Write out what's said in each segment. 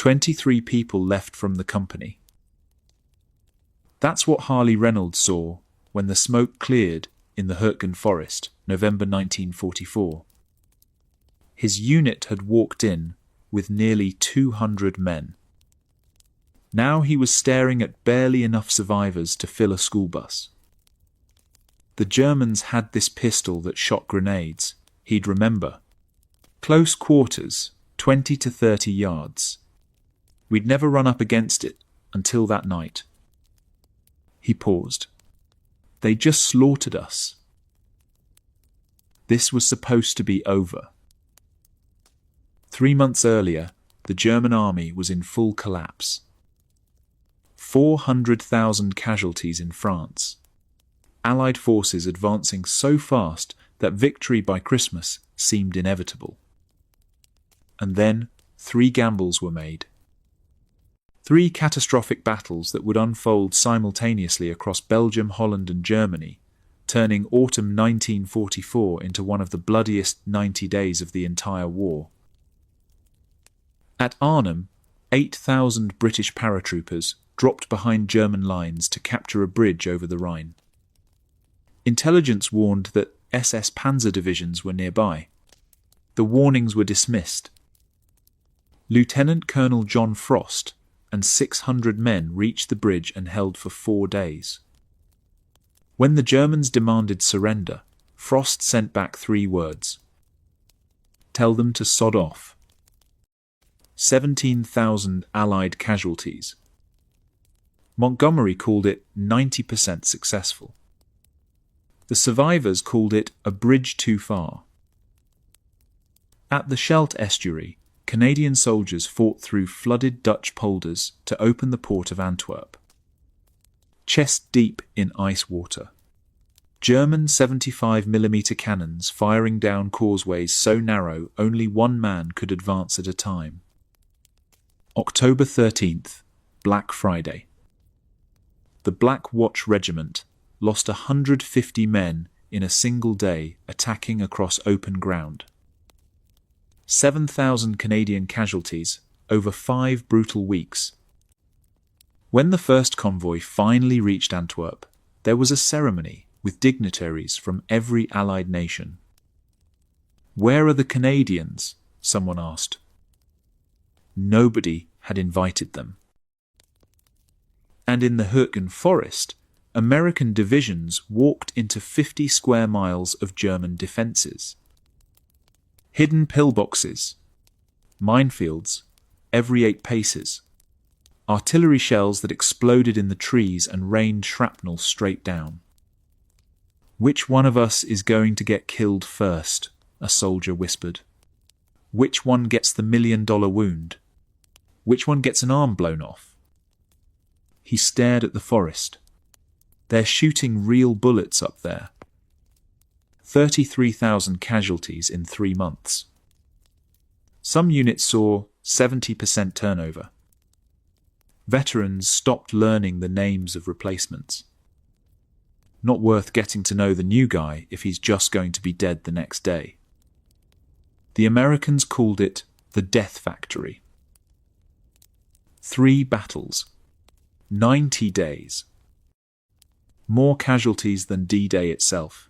23 people left from the company. That's what Harley Reynolds saw when the smoke cleared in the Hürtgen forest, November 1944. His unit had walked in with nearly 200 men. Now he was staring at barely enough survivors to fill a school bus. The Germans had this pistol that shot grenades, he'd remember. Close quarters, 20 to 30 yards. We'd never run up against it until that night. He paused. They just slaughtered us. This was supposed to be over. 3 months earlier, the German army was in full collapse. 400,000 casualties in France. Allied forces advancing so fast that victory by Christmas seemed inevitable. And then 3 gambles were made. 3 catastrophic battles that would unfold simultaneously across Belgium, Holland and Germany, turning autumn 1944 into one of the bloodiest 90 days of the entire war. At Arnhem, 8,000 British paratroopers dropped behind German lines to capture a bridge over the Rhine. Intelligence warned that SS Panzer divisions were nearby. The warnings were dismissed. Lieutenant Colonel John Frost and 600 men reached the bridge and held for 4 days. When the Germans demanded surrender, Frost sent back 3 words. Tell them to sod off. 17,000 Allied casualties. Montgomery called it 90% successful. The survivors called it a bridge too far. At the Scheldt estuary, Canadian soldiers fought through flooded Dutch polders to open the port of Antwerp. Chest deep in ice water. German 75mm cannons firing down causeways so narrow only one man could advance at a time. October 13th, Black Friday. The Black Watch Regiment lost 150 men in a single day attacking across open ground. 7,000 Canadian casualties over 5 brutal weeks. When the first convoy finally reached Antwerp, there was a ceremony with dignitaries from every Allied nation. "Where are the Canadians?" someone asked. Nobody had invited them. And in the Hürtgen forest, American divisions walked into 50 square miles of German defences. Hidden pillboxes, minefields, every 8 paces, artillery shells that exploded in the trees and rained shrapnel straight down. "Which one of us is going to get killed first?" a soldier whispered. "Which one gets the $1 million wound? Which one gets an arm blown off?" He stared at the forest. They're shooting real bullets up there. 33,000 casualties in 3 months. Some units saw 70% turnover. Veterans stopped learning the names of replacements. Not worth getting to know the new guy if he's just going to be dead the next day. The Americans called it the Death Factory. 3 battles. 90 days. More casualties than D-Day itself.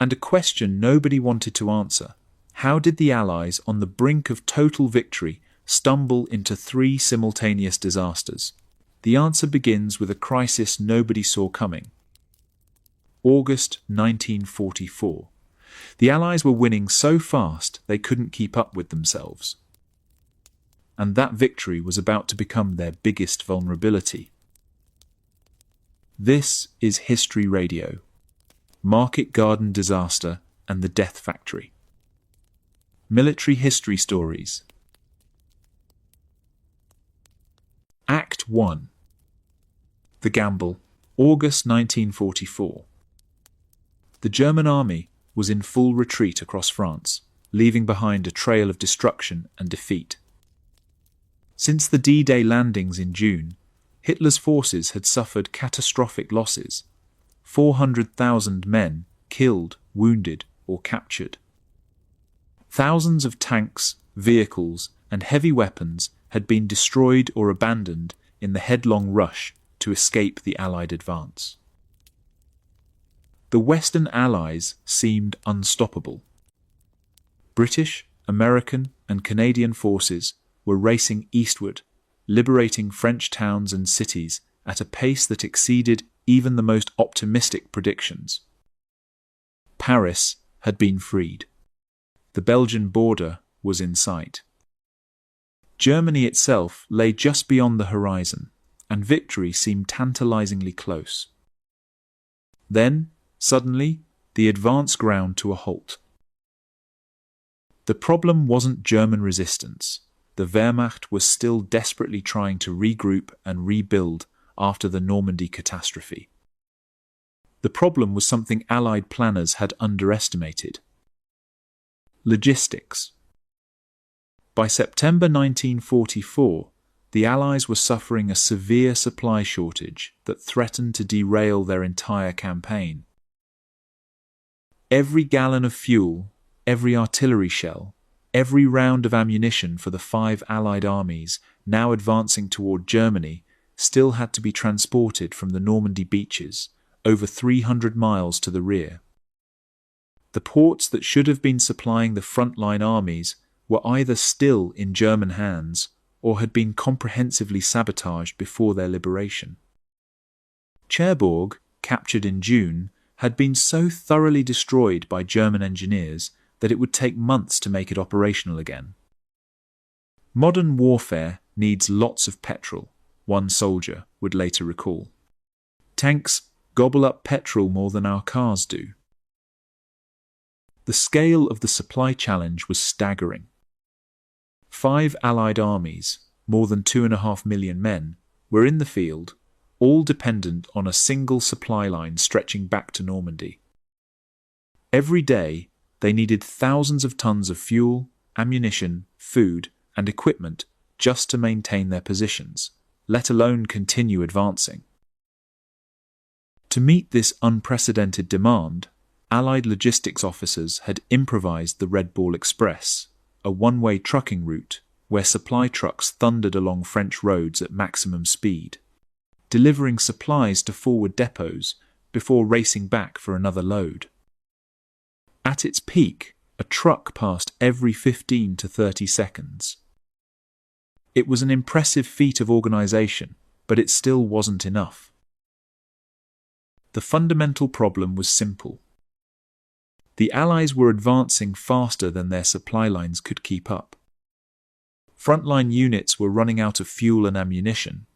And a question nobody wanted to answer. How did the Allies, on the brink of total victory, stumble into 3 simultaneous disasters? The answer begins with a crisis nobody saw coming. August 1944. The Allies were winning so fast they couldn't keep up with themselves. And that victory was about to become their biggest vulnerability. This is History Radio. Market Garden Disaster and the Death Factory. Military History Stories. Act 1. The Gamble, August 1944. The German army was in full retreat across France, leaving behind a trail of destruction and defeat. Since the D-Day landings in June, Hitler's forces had suffered catastrophic losses. 400,000 men killed, wounded, or captured. Thousands of tanks, vehicles, and heavy weapons had been destroyed or abandoned in the headlong rush to escape the Allied advance. The Western Allies seemed unstoppable. British, American, and Canadian forces were racing eastward, liberating French towns and cities at a pace that exceeded even the most optimistic predictions. Paris had been freed. The Belgian border was in sight. Germany itself lay just beyond the horizon, and victory seemed tantalizingly close. Then, suddenly, the advance ground to a halt. The problem wasn't German resistance. The Wehrmacht was still desperately trying to regroup and rebuild after the Normandy catastrophe. The problem was something Allied planners had underestimated: logistics. By September 1944, the Allies were suffering a severe supply shortage that threatened to derail their entire campaign. Every gallon of fuel, every artillery shell, every round of ammunition for the 5 Allied armies now advancing toward Germany still had to be transported from the Normandy beaches, over 300 miles to the rear. The ports that should have been supplying the frontline armies were either still in German hands or had been comprehensively sabotaged before their liberation. Cherbourg, captured in June, had been so thoroughly destroyed by German engineers that it would take months to make it operational again. Modern warfare needs lots of petrol, one soldier would later recall. Tanks gobble up petrol more than our cars do. The scale of the supply challenge was staggering. 5 Allied armies, more than 2.5 million men, were in the field, all dependent on a single supply line stretching back to Normandy. Every day, they needed thousands of tons of fuel, ammunition, food, and equipment just to maintain their positions, let alone continue advancing. To meet this unprecedented demand, Allied logistics officers had improvised the Red Ball Express, a one-way trucking route where supply trucks thundered along French roads at maximum speed, delivering supplies to forward depots before racing back for another load. At its peak, a truck passed every 15 to 30 seconds. It was an impressive feat of organization, but it still wasn't enough. The fundamental problem was simple. The Allies were advancing faster than their supply lines could keep up. Frontline units were running out of fuel and ammunition.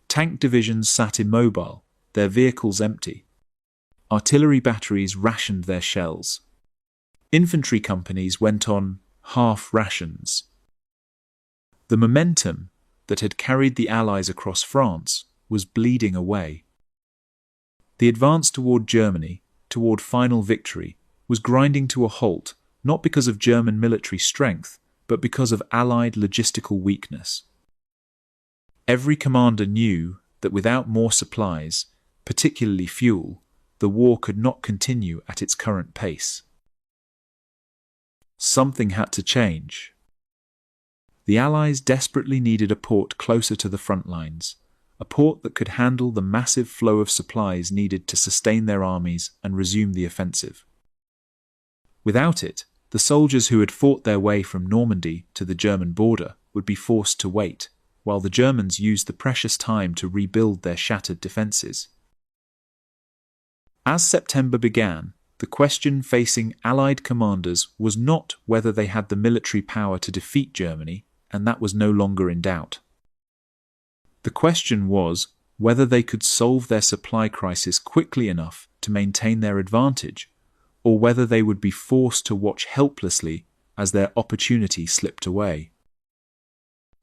Tank divisions sat immobile, their vehicles empty. Artillery batteries rationed their shells. Infantry companies went on half rations. The momentum that had carried the Allies across France was bleeding away. The advance toward Germany, toward final victory, was grinding to a halt, not because of German military strength, but because of Allied logistical weakness. Every commander knew that without more supplies, particularly fuel, the war could not continue at its current pace. Something had to change. The Allies desperately needed a port closer to the front lines, a port that could handle the massive flow of supplies needed to sustain their armies and resume the offensive. Without it, the soldiers who had fought their way from Normandy to the German border would be forced to wait, while the Germans used the precious time to rebuild their shattered defences. As September began, the question facing Allied commanders was not whether they had the military power to defeat Germany, and that was no longer in doubt. The question was whether they could solve their supply crisis quickly enough to maintain their advantage, or whether they would be forced to watch helplessly as their opportunity slipped away.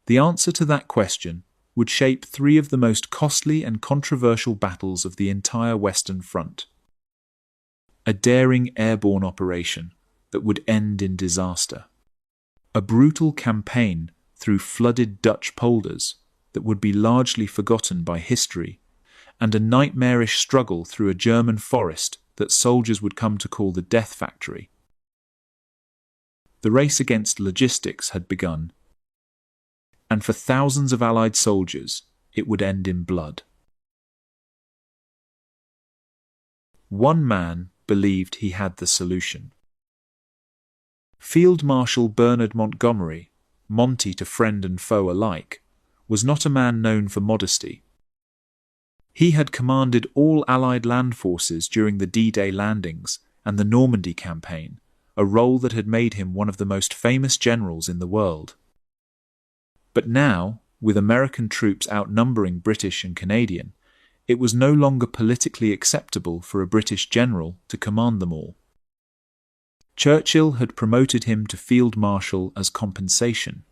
The answer to that question would shape 3 of the most costly and controversial battles of the entire Western Front. A daring airborne operation that would end in disaster. A brutal campaign through flooded Dutch polders that would be largely forgotten by history, and a nightmarish struggle through a German forest that soldiers would come to call the Death Factory. The race against logistics had begun, and for thousands of Allied soldiers, it would end in blood. One man believed he had the solution. Field Marshal Bernard Montgomery, Monty to friend and foe alike, was not a man known for modesty. He had commanded all Allied land forces during the D-Day landings and the Normandy campaign, a role that had made him one of the most famous generals in the world. But now, with American troops outnumbering British and Canadian, it was no longer politically acceptable for a British general to command them all. Churchill had promoted him to Field Marshal as compensation.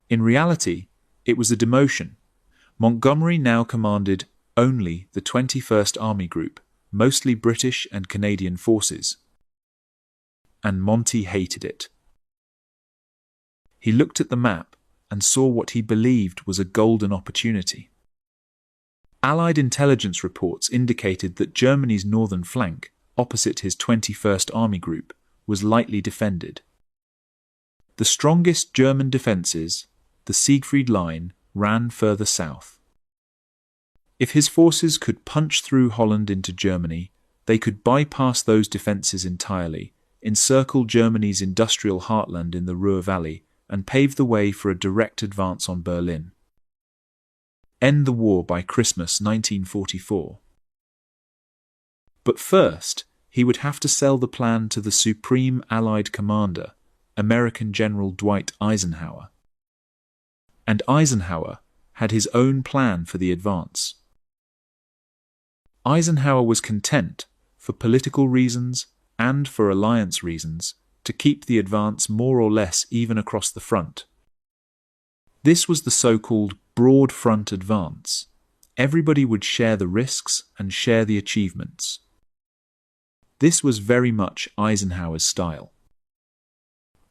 In reality, it was a demotion. Montgomery now commanded only the 21st Army Group, mostly British and Canadian forces. And Monty hated it. He looked at the map and saw what he believed was a golden opportunity. Allied intelligence reports indicated that Germany's northern flank, opposite his 21st Army Group, was lightly defended. The strongest German defences, the Siegfried Line, ran further south. If his forces could punch through Holland into Germany, they could bypass those defences entirely, encircle Germany's industrial heartland in the Ruhr Valley, and pave the way for a direct advance on Berlin. End the war by Christmas 1944. But first, he would have to sell the plan to the Supreme Allied Commander, American General Dwight Eisenhower. And Eisenhower had his own plan for the advance. Eisenhower was content, for political reasons and for alliance reasons, to keep the advance more or less even across the front. This was the so-called broad front advance. Everybody would share the risks and share the achievements. This was very much Eisenhower's style.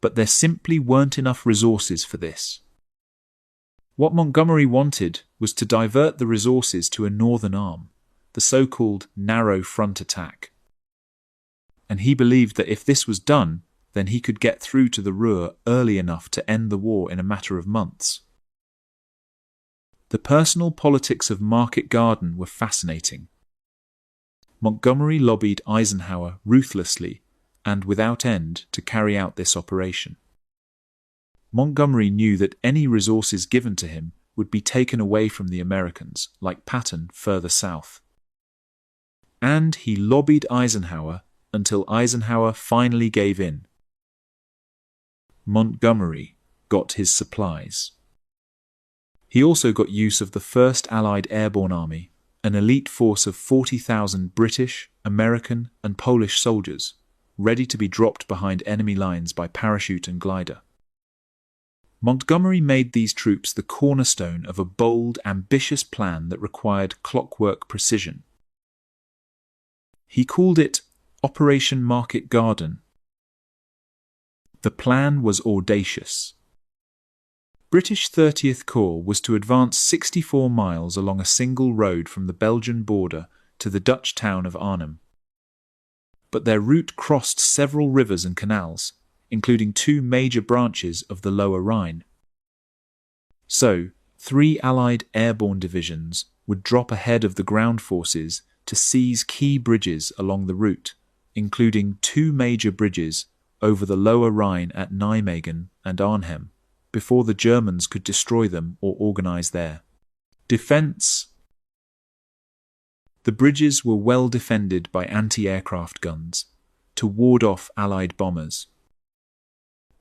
But there simply weren't enough resources for this. What Montgomery wanted was to divert the resources to a northern arm, the so-called narrow front attack. And he believed that if this was done, then he could get through to the Ruhr early enough to end the war in a matter of months. The personal politics of Market Garden were fascinating. Montgomery lobbied Eisenhower ruthlessly and without end to carry out this operation. Montgomery knew that any resources given to him would be taken away from the Americans, like Patton further south. And he lobbied Eisenhower until Eisenhower finally gave in. Montgomery got his supplies. He also got use of the 1st Allied Airborne Army, an elite force of 40,000 British, American, and Polish soldiers, ready to be dropped behind enemy lines by parachute and glider. Montgomery made these troops the cornerstone of a bold, ambitious plan that required clockwork precision. He called it Operation Market Garden. The plan was audacious. British 30th Corps was to advance 64 miles along a single road from the Belgian border to the Dutch town of Arnhem. But their route crossed several rivers and canals, including 2 major branches of the Lower Rhine. So, 3 Allied airborne divisions would drop ahead of the ground forces to seize key bridges along the route, including 2 major bridges over the Lower Rhine at Nijmegen and Arnhem, before the Germans could destroy them or organize their defense. The bridges were well defended by anti-aircraft guns to ward off Allied bombers.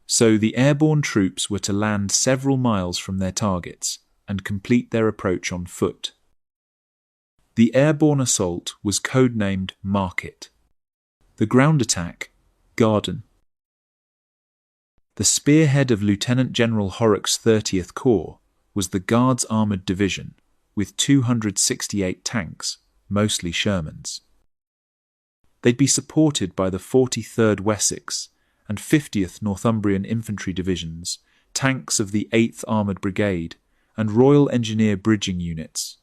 So the airborne troops were to land several miles from their targets and complete their approach on foot. The airborne assault was codenamed Market. The ground attack, Garden. The spearhead of Lieutenant General Horrocks' 30th Corps was the Guards Armoured Division, with 268 tanks, mostly Shermans. They'd be supported by the 43rd Wessex and 50th Northumbrian Infantry Divisions, tanks of the 8th Armoured Brigade, and Royal Engineer bridging units.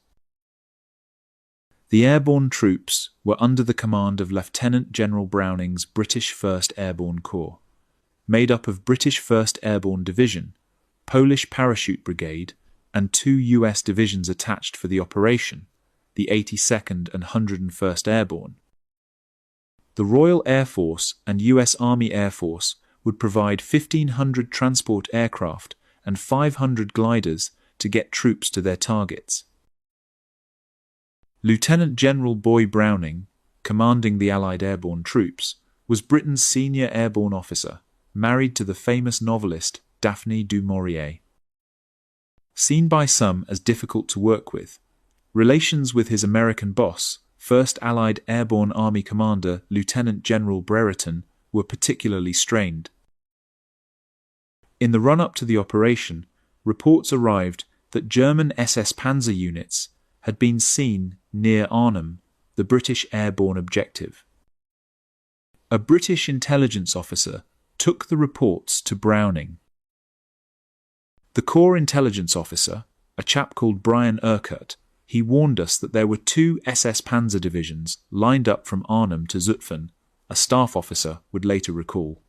The airborne troops were under the command of Lieutenant General Browning's British 1st Airborne Corps, made up of British 1st Airborne Division, Polish Parachute Brigade, and 2 U.S. divisions attached for the operation, the 82nd and 101st Airborne. The Royal Air Force and U.S. Army Air Force would provide 1,500 transport aircraft and 500 gliders to get troops to their targets. Lieutenant General Boy Browning, commanding the Allied airborne troops, was Britain's senior airborne officer, married to the famous novelist Daphne du Maurier. Seen by some as difficult to work with, relations with his American boss, 1st Allied Airborne Army Commander Lieutenant General Brereton, were particularly strained. In the run-up to the operation, reports arrived that German SS Panzer units had been seen near Arnhem, the British airborne objective. A British intelligence officer took the reports to Browning. The Corps intelligence officer, a chap called Brian Urquhart, he warned us that there were 2 SS Panzer divisions lined up from Arnhem to Zutphen, a staff officer would later recall.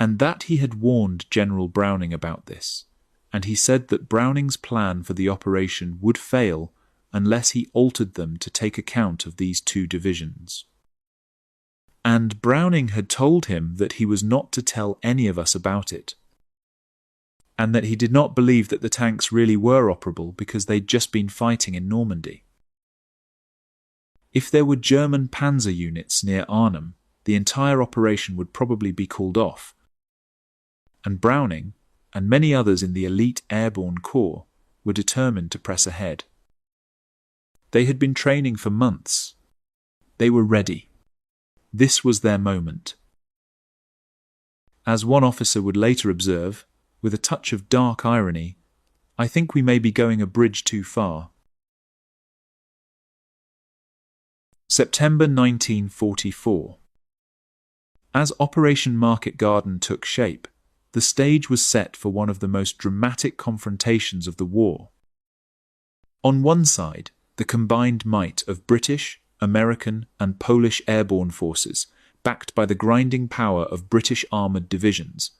And that he had warned General Browning about this, and he said that Browning's plan for the operation would fail unless he altered them to take account of these 2 divisions. And Browning had told him that he was not to tell any of us about it, and that he did not believe that the tanks really were operable because they'd just been fighting in Normandy. If there were German panzer units near Arnhem, the entire operation would probably be called off, and Browning, and many others in the elite airborne corps, were determined to press ahead. They had been training for months. They were ready. This was their moment. As one officer would later observe, with a touch of dark irony, "I think we may be going a bridge too far." September 1944. As Operation Market Garden took shape, the stage was set for one of the most dramatic confrontations of the war. On one side, the combined might of British, American, and Polish airborne forces, backed by the grinding power of British armoured divisions.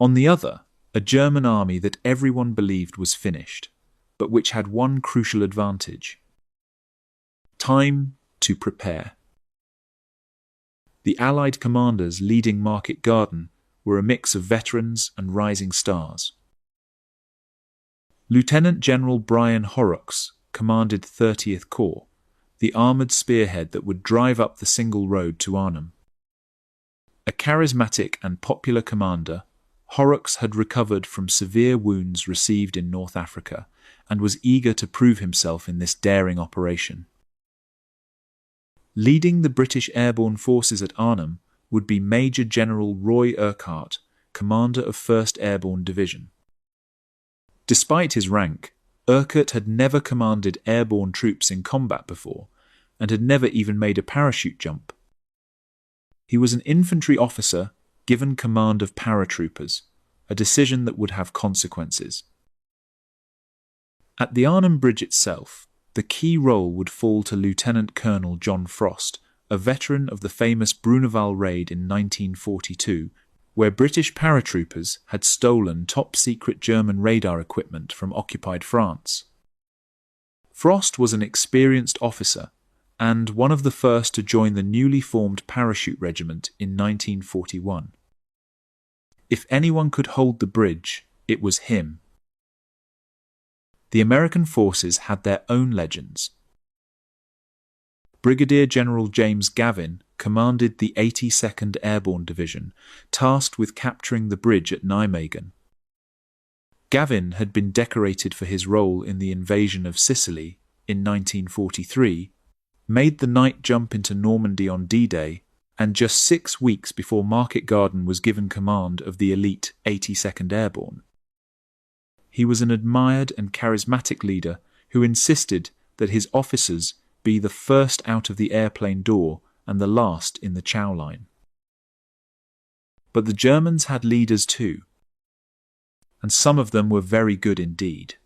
On the other, a German army that everyone believed was finished, but which had one crucial advantage: time to prepare. The Allied commanders leading Market Garden were a mix of veterans and rising stars. Lieutenant General Brian Horrocks commanded 30th Corps, the armoured spearhead that would drive up the single road to Arnhem. A charismatic and popular commander, Horrocks had recovered from severe wounds received in North Africa and was eager to prove himself in this daring operation. Leading the British airborne forces at Arnhem would be Major General Roy Urquhart, commander of 1st Airborne Division. Despite his rank, Urquhart had never commanded airborne troops in combat before, and had never even made a parachute jump. He was an infantry officer given command of paratroopers, a decision that would have consequences. At the Arnhem Bridge itself, the key role would fall to Lieutenant Colonel John Frost, a veteran of the famous Bruneval raid in 1942, where British paratroopers had stolen top-secret German radar equipment from occupied France. Frost was an experienced officer, and one of the first to join the newly formed Parachute Regiment in 1941. If anyone could hold the bridge, it was him. The American forces had their own legends. Brigadier General James Gavin commanded the 82nd Airborne Division, tasked with capturing the bridge at Nijmegen. Gavin had been decorated for his role in the invasion of Sicily in 1943, made the night jump into Normandy on D-Day, and just 6 weeks before Market Garden was given command of the elite 82nd Airborne. He was an admired and charismatic leader who insisted that his officers be the first out of the airplane door and the last in the chow line. But the Germans had leaders too, and some of them were very good indeed.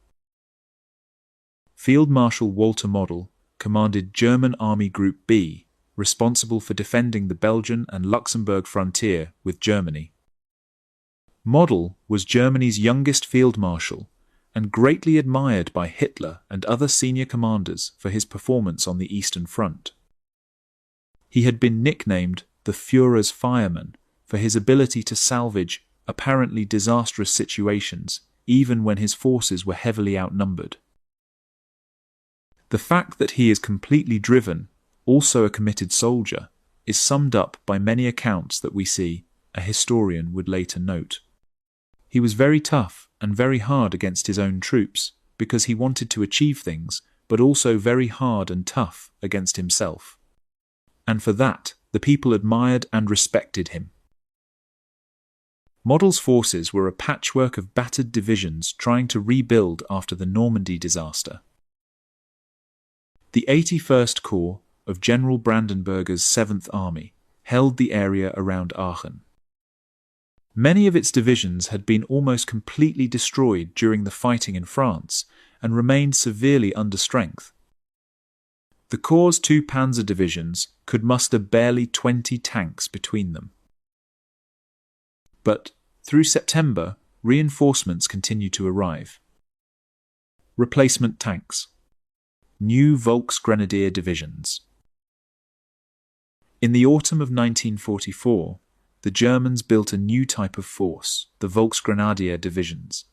Field Marshal Walter Model commanded German Army Group B, responsible for defending the Belgian and Luxembourg frontier with Germany. Model was Germany's youngest field marshal and greatly admired by Hitler and other senior commanders for his performance on the Eastern Front. He had been nicknamed the Führer's fireman for his ability to salvage apparently disastrous situations even when his forces were heavily outnumbered. The fact that he is completely driven, also a committed soldier, is summed up by many accounts that we see, a historian would later note. He was very tough and very hard against his own troops because he wanted to achieve things, but also very hard and tough against himself. And for that, the people admired and respected him. Model's forces were a patchwork of battered divisions trying to rebuild after the Normandy disaster. The 81st Corps of General Brandenberger's 7th Army held the area around Aachen. Many of its divisions had been almost completely destroyed during the fighting in France and remained severely under strength. The Corps' 2 panzer divisions could muster barely 20 tanks between them. But through September, reinforcements continued to arrive. Replacement tanks. New Volksgrenadier divisions. In the autumn of 1944, the Germans built a new type of force, the Volksgrenadier divisions.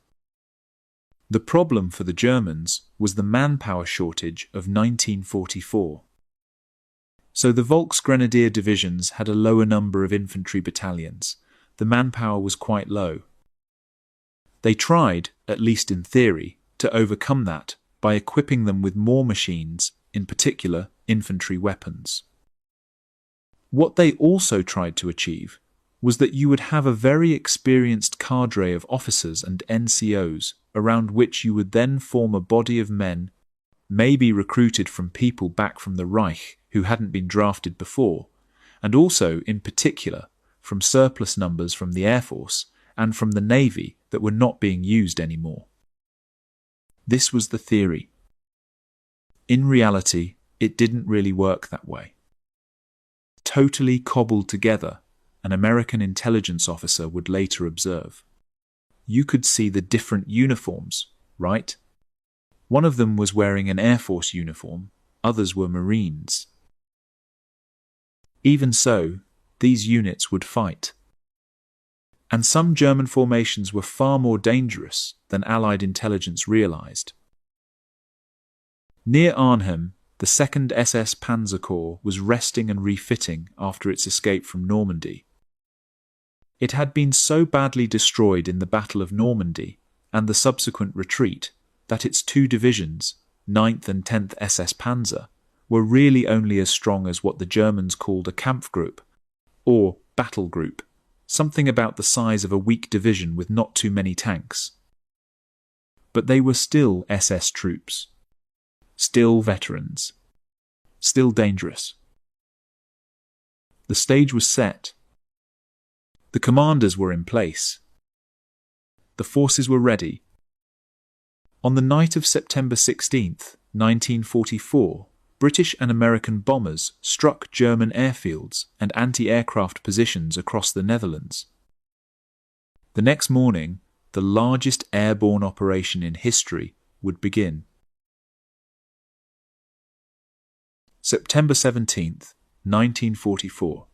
The problem for the Germans was the manpower shortage of 1944. So the Volksgrenadier divisions had a lower number of infantry battalions. The manpower was quite low. They tried, at least in theory, to overcome that by equipping them with more machines, in particular infantry weapons. What they also tried to achieve was that you would have a very experienced cadre of officers and NCOs around which you would then form a body of men, maybe recruited from people back from the Reich who hadn't been drafted before, and also, in particular, from surplus numbers from the Air Force and from the Navy that were not being used anymore. This was the theory. In reality, it didn't really work that way. Totally cobbled together, an American intelligence officer would later observe. You could see the different uniforms, right? One of them was wearing an Air Force uniform, others were Marines. Even so, these units would fight. And some German formations were far more dangerous than Allied intelligence realized. Near Arnhem, the 2nd SS Panzer Corps was resting and refitting after its escape from Normandy. It had been so badly destroyed in the Battle of Normandy and the subsequent retreat that its 2 divisions, 9th and 10th SS Panzer, were really only as strong as what the Germans called a Kampfgruppe, or battle group, something about the size of a weak division with not too many tanks. But they were still SS troops, still veterans, still dangerous. The stage was set. The commanders were in place. The forces were ready. On the night of September 16th, 1944, British and American bombers struck German airfields and anti-aircraft positions across the Netherlands. The next morning, the largest airborne operation in history would begin. September 17th, 1944.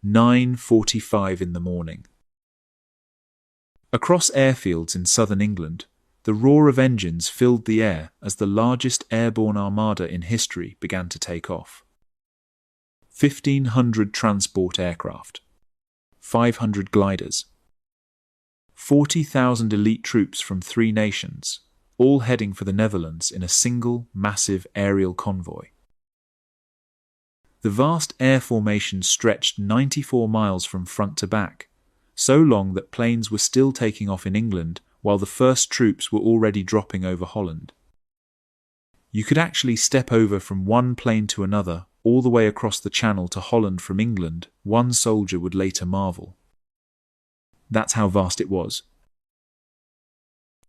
9:45 in the morning. Across airfields in southern England, the roar of engines filled the air as the largest airborne armada in history began to take off. 1,500 transport aircraft, 500 gliders, 40,000 elite troops from 3 nations, all heading for the Netherlands in a single, massive aerial convoy. The vast air formation stretched 94 miles from front to back, so long that planes were still taking off in England while the first troops were already dropping over Holland. You could actually step over from one plane to another all the way across the Channel to Holland from England, one soldier would later marvel. That's how vast it was.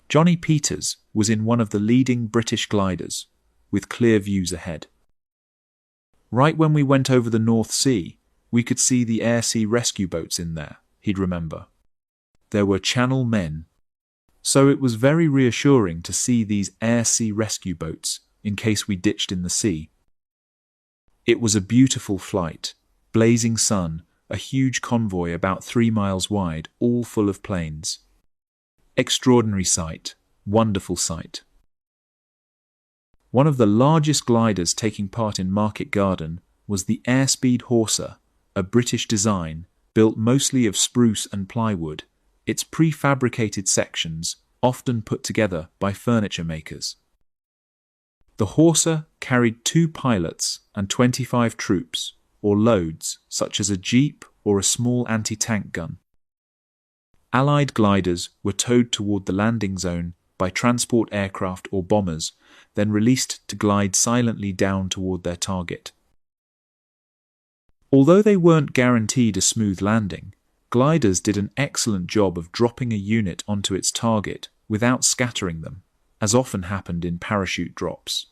Johnny Peters was in one of the leading British gliders, with clear views ahead. Right when we went over the North Sea, we could see the air-sea rescue boats in there, he'd remember. there were channel men, so it was very reassuring to see these air-sea rescue boats in case we ditched in the sea. It was a beautiful flight, blazing sun, a huge convoy about 3 miles wide, all full of planes. Extraordinary sight, wonderful sight. One of the largest gliders taking part in Market Garden was the Airspeed Horser, a British design, built mostly of spruce and plywood, its prefabricated sections often put together by furniture makers. The Horser carried 2 pilots and 25 troops, or loads, such as a jeep or a small anti-tank gun. Allied gliders were towed toward the landing zone by transport aircraft or bombers, then released to glide silently down toward their target. Although they weren't guaranteed a smooth landing, gliders did an excellent job of dropping a unit onto its target without scattering them, as often happened in parachute drops.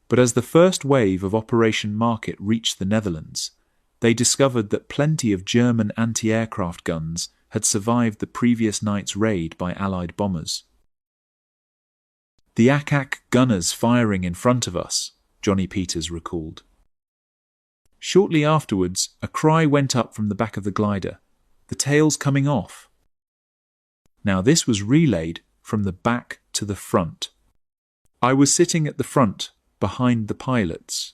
But as the first wave of Operation Market reached the Netherlands, they discovered that plenty of German anti-aircraft guns had survived the previous night's raid by Allied bombers. "The ack-ack gunners firing in front of us," Johnny Peters recalled. Shortly afterwards, a cry went up from the back of the glider, "The tail's coming off." Now this was relayed from the back to the front. I was sitting at the front, behind the pilots,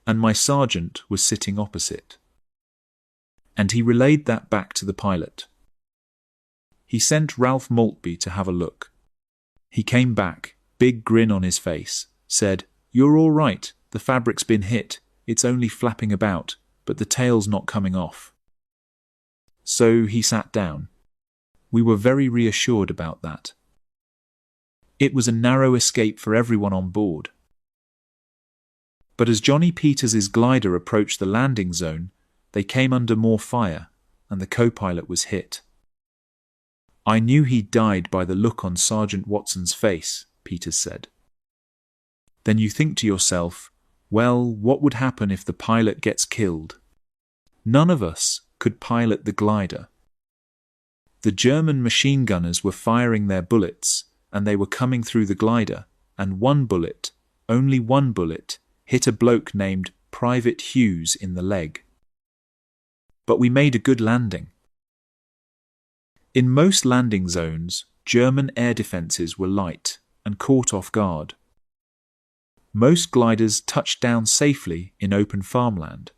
and my sergeant was sitting opposite. And he relayed that back to the pilot. He sent Ralph Maltby to have a look. He came back, big grin on his face, said, "You're all right, the fabric's been hit, it's only flapping about, but the tail's not coming off." So he sat down. We were very reassured about that. It was a narrow escape for everyone on board. But as Johnny Peters' glider approached the landing zone, they came under more fire, and the co-pilot was hit. "I knew he'd died by the look on Sergeant Watson's face," Peters said. Then you think to yourself, well, what would happen if the pilot gets killed? None of us could pilot the glider. The German machine gunners were firing their bullets, and they were coming through the glider, and one bullet, only one bullet, hit a bloke named Private Hughes in the leg. But we made a good landing. In most landing zones, German air defences were light and caught off guard. Most gliders touched down safely in open farmland.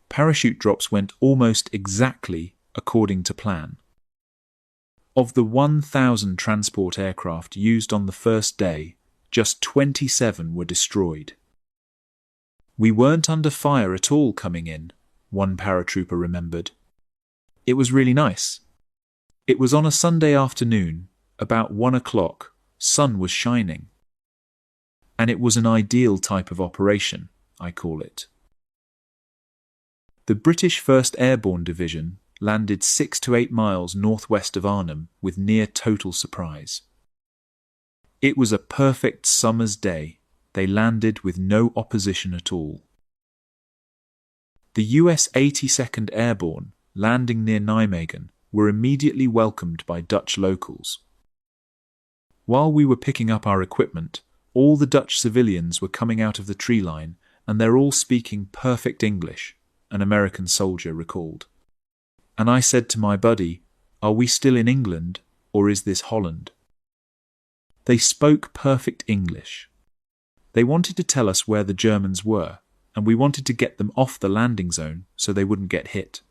Parachute drops went almost exactly according to plan. Of the 1,000 transport aircraft used on the first day, just 27 were destroyed. "We weren't under fire at all coming in," one paratrooper remembered. "It was really nice. It was on a Sunday afternoon, about 1 o'clock, sun was shining. And it was an ideal type of operation, I call it." The British 1st Airborne Division landed 6 to 8 miles northwest of Arnhem with near total surprise. It was a perfect summer's day. They landed with no opposition at all. The US 82nd Airborne, landing near Nijmegen, were immediately welcomed by Dutch locals. While we were picking up our equipment, all the Dutch civilians were coming out of the tree line, and they're all speaking perfect English, an American soldier recalled. And I said to my buddy, "Are we still in England, or is this Holland?" They spoke perfect English. They wanted to tell us where the Germans were, and we wanted to get them off the landing zone so they wouldn't get hit.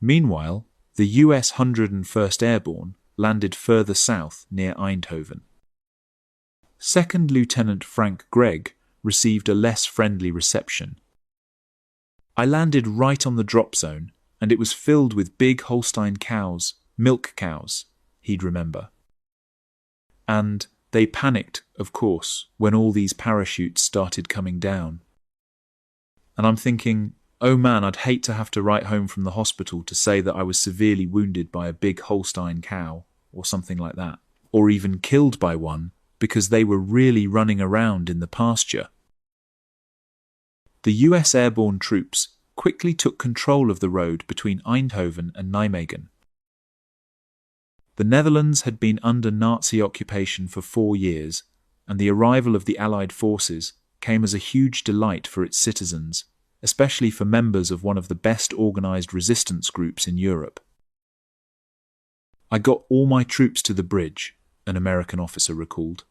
Meanwhile, the US 101st Airborne landed further south near Eindhoven. Second Lieutenant Frank Gregg received a less friendly reception. "I landed right on the drop zone, and it was filled with big Holstein cows, milk cows," he'd remember. And they panicked, of course, when all these parachutes started coming down. And I'm thinking, oh man, I'd hate to have to write home from the hospital to say that I was severely wounded by a big Holstein cow, or something like that, or even killed by one, because they were really running around in the pasture. The US airborne troops quickly took control of the road between Eindhoven and Nijmegen. The Netherlands had been under Nazi occupation for 4 years, and the arrival of the Allied forces came as a huge delight for its citizens, especially for members of one of the best organized resistance groups in Europe. "I got all my troops to the bridge," an American officer recalled,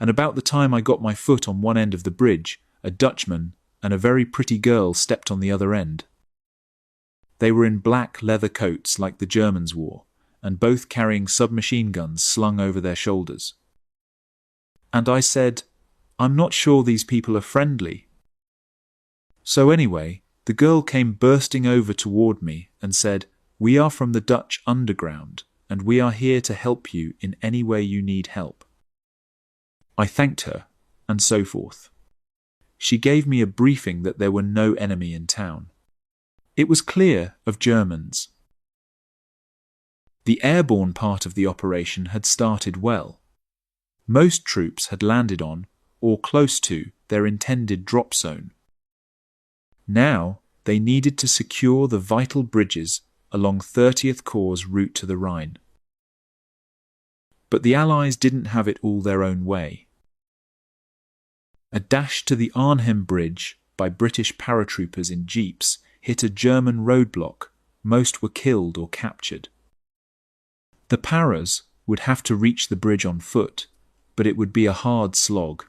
"and about the time I got my foot on one end of the bridge, a Dutchman and a very pretty girl stepped on the other end. They were in black leather coats like the Germans wore, and both carrying submachine guns slung over their shoulders. And I said, 'I'm not sure these people are friendly.' So anyway, the girl came bursting over toward me and said, 'We are from the Dutch underground, and we are here to help you in any way you need help.' I thanked her, and so forth. She gave me a briefing that there were no enemy in town. It was clear of Germans. The airborne part of the operation had started well. Most troops had landed on, or close to, their intended drop zone. Now they needed to secure the vital bridges along 30th Corps' route to the Rhine. But the Allies didn't have it all their own way. A dash to the Arnhem Bridge by British paratroopers in jeeps hit a German roadblock. Most were killed or captured. The paras would have to reach the bridge on foot, but it would be a hard slog.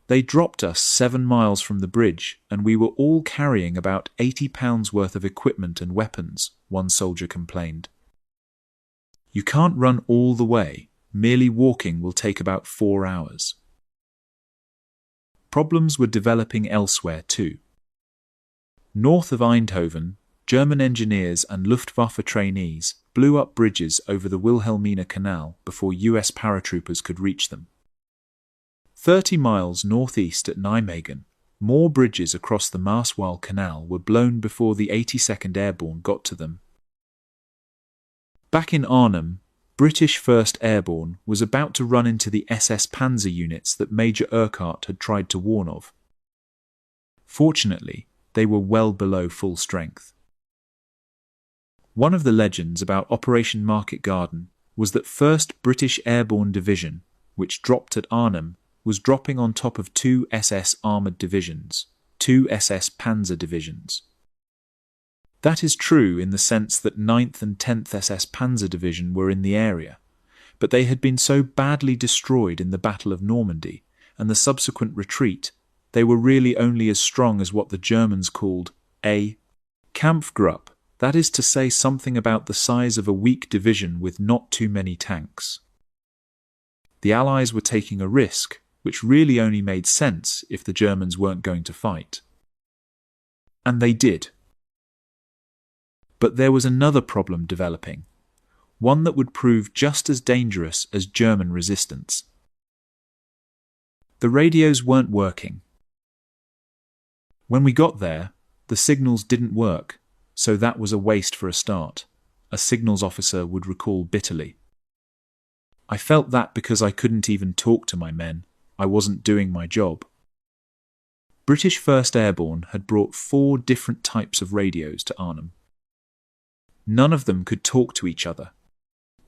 They dropped us 7 miles from the bridge, and we were all carrying about 80 pounds worth of equipment and weapons, one soldier complained. "You can't run all the way. Merely walking will take about 4 hours. Problems were developing elsewhere too. North of Eindhoven, German engineers and Luftwaffe trainees blew up bridges over the Wilhelmina Canal before US paratroopers could reach them. 30 miles northeast at Nijmegen, more bridges across the Maaswal Canal were blown before the 82nd Airborne got to them. Back in Arnhem, British 1st Airborne was about to run into the SS Panzer units that Major Urquhart had tried to warn of. Fortunately, they were well below full strength. One of the legends about Operation Market Garden was that 1st British Airborne Division, which dropped at Arnhem, was dropping on top of 2 SS armoured divisions, 2 SS Panzer divisions. That is true in the sense that 9th and 10th SS Panzer Division were in the area, but they had been so badly destroyed in the Battle of Normandy and the subsequent retreat, they were really only as strong as what the Germans called a Kampfgruppe, that is to say something about the size of a weak division with not too many tanks. The Allies were taking a risk, which really only made sense if the Germans weren't going to fight. And they did. But there was another problem developing, one that would prove just as dangerous as German resistance. The radios weren't working. When we got there, the signals didn't work, so that was a waste for a start, a signals officer would recall bitterly. I felt that because I couldn't even talk to my men, I wasn't doing my job. British 1st Airborne had brought 4 different types of radios to Arnhem. None of them could talk to each other.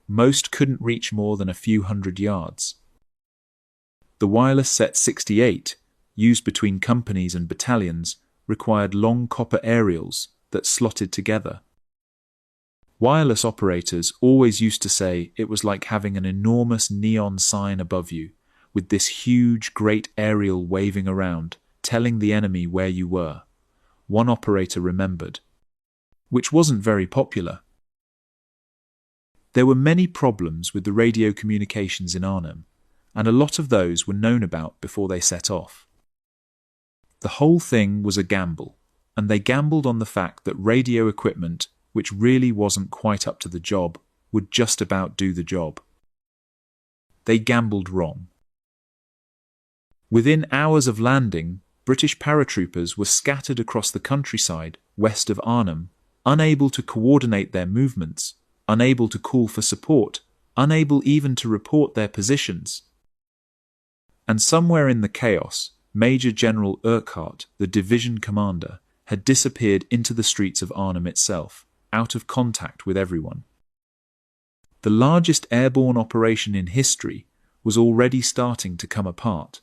Most couldn't reach more than a few hundred yards. The wireless set 68, used between companies and battalions, required long copper aerials that slotted together. Wireless operators always used to say it was like having an enormous neon sign above you, with this huge great aerial waving around, telling the enemy where you were. One operator remembered. Which wasn't very popular. There were many problems with the radio communications in Arnhem, and a lot of those were known about before they set off. The whole thing was a gamble, and they gambled on the fact that radio equipment, which really wasn't quite up to the job, would just about do the job. They gambled wrong. Within hours of landing, British paratroopers were scattered across the countryside west of Arnhem, unable to coordinate their movements, unable to call for support, unable even to report their positions. And somewhere in the chaos, Major General Urquhart, the division commander, had disappeared into the streets of Arnhem itself, out of contact with everyone. The largest airborne operation in history was already starting to come apart.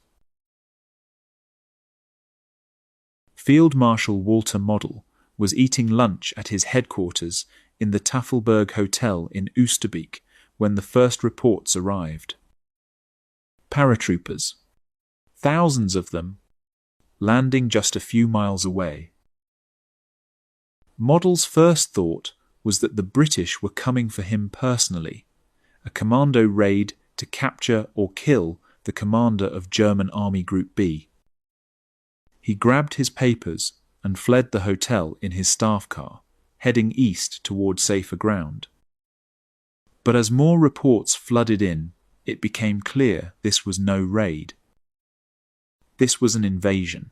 Field Marshal Walter Model was eating lunch at his headquarters in the Tafelberg Hotel in Oosterbeek when the first reports arrived. Paratroopers, thousands of them, landing just a few miles away. Model's first thought was that the British were coming for him personally, a commando raid to capture or kill the commander of German Army Group B. He grabbed his papers and fled the hotel in his staff car, heading east toward safer ground. But as more reports flooded in, it became clear this was no raid. This was an invasion.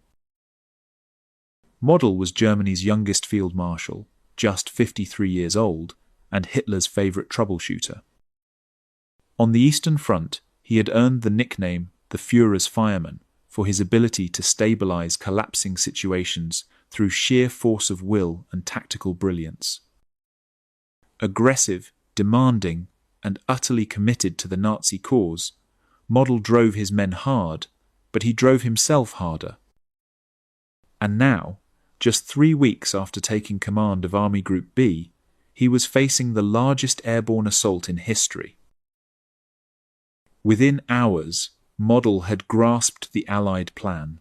Model was Germany's youngest field marshal, just 53 years old, and Hitler's favourite troubleshooter. On the Eastern Front, he had earned the nickname the Führer's Fireman for his ability to stabilise collapsing situations through sheer force of will and tactical brilliance. Aggressive, demanding, and utterly committed to the Nazi cause, Model drove his men hard, but he drove himself harder. And now, just 3 weeks after taking command of Army Group B, he was facing the largest airborne assault in history. Within hours, Model had grasped the Allied plan.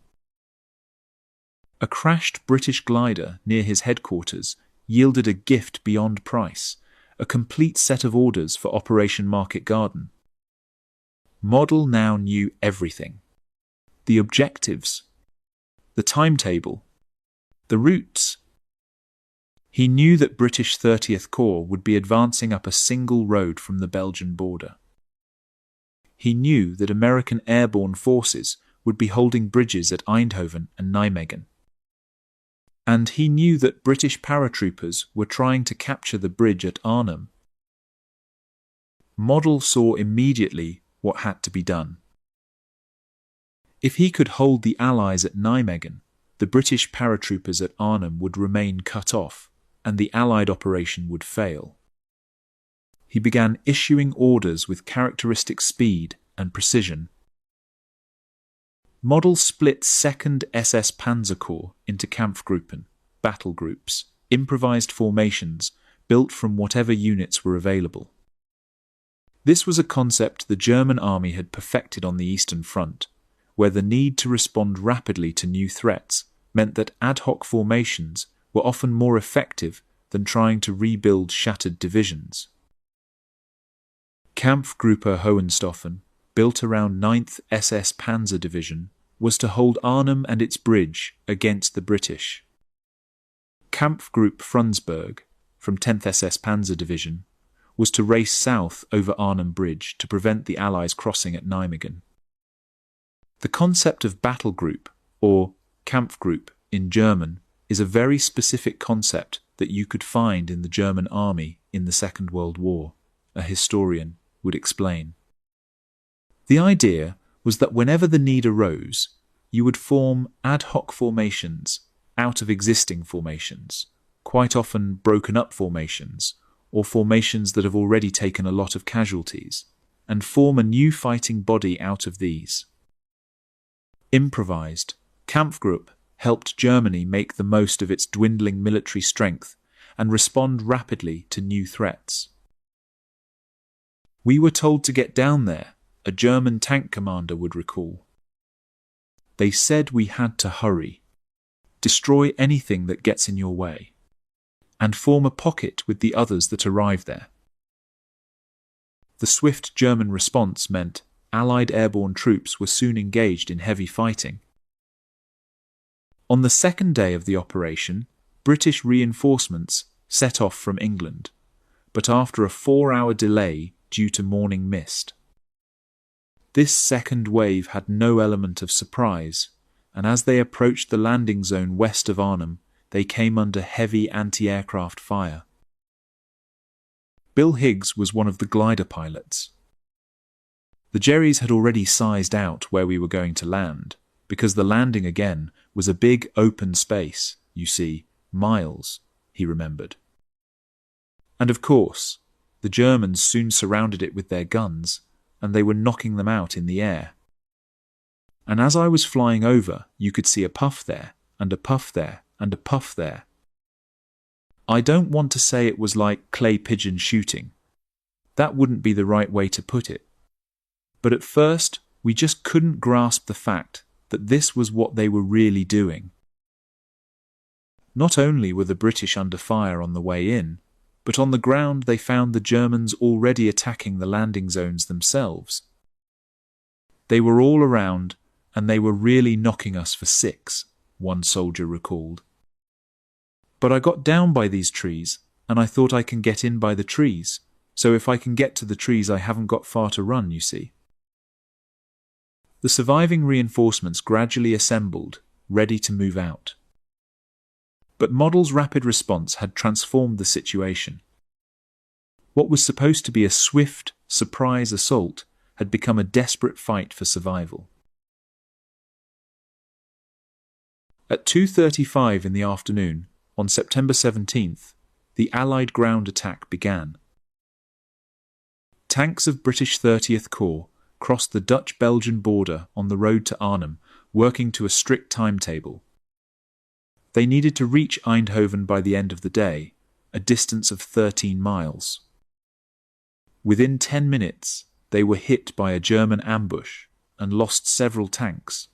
A crashed British glider near his headquarters yielded a gift beyond price, a complete set of orders for Operation Market Garden. Model now knew everything. The objectives, the timetable, the routes. He knew that British 30th Corps would be advancing up a single road from the Belgian border. He knew that American airborne forces would be holding bridges at Eindhoven and Nijmegen. And he knew that British paratroopers were trying to capture the bridge at Arnhem. Model saw immediately what had to be done. If he could hold the Allies at Nijmegen, the British paratroopers at Arnhem would remain cut off, and the Allied operation would fail. He began issuing orders with characteristic speed and precision. Model split 2nd SS Panzer Corps into Kampfgruppen, battle groups, improvised formations built from whatever units were available. This was a concept the German army had perfected on the Eastern Front, where the need to respond rapidly to new threats meant that ad hoc formations were often more effective than trying to rebuild shattered divisions. Kampfgruppe Hohenstaufen, built around 9th SS Panzer Division, was to hold Arnhem and its bridge against the British. Kampfgruppe Frundsberg, from 10th SS Panzer Division, was to race south over Arnhem Bridge to prevent the Allies crossing at Nijmegen. The concept of battle group, or Kampfgruppe in German, is a very specific concept that you could find in the German army in the Second World War, a historian would explain. The idea was that whenever the need arose, you would form ad hoc formations out of existing formations, quite often broken up formations, or formations that have already taken a lot of casualties, and form a new fighting body out of these. Improvised, Kampfgruppe helped Germany make the most of its dwindling military strength and respond rapidly to new threats. "We were told to get down there," a German tank commander would recall. "They said we had to hurry, destroy anything that gets in your way, and form a pocket with the others that arrive there." The swift German response meant Allied airborne troops were soon engaged in heavy fighting. On the second day of the operation, British reinforcements set off from England, but after a 4-hour delay due to morning mist. This second wave had no element of surprise, and as they approached the landing zone west of Arnhem, they came under heavy anti-aircraft fire. Bill Higgs was one of the glider pilots. The Jerrys had already sized out where we were going to land, because the landing again was a big open space, you see, miles, he remembered. And of course, the Germans soon surrounded it with their guns, and they were knocking them out in the air. And as I was flying over, you could see a puff there, and a puff there, and a puff there. I don't want to say it was like clay pigeon shooting. That wouldn't be the right way to put it. But at first, we just couldn't grasp the fact that this was what they were really doing. Not only were the British under fire on the way in, but on the ground they found the Germans already attacking the landing zones themselves. They were all around, and they were really knocking us for six, one soldier recalled. But I got down by these trees, and I thought I can get in by the trees, so if I can get to the trees I haven't got far to run, you see. The surviving reinforcements gradually assembled, ready to move out. But Model's rapid response had transformed the situation. What was supposed to be a swift, surprise assault had become a desperate fight for survival. At 2:35 in the afternoon, on September 17th, the Allied ground attack began. Tanks of British 30th Corps crossed the Dutch-Belgian border on the road to Arnhem, working to a strict timetable. They needed to reach Eindhoven by the end of the day, a distance of 13 miles. Within 10 minutes, they were hit by a German ambush and lost several tanks.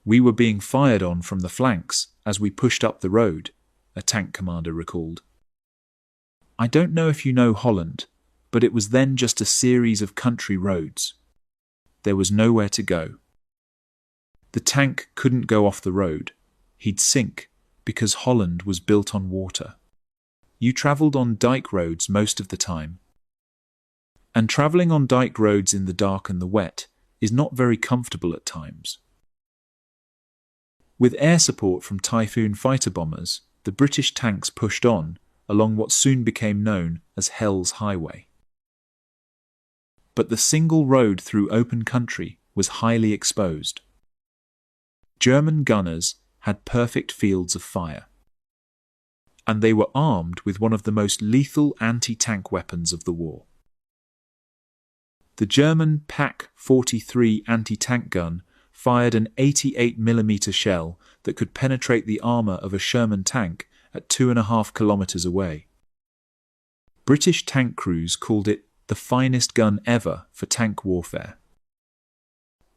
We were being fired on from the flanks as we pushed up the road, a tank commander recalled. I don't know if you know Holland, but it was then just a series of country roads. There was nowhere to go. The tank couldn't go off the road. He'd sink, because Holland was built on water. You travelled on dike roads most of the time. And travelling on dike roads in the dark and the wet is not very comfortable at times. With air support from Typhoon fighter bombers, the British tanks pushed on along what soon became known as Hell's Highway. But the single road through open country was highly exposed. German gunners had perfect fields of fire, and they were armed with one of the most lethal anti-tank weapons of the war. The German PaK-43 anti-tank gun fired an 88mm shell that could penetrate the armour of a Sherman tank at 2.5 kilometres away. British tank crews called it the finest gun ever for tank warfare.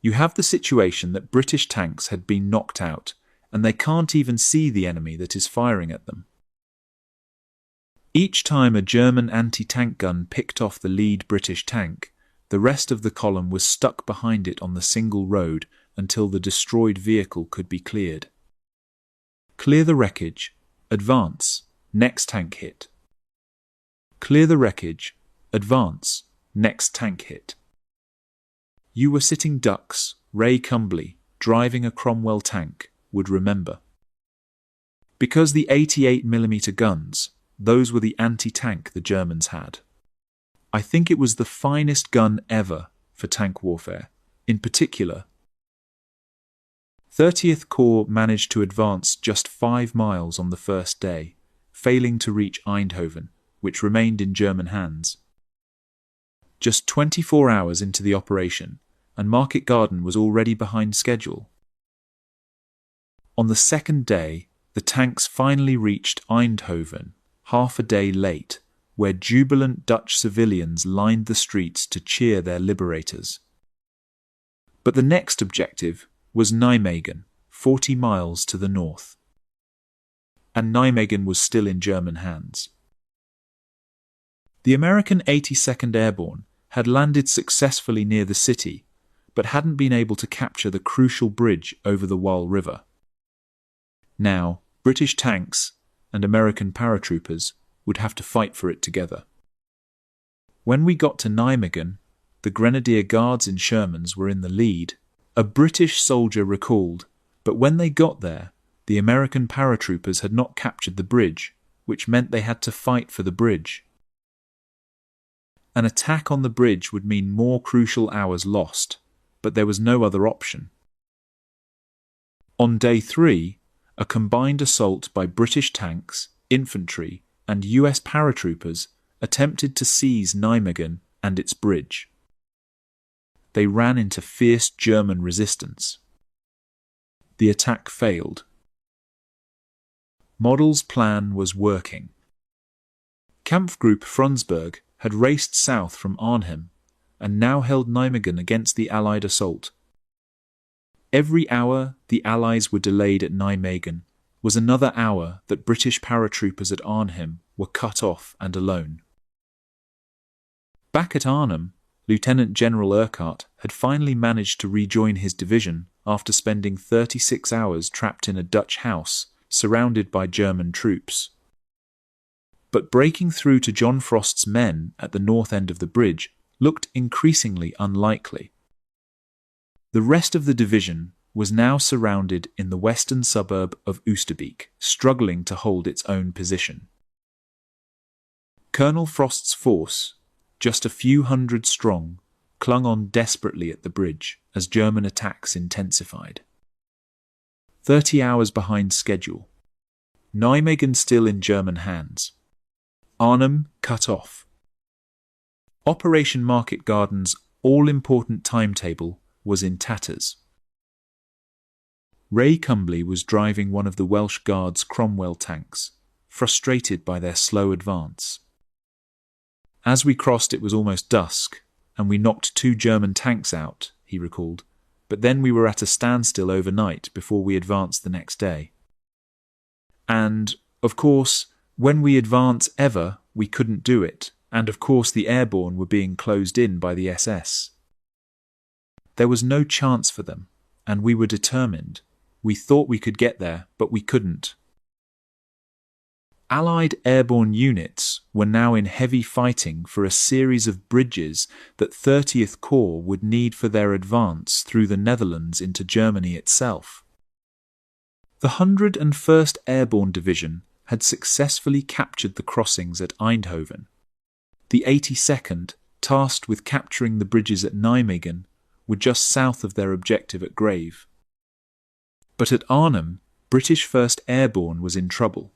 You have the situation that British tanks had been knocked out, and they can't even see the enemy that is firing at them. Each time a German anti-tank gun picked off the lead British tank, the rest of the column was stuck behind it on the single road until the destroyed vehicle could be cleared. Clear the wreckage, advance, next tank hit. Clear the wreckage, advance, next tank hit. You were sitting ducks, Ray Cumberly, driving a Cromwell tank, would remember. Because the 88mm guns, those were the anti-tank the Germans had. I think it was the finest gun ever for tank warfare, in particular. 30th Corps managed to advance just 5 miles on the first day, failing to reach Eindhoven, which remained in German hands. Just 24 hours into the operation, and Market Garden was already behind schedule. On the second day, the tanks finally reached Eindhoven, half a day late, where jubilant Dutch civilians lined the streets to cheer their liberators. But the next objective was Nijmegen, 40 miles to the north. And Nijmegen was still in German hands. The American 82nd Airborne had landed successfully near the city, but hadn't been able to capture the crucial bridge over the Waal River. Now, British tanks and American paratroopers would have to fight for it together. When we got to Nijmegen, the Grenadier Guards in Shermans were in the lead, a British soldier recalled, but when they got there, the American paratroopers had not captured the bridge, which meant they had to fight for the bridge. An attack on the bridge would mean more crucial hours lost, but there was no other option. On day 3, a combined assault by British tanks, infantry, and US paratroopers attempted to seize Nijmegen and its bridge. They ran into fierce German resistance. The attack failed. Model's plan was working. Kampfgruppe Frundsberg had raced south from Arnhem and now held Nijmegen against the Allied assault. Every hour the Allies were delayed at Nijmegen was another hour that British paratroopers at Arnhem were cut off and alone. Back at Arnhem, Lieutenant General Urquhart had finally managed to rejoin his division after spending 36 hours trapped in a Dutch house surrounded by German troops. But breaking through to John Frost's men at the north end of the bridge looked increasingly unlikely. The rest of the division was now surrounded in the western suburb of Oosterbeek, struggling to hold its own position. Colonel Frost's force, just a few hundred strong, clung on desperately at the bridge as German attacks intensified. 30 hours behind schedule. Nijmegen still in German hands. Arnhem cut off. Operation Market Garden's all-important timetable was in tatters. Ray Cumbley was driving one of the Welsh Guards' Cromwell tanks, frustrated by their slow advance. As we crossed, it was almost dusk, and we knocked 2 German tanks out, he recalled, but then we were at a standstill overnight before we advanced the next day. And, of course, when we advance ever, we couldn't do it, and of course the airborne were being closed in by the SS. There was no chance for them, and we were determined. We thought we could get there, but we couldn't. Allied airborne units were now in heavy fighting for a series of bridges that 30th Corps would need for their advance through the Netherlands into Germany itself. The 101st Airborne Division had successfully captured the crossings at Eindhoven. The 82nd, tasked with capturing the bridges at Nijmegen, were just south of their objective at Grave. But at Arnhem, British 1st Airborne was in trouble.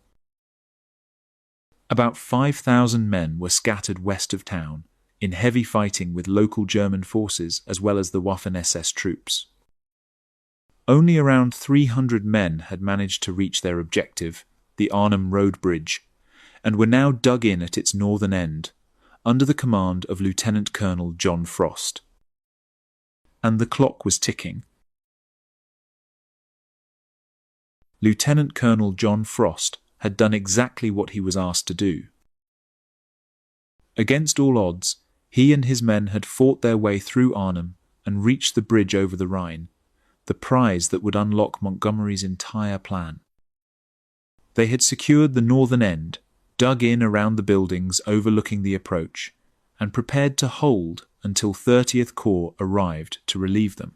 About 5,000 men were scattered west of town, in heavy fighting with local German forces as well as the Waffen-SS troops. Only around 300 men had managed to reach their objective, the Arnhem Road Bridge, and were now dug in at its northern end, under the command of Lieutenant Colonel John Frost. And the clock was ticking. Lieutenant Colonel John Frost had done exactly what he was asked to do. Against all odds, he and his men had fought their way through Arnhem and reached the bridge over the Rhine, the prize that would unlock Montgomery's entire plan. They had secured the northern end, dug in around the buildings overlooking the approach, and prepared to hold until 30th Corps arrived to relieve them.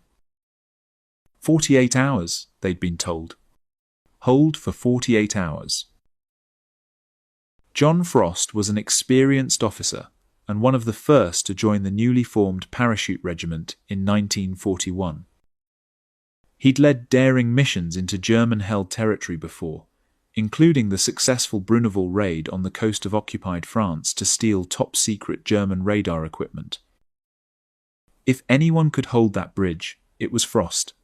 48 hours, they'd been told. Hold for 48 hours. John Frost was an experienced officer and one of the first to join the newly formed Parachute Regiment in 1941. He'd led daring missions into German-held territory before, including the successful Bruneval raid on the coast of occupied France to steal top-secret German radar equipment. If anyone could hold that bridge, it was Frost.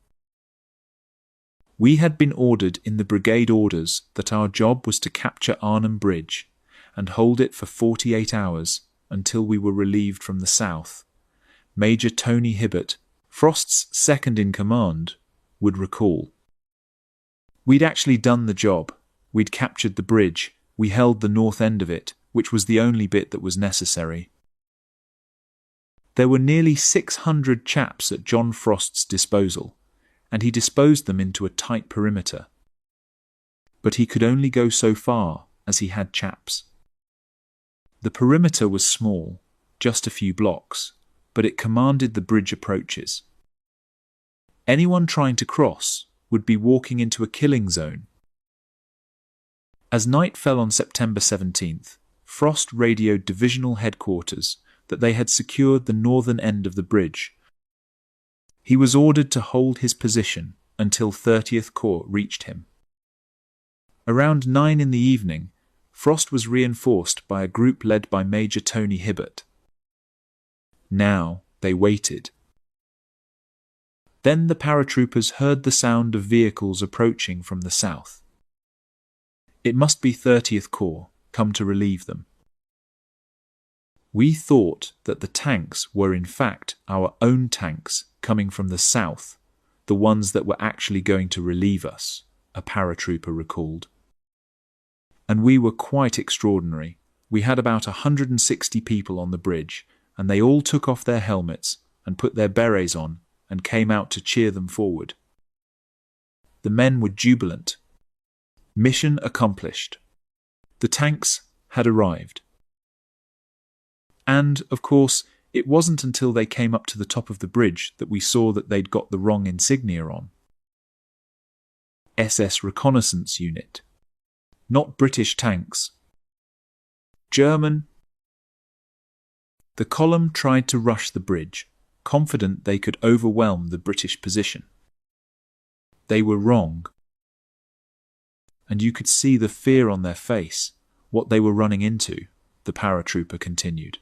We had been ordered in the brigade orders that our job was to capture Arnhem Bridge and hold it for 48 hours until we were relieved from the south. Major Tony Hibbert, Frost's second-in-command, would recall. We'd actually done the job. We'd captured the bridge. We held the north end of it, which was the only bit that was necessary. There were nearly 600 chaps at John Frost's disposal, and he disposed them into a tight perimeter. But he could only go so far as he had chaps. The perimeter was small, just a few blocks, but it commanded the bridge approaches. Anyone trying to cross would be walking into a killing zone. As night fell on September 17th, Frost radioed divisional headquarters that they had secured the northern end of the bridge. He was ordered to hold his position until 30th Corps reached him. Around 9 in the evening, Frost was reinforced by a group led by Major Tony Hibbert. Now they waited. Then the paratroopers heard the sound of vehicles approaching from the south. It must be 30th Corps, come to relieve them. We thought that the tanks were in fact our own tanks coming from the south, the ones that were actually going to relieve us, a paratrooper recalled. And we were quite extraordinary. We had about 160 people on the bridge, and they all took off their helmets and put their berets on and came out to cheer them forward. The men were jubilant. Mission accomplished. The tanks had arrived. And, of course, it wasn't until they came up to the top of the bridge that we saw that they'd got the wrong insignia on. SS Reconnaissance Unit. Not British tanks. German. The column tried to rush the bridge, confident they could overwhelm the British position. They were wrong. And you could see the fear on their face, what they were running into, the paratrooper continued.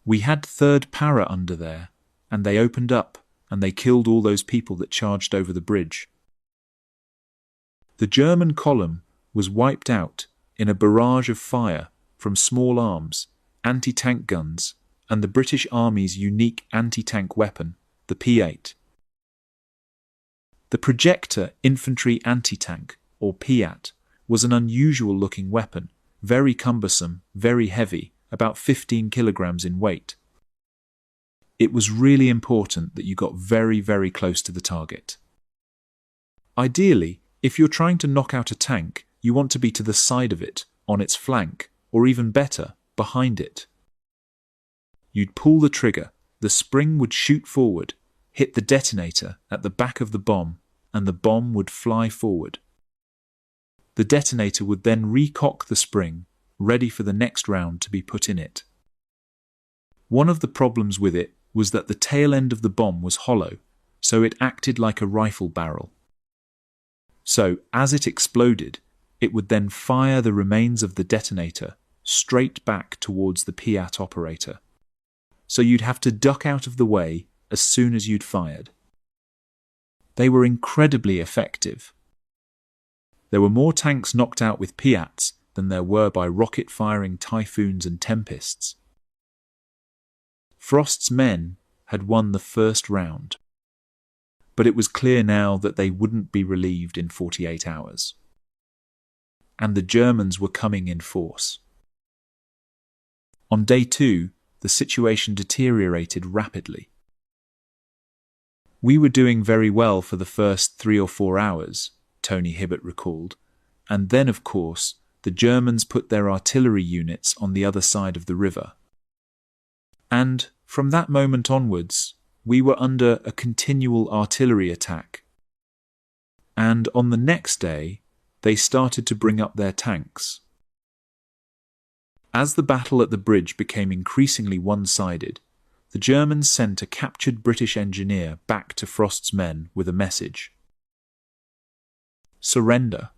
We had 3rd Para under there, and they opened up, and they killed all those people that charged over the bridge. The German column was wiped out in a barrage of fire from small arms, anti-tank guns, and the British Army's unique anti-tank weapon, the P8. The Projector Infantry Anti-Tank, or PAT, was an unusual-looking weapon, very cumbersome, very heavy, about 15 kilograms in weight. It was really important that you got very, very close to the target. Ideally, if you're trying to knock out a tank, you want to be to the side of it, on its flank, or even better, behind it. You'd pull the trigger, the spring would shoot forward, hit the detonator at the back of the bomb, and the bomb would fly forward. The detonator would then recock the spring, ready for the next round to be put in it. One of the problems with it was that the tail end of the bomb was hollow, so it acted like a rifle barrel. So, as it exploded, it would then fire the remains of the detonator straight back towards the PAT operator. So you'd have to duck out of the way as soon as you'd fired. They were incredibly effective. There were more tanks knocked out with PATs than there were by rocket-firing Typhoons and Tempests. Frost's men had won the first round, but it was clear now that they wouldn't be relieved in 48 hours. And the Germans were coming in force. On day 2, the situation deteriorated rapidly. We were doing very well for the first 3 or 4 hours, Tony Hibbert recalled, and then, of course, the Germans put their artillery units on the other side of the river. And, from that moment onwards, we were under a continual artillery attack. And on the next day, they started to bring up their tanks. As the battle at the bridge became increasingly one-sided, the Germans sent a captured British engineer back to Frost's men with a message. Surrender.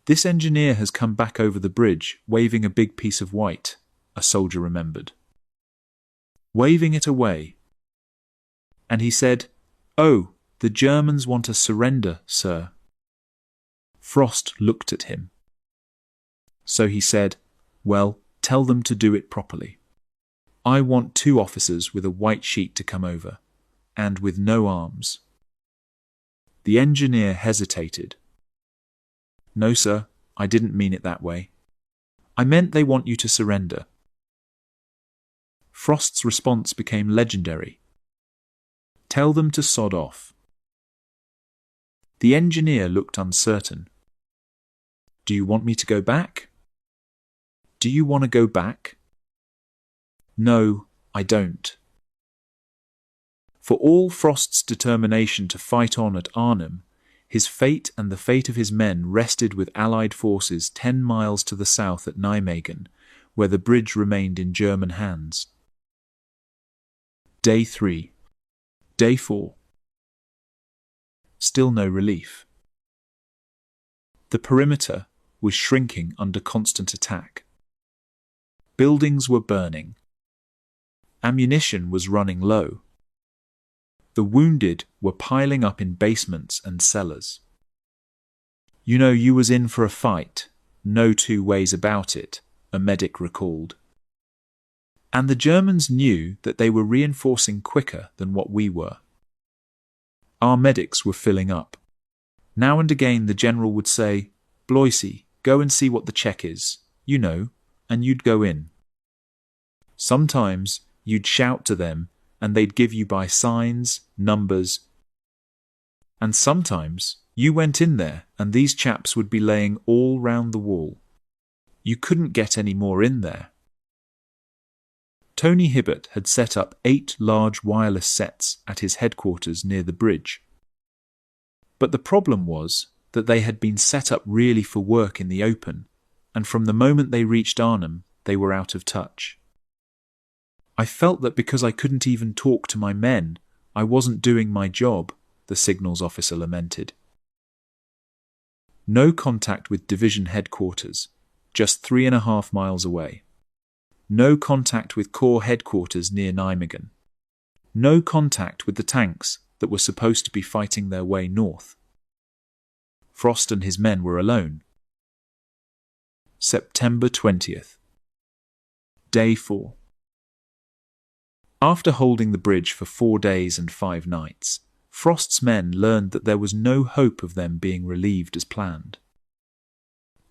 This engineer has come back over the bridge, waving a big piece of white, a soldier remembered. Waving it away. And he said, "Oh, the Germans want to surrender, sir." Frost looked at him. So he said, "Well, tell them to do it properly. I want 2 officers with a white sheet to come over, and with no arms." The engineer hesitated. "No, sir, I didn't mean it that way. I meant they want you to surrender." Frost's response became legendary. "Tell them to sod off." The engineer looked uncertain. "Do you want me to go back?" "Do you want to go back?" "No, I don't." For all Frost's determination to fight on at Arnhem, his fate and the fate of his men rested with Allied forces 10 miles to the south at Nijmegen, where the bridge remained in German hands. Day 3. Day 4. Still no relief. The perimeter was shrinking under constant attack. Buildings were burning. Ammunition was running low. The wounded were piling up in basements and cellars. "You know, you was in for a fight, no two ways about it," a medic recalled. And the Germans knew that they were reinforcing quicker than what we were. Our medics were filling up. Now and again the general would say, "Bloisey, go and see what the check is, you know," and you'd go in. Sometimes you'd shout to them and they'd give you by signs, numbers, and sometimes you went in there and these chaps would be laying all round the wall. You couldn't get any more in there. Tony Hibbert had set up 8 large wireless sets at his headquarters near the bridge. But the problem was that they had been set up really for work in the open, and from the moment they reached Arnhem, they were out of touch. "I felt that because I couldn't even talk to my men, I wasn't doing my job," the signals officer lamented. No contact with division headquarters, just 3.5 miles away. No contact with Corps headquarters near Nijmegen. No contact with the tanks that were supposed to be fighting their way north. Frost and his men were alone. September 20th. Day 4. After holding the bridge for 4 days and 5 nights, Frost's men learned that there was no hope of them being relieved as planned.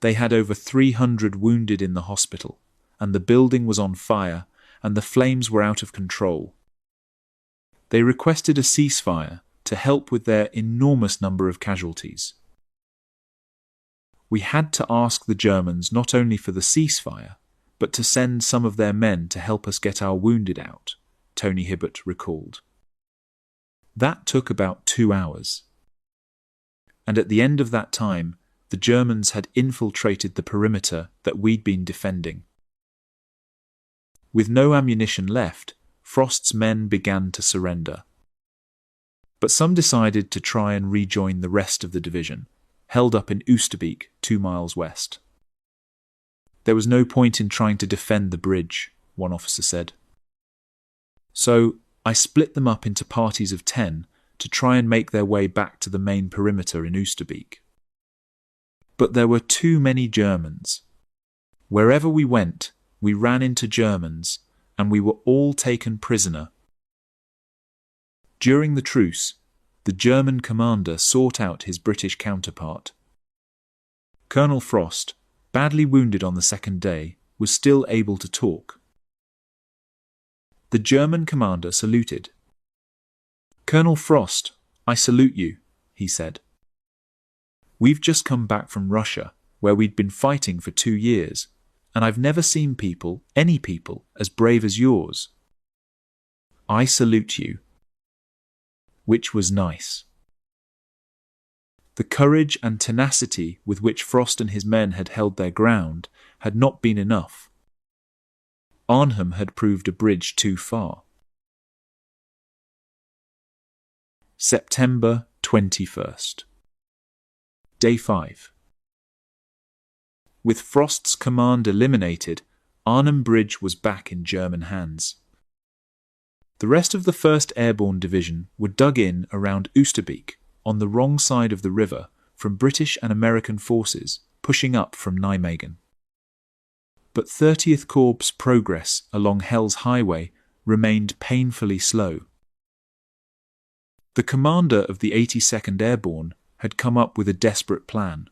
They had over 300 wounded in the hospital, and the building was on fire, and the flames were out of control. They requested a ceasefire to help with their enormous number of casualties. "We had to ask the Germans not only for the ceasefire, but to send some of their men to help us get our wounded out," Tony Hibbert recalled. That took about 2 hours. And at the end of that time, the Germans had infiltrated the perimeter that we'd been defending. With no ammunition left, Frost's men began to surrender. But some decided to try and rejoin the rest of the division, held up in Oosterbeek, 2 miles west. "There was no point in trying to defend the bridge," one officer said. "So I split them up into parties of 10 to try and make their way back to the main perimeter in Oosterbeek. But there were too many Germans. Wherever we went, we ran into Germans, and we were all taken prisoner." During the truce, the German commander sought out his British counterpart. Colonel Frost, badly wounded on the second day, was still able to talk. The German commander saluted. "Colonel Frost, I salute you," he said. "We've just come back from Russia, where we'd been fighting for 2 years, and I've never seen people, any people, as brave as yours. I salute you." Which was nice. The courage and tenacity with which Frost and his men had held their ground had not been enough. Arnhem had proved a bridge too far. September 21st. Day 5. With Frost's command eliminated, Arnhem Bridge was back in German hands. The rest of the 1st Airborne Division were dug in around Oosterbeek, on the wrong side of the river, from British and American forces, pushing up from Nijmegen. But 30th Corps' progress along Hell's Highway remained painfully slow. The commander of the 82nd Airborne had come up with a desperate plan.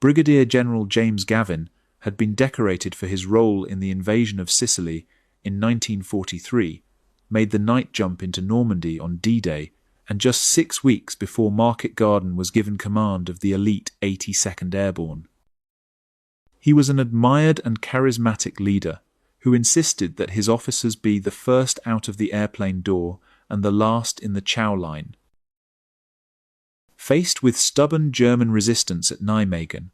Brigadier General James Gavin had been decorated for his role in the invasion of Sicily in 1943, made the night jump into Normandy on D-Day, and just 6 weeks before Market Garden was given command of the elite 82nd Airborne. He was an admired and charismatic leader who insisted that his officers be the first out of the airplane door and the last in the chow line. Faced with stubborn German resistance at Nijmegen,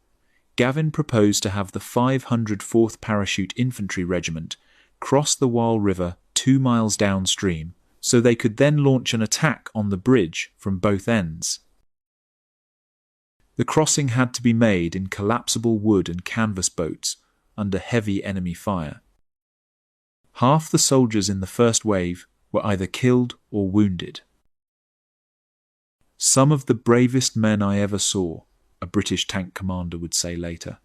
Gavin proposed to have the 504th Parachute Infantry Regiment cross the Waal River 2 miles downstream so they could then launch an attack on the bridge from both ends. The crossing had to be made in collapsible wood and canvas boats under heavy enemy fire. Half the soldiers in the first wave were either killed or wounded. "Some of the bravest men I ever saw," a British tank commander would say later.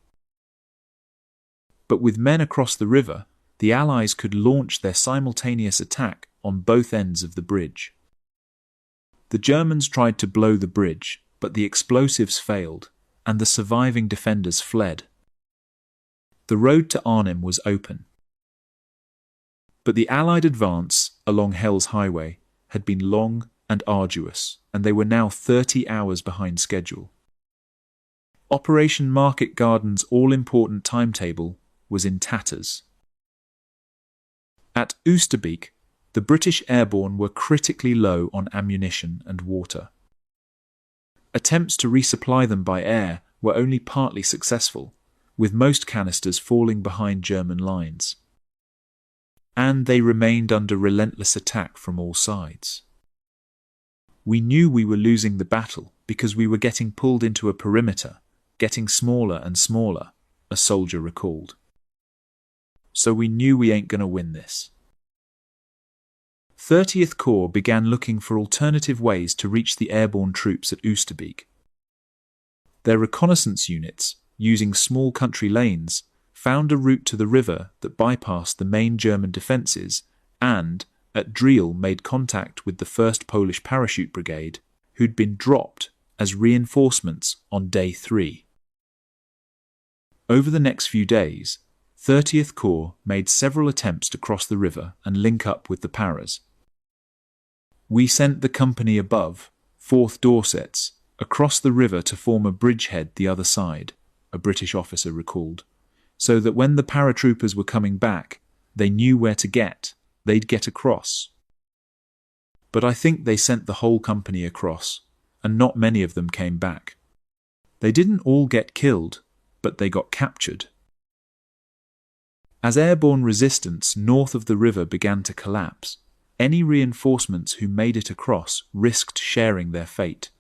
But with men across the river, the Allies could launch their simultaneous attack on both ends of the bridge. The Germans tried to blow the bridge, but the explosives failed, and the surviving defenders fled. The road to Arnhem was open. But the Allied advance along Hell's Highway had been long and arduous, and they were now 30 hours behind schedule. Operation Market Garden's all-important timetable was in tatters. At Oosterbeek, the British airborne were critically low on ammunition and water. Attempts to resupply them by air were only partly successful, with most canisters falling behind German lines. And they remained under relentless attack from all sides. "We knew we were losing the battle because we were getting pulled into a perimeter, getting smaller and smaller," a soldier recalled. "So we knew we ain't gonna win this." 30th Corps began looking for alternative ways to reach the airborne troops at Oosterbeek. Their reconnaissance units, using small country lanes, found a route to the river that bypassed the main German defences and, at Driel, made contact with the 1st Polish Parachute Brigade, who'd been dropped as reinforcements on day 3. Over the next few days, 30th Corps made several attempts to cross the river and link up with the Paras. "We sent the company above, 4th Dorsets, across the river to form a bridgehead the other side," a British officer recalled, "so that when the paratroopers were coming back, they knew where to get. They'd get across." But I think they sent the whole company across, and not many of them came back. They didn't all get killed, but they got captured. As airborne resistance north of the river began to collapse, any reinforcements who made it across risked sharing their fate.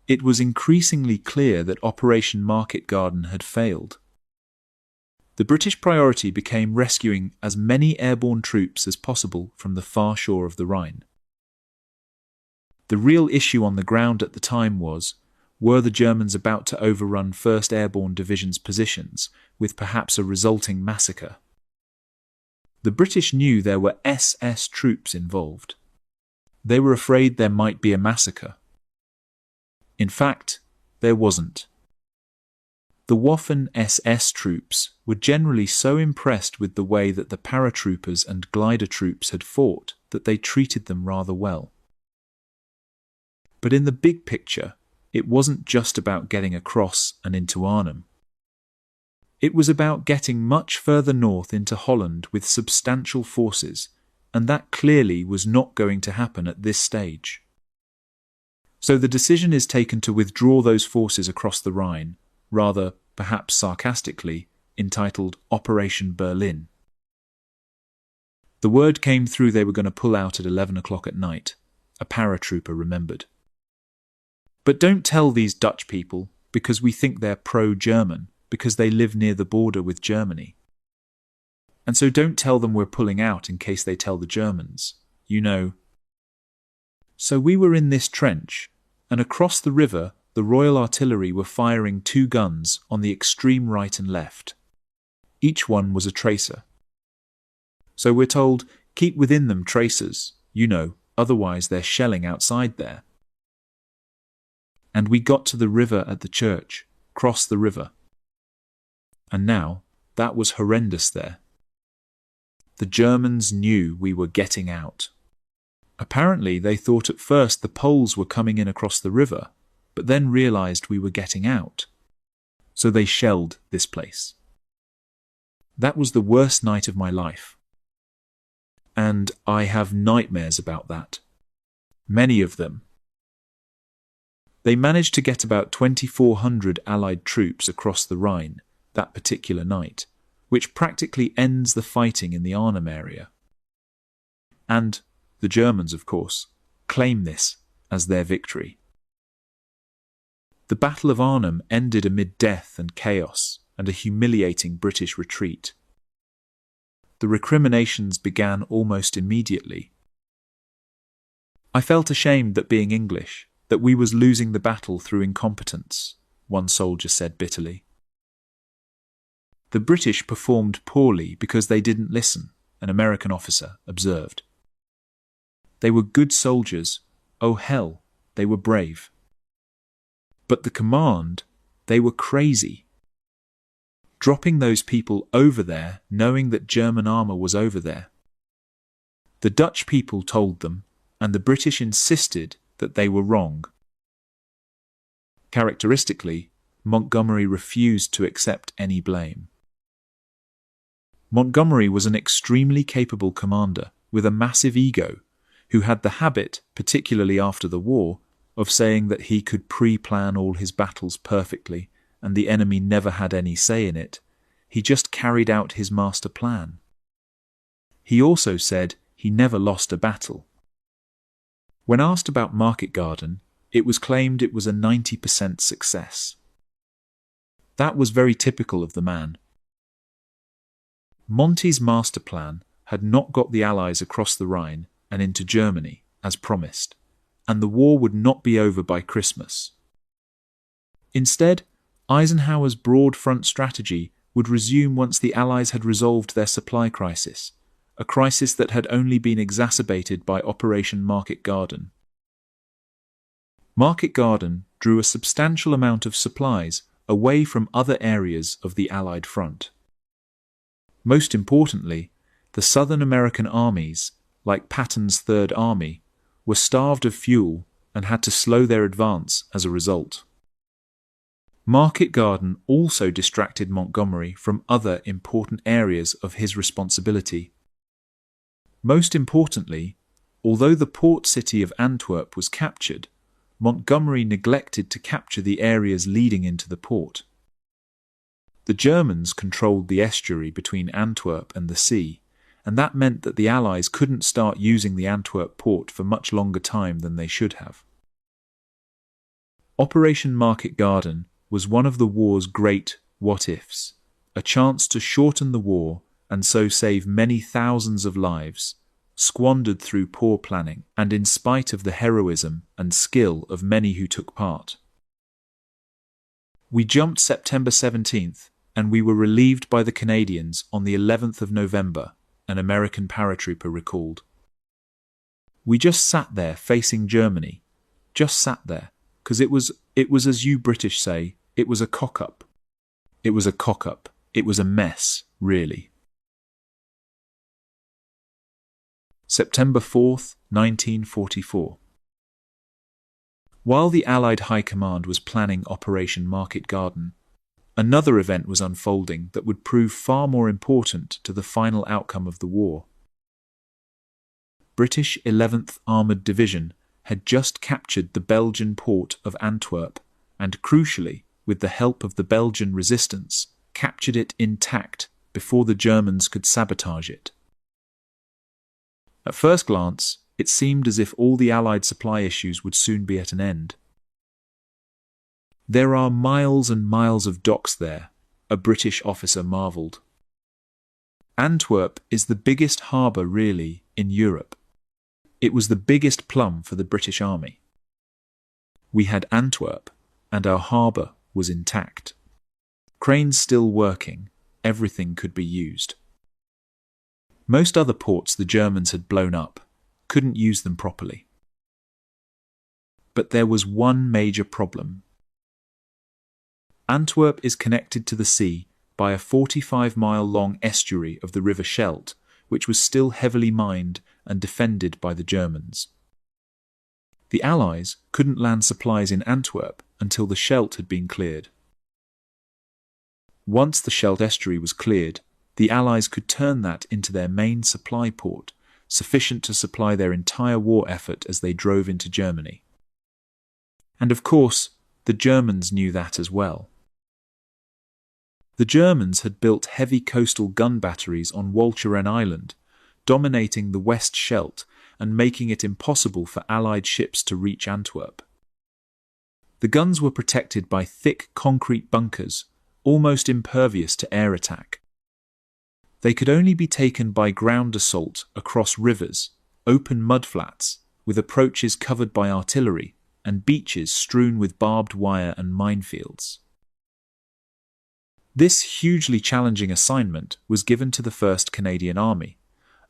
It was increasingly clear that Operation Market Garden had failed. The British priority became rescuing as many airborne troops as possible from the far shore of the Rhine. The real issue on the ground at the time was, were the Germans about to overrun 1st Airborne Division's positions, with perhaps a resulting massacre? The British knew there were SS troops involved. They were afraid there might be a massacre. In fact, there wasn't. The Waffen SS troops were generally so impressed with the way that the paratroopers and glider troops had fought that they treated them rather well. But in the big picture, it wasn't just about getting across and into Arnhem. It was about getting much further north into Holland with substantial forces, and that clearly was not going to happen at this stage. So the decision is taken to withdraw those forces across the Rhine, rather, perhaps sarcastically, entitled Operation Berlin. The word came through they were going to pull out at 11 o'clock at night, a paratrooper remembered. "But don't tell these Dutch people, because we think they're pro-German, because they live near the border with Germany. And so don't tell them we're pulling out in case they tell the Germans, you know." So we were in this trench, and across the river the Royal Artillery were firing 2 guns on the extreme right and left. Each one was a tracer. So we're told, keep within them tracers, you know, otherwise they're shelling outside there. And we got to the river at the church, crossed the river. And now, that was horrendous there. The Germans knew we were getting out. Apparently they thought at first the Poles were coming in across the river, but then realized we were getting out. So they shelled this place. That was the worst night of my life. And I have nightmares about that. Many of them. They managed to get about 2,400 Allied troops across the Rhine that particular night, which practically ends the fighting in the Arnhem area. And the Germans, of course, claim this as their victory. The Battle of Arnhem ended amid death and chaos and a humiliating British retreat. The recriminations began almost immediately. "I felt ashamed that being English, that we was losing the battle through incompetence," one soldier said bitterly. "The British performed poorly because they didn't listen," an American officer observed. "They were good soldiers. Oh hell, they were brave. But the command, they were crazy. Dropping those people over there, knowing that German armour was over there. The Dutch people told them, and the British insisted that they were wrong." Characteristically, Montgomery refused to accept any blame. Montgomery was an extremely capable commander with a massive ego, who had the habit, particularly after the war, of saying that he could pre-plan all his battles perfectly and the enemy never had any say in it. He just carried out his master plan. He also said he never lost a battle. When asked about Market Garden, it was claimed it was a 90% success. That was very typical of the man. Monty's master plan had not got the Allies across the Rhine and into Germany, as promised, and the war would not be over by Christmas. Instead, Eisenhower's broad front strategy would resume once the Allies had resolved their supply crisis, a crisis that had only been exacerbated by Operation Market Garden. Market Garden drew a substantial amount of supplies away from other areas of the Allied front. Most importantly, the Southern American armies, like Patton's Third Army, were starved of fuel and had to slow their advance as a result. Market Garden also distracted Montgomery from other important areas of his responsibility. Most importantly, although the port city of Antwerp was captured, Montgomery neglected to capture the areas leading into the port. The Germans controlled the estuary between Antwerp and the sea, and that meant that the Allies couldn't start using the Antwerp port for much longer time than they should have. Operation Market Garden was one of the war's great what-ifs, a chance to shorten the war and so save many thousands of lives, squandered through poor planning and in spite of the heroism and skill of many who took part. "We jumped September 17th, and we were relieved by the Canadians on the 11th of November, an American paratrooper recalled. "We just sat there facing Germany, just sat there, because it was as you British say, it was a cock-up. It was a cock-up. It was a mess, really." September 4th, 1944. While the Allied High Command was planning Operation Market Garden, another event was unfolding that would prove far more important to the final outcome of the war. British 11th Armoured Division had just captured the Belgian port of Antwerp and, crucially, with the help of the Belgian resistance, captured it intact before the Germans could sabotage it. At first glance, it seemed as if all the Allied supply issues would soon be at an end. "There are miles and miles of docks there," a British officer marvelled. "Antwerp is the biggest harbour, really, in Europe. It was the biggest plum for the British Army. We had Antwerp, and our harbour was intact. Cranes still working, everything could be used. Most other ports the Germans had blown up, couldn't use them properly. But there was one major problem. Antwerp is connected to the sea by a 45-mile-long estuary of the River Scheldt, which was still heavily mined and defended by the Germans. The Allies couldn't land supplies in Antwerp until the Scheldt had been cleared. Once the Scheldt estuary was cleared, the Allies could turn that into their main supply port, sufficient to supply their entire war effort as they drove into Germany. And of course, the Germans knew that as well. The Germans had built heavy coastal gun batteries on Walcheren Island, dominating the West Scheldt and making it impossible for Allied ships to reach Antwerp. The guns were protected by thick concrete bunkers, almost impervious to air attack. They could only be taken by ground assault across rivers, open mudflats, with approaches covered by artillery, and beaches strewn with barbed wire and minefields. This hugely challenging assignment was given to the 1st Canadian Army,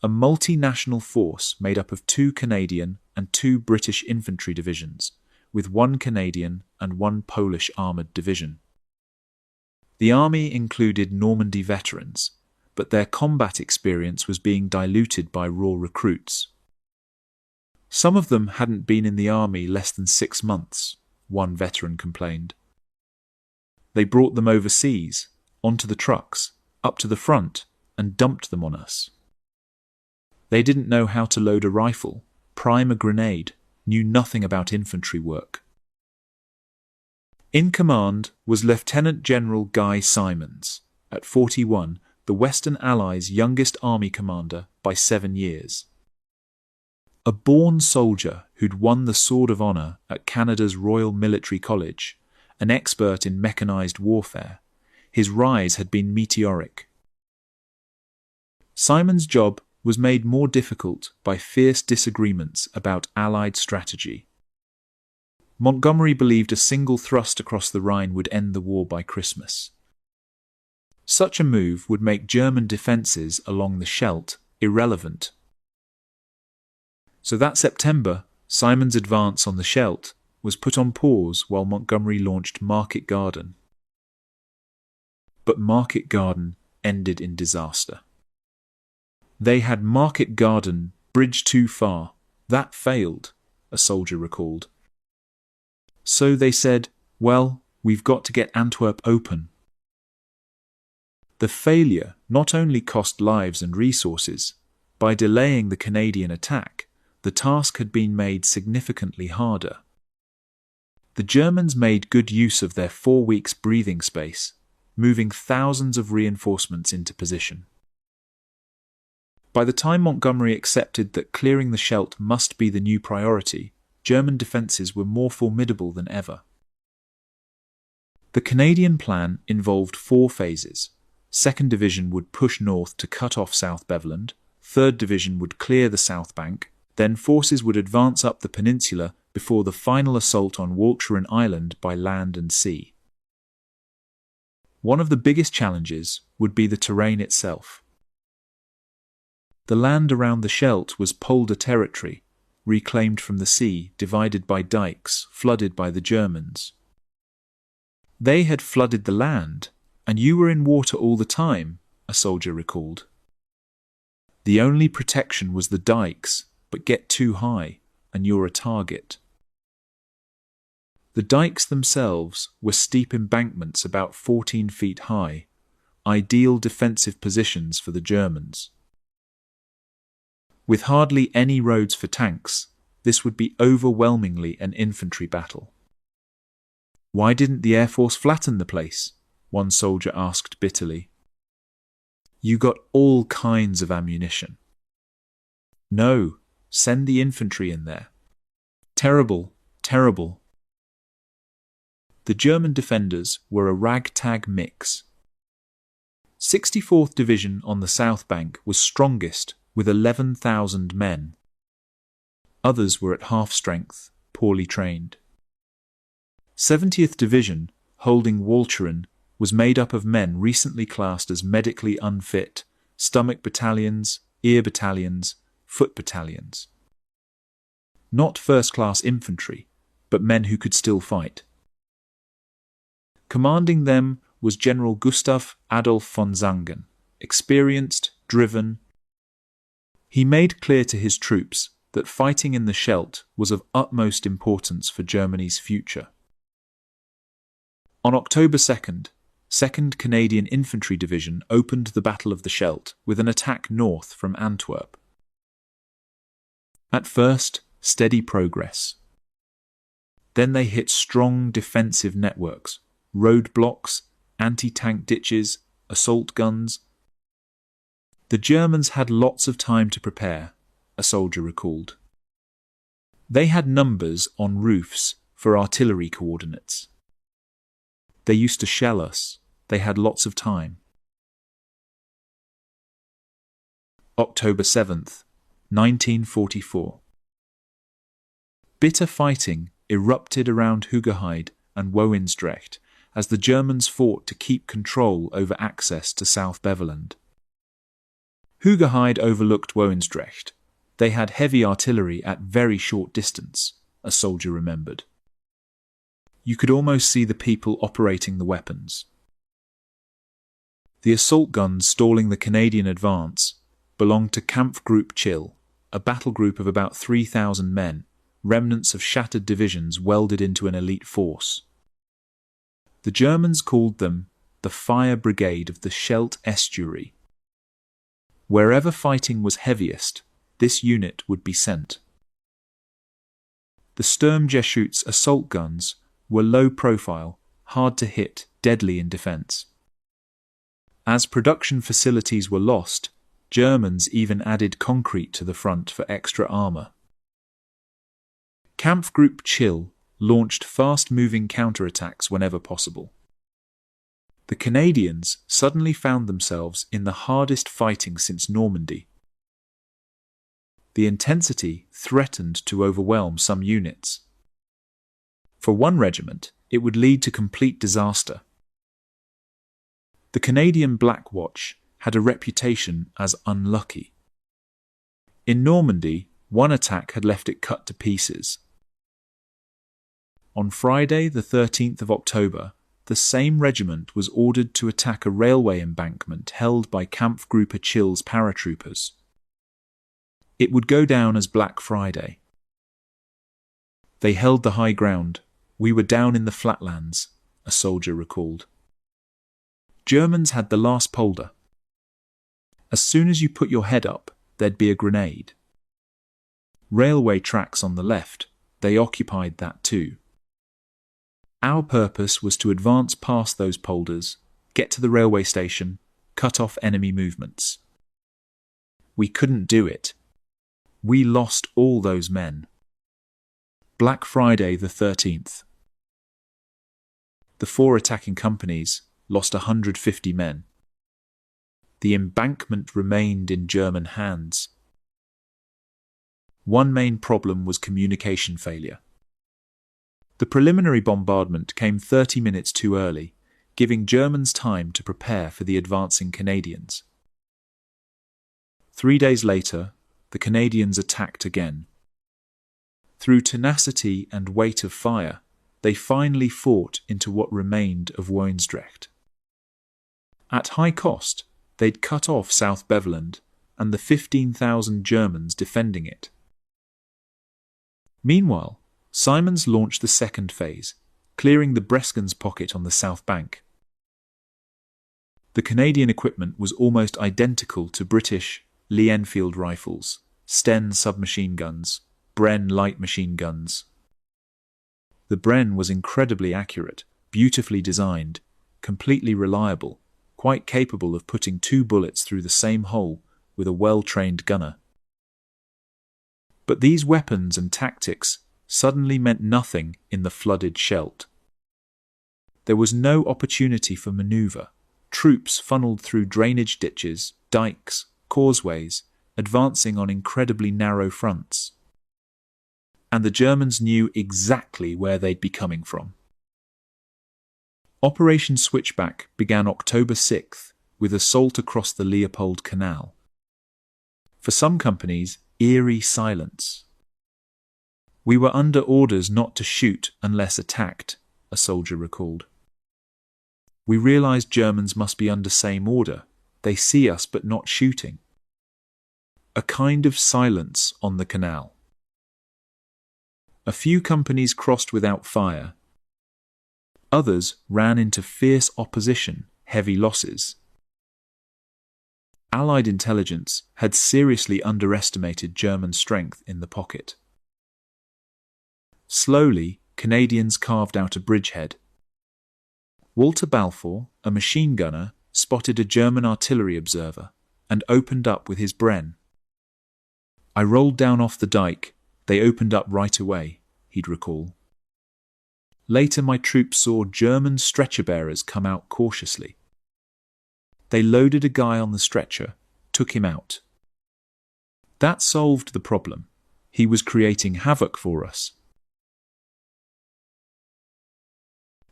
a multinational force made up of 2 Canadian and 2 British infantry divisions, with 1 Canadian and 1 Polish armoured division. The army included Normandy veterans, but their combat experience was being diluted by raw recruits. Some of them hadn't been in the army less than 6 months, one veteran complained. They brought them overseas, onto the trucks, up to the front, and dumped them on us. They didn't know how to load a rifle, prime a grenade, knew nothing about infantry work. In command was Lieutenant General Guy Simons, at 41, the Western Allies' youngest army commander by 7 years. A born soldier who'd won the Sword of Honour at Canada's Royal Military College, an expert in mechanized warfare, his rise had been meteoric. Simon's job was made more difficult by fierce disagreements about Allied strategy. Montgomery believed a single thrust across the Rhine would end the war by Christmas. Such a move would make German defences along the Scheldt irrelevant. So that September, Simon's advance on the Scheldt was put on pause while Montgomery launched Market Garden. But Market Garden ended in disaster. They had Market Garden, bridge too far. That failed, a soldier recalled. So they said, well, we've got to get Antwerp open. The failure not only cost lives and resources. By delaying the Canadian attack, the task had been made significantly harder. The Germans made good use of their 4 weeks' breathing space, moving thousands of reinforcements into position. By the time Montgomery accepted that clearing the Scheldt must be the new priority, German defences were more formidable than ever. The Canadian plan involved 4 phases. 2nd Division would push north to cut off South Beveland, 3rd Division would clear the South Bank, then forces would advance up the peninsula before the final assault on Walcheren Island by land and sea. One of the biggest challenges would be the terrain itself. The land around the Scheldt was polder territory, reclaimed from the sea, divided by dikes, flooded by the Germans. They had flooded the land, and you were in water all the time, a soldier recalled. The only protection was the dikes, but get too high, and you're a target. The dikes themselves were steep embankments about 14 feet high, ideal defensive positions for the Germans. With hardly any roads for tanks, this would be overwhelmingly an infantry battle. Why didn't the Air Force flatten the place? One soldier asked bitterly. You got all kinds of ammunition. No, send the infantry in there. Terrible, terrible. The German defenders were a ragtag mix. 64th Division on the South Bank was strongest, with 11,000 men. Others were at half strength, poorly trained. 70th Division, holding Walcheren, was made up of men recently classed as medically unfit, stomach battalions, ear battalions, foot battalions. Not first-class infantry, but men who could still fight. Commanding them was General Gustav Adolf von Zangen, experienced, driven. He made clear to his troops that fighting in the Scheldt was of utmost importance for Germany's future. On October 2nd, 2nd Canadian Infantry Division opened the Battle of the Scheldt with an attack north from Antwerp. At first, steady progress. Then they hit strong defensive networks, roadblocks, anti-tank ditches, assault guns. The Germans had lots of time to prepare, a soldier recalled. They had numbers on roofs, for artillery coordinates. They used to shell us. They had lots of time. October 7th, 1944. Bitter fighting erupted around Hoogerheide and Wojensdrecht as the Germans fought to keep control over access to South Beveland. Hoogerheide overlooked Wojensdrecht. They had heavy artillery at very short distance, a soldier remembered. You could almost see the people operating the weapons. The assault guns stalling the Canadian advance belonged to Kampfgruppe Chill, a battle group of about 3,000 men, remnants of shattered divisions welded into an elite force. The Germans called them the Fire Brigade of the Scheldt Estuary. Wherever fighting was heaviest, this unit would be sent. The Sturmgeschütz assault guns were low profile, hard to hit, deadly in defense. As production facilities were lost, Germans even added concrete to the front for extra armor. Kampfgruppe Chill launched fast-moving counterattacks whenever possible. The Canadians suddenly found themselves in the hardest fighting since Normandy. The intensity threatened to overwhelm some units. For one regiment, it would lead to complete disaster. The Canadian Black Watch had a reputation as unlucky. In Normandy, one attack had left it cut to pieces. On Friday, the 13th of October, the same regiment was ordered to attack a railway embankment held by Kampfgruppe Chill's paratroopers. It would go down as Black Friday. They held the high ground. We were down in the flatlands, a soldier recalled. Germans had the last polder. As soon as you put your head up, there'd be a grenade. Railway tracks on the left, they occupied that too. Our purpose was to advance past those polders, get to the railway station, cut off enemy movements. We couldn't do it. We lost all those men. Black Friday the 13th. The 4 attacking companies lost 150 men. The embankment remained in German hands. One main problem was communication failure. The preliminary bombardment came 30 minutes too early, giving Germans time to prepare for the advancing Canadians. 3 days later, the Canadians attacked again. Through tenacity and weight of fire, they finally fought into what remained of Wojensdrecht. At high cost, they'd cut off South Beveland and the 15,000 Germans defending it. Meanwhile, Simons launched the second phase, clearing the Breskens pocket on the south bank. The Canadian equipment was almost identical to British Lee-Enfield rifles, Sten submachine guns, Bren light machine guns. The Bren was incredibly accurate, beautifully designed, completely reliable, quite capable of putting 2 bullets through the same hole with a well-trained gunner. But these weapons and tactics suddenly meant nothing in the flooded Scheldt. There was no opportunity for manoeuvre. Troops funneled through drainage ditches, dikes, causeways, advancing on incredibly narrow fronts. And the Germans knew exactly where they'd be coming from. Operation Switchback began October 6th with assault across the Leopold Canal. For some companies, eerie silence. We were under orders not to shoot unless attacked, a soldier recalled. We realized Germans must be under same order. They see us but not shooting. A kind of silence on the canal. A few companies crossed without fire. Others ran into fierce opposition, heavy losses. Allied intelligence had seriously underestimated German strength in the pocket. Slowly, Canadians carved out a bridgehead. Walter Balfour, a machine gunner, spotted a German artillery observer and opened up with his Bren. I rolled down off the dike. They opened up right away, he'd recall. Later my troops saw German stretcher-bearers come out cautiously. They loaded a guy on the stretcher, took him out. That solved the problem. He was creating havoc for us.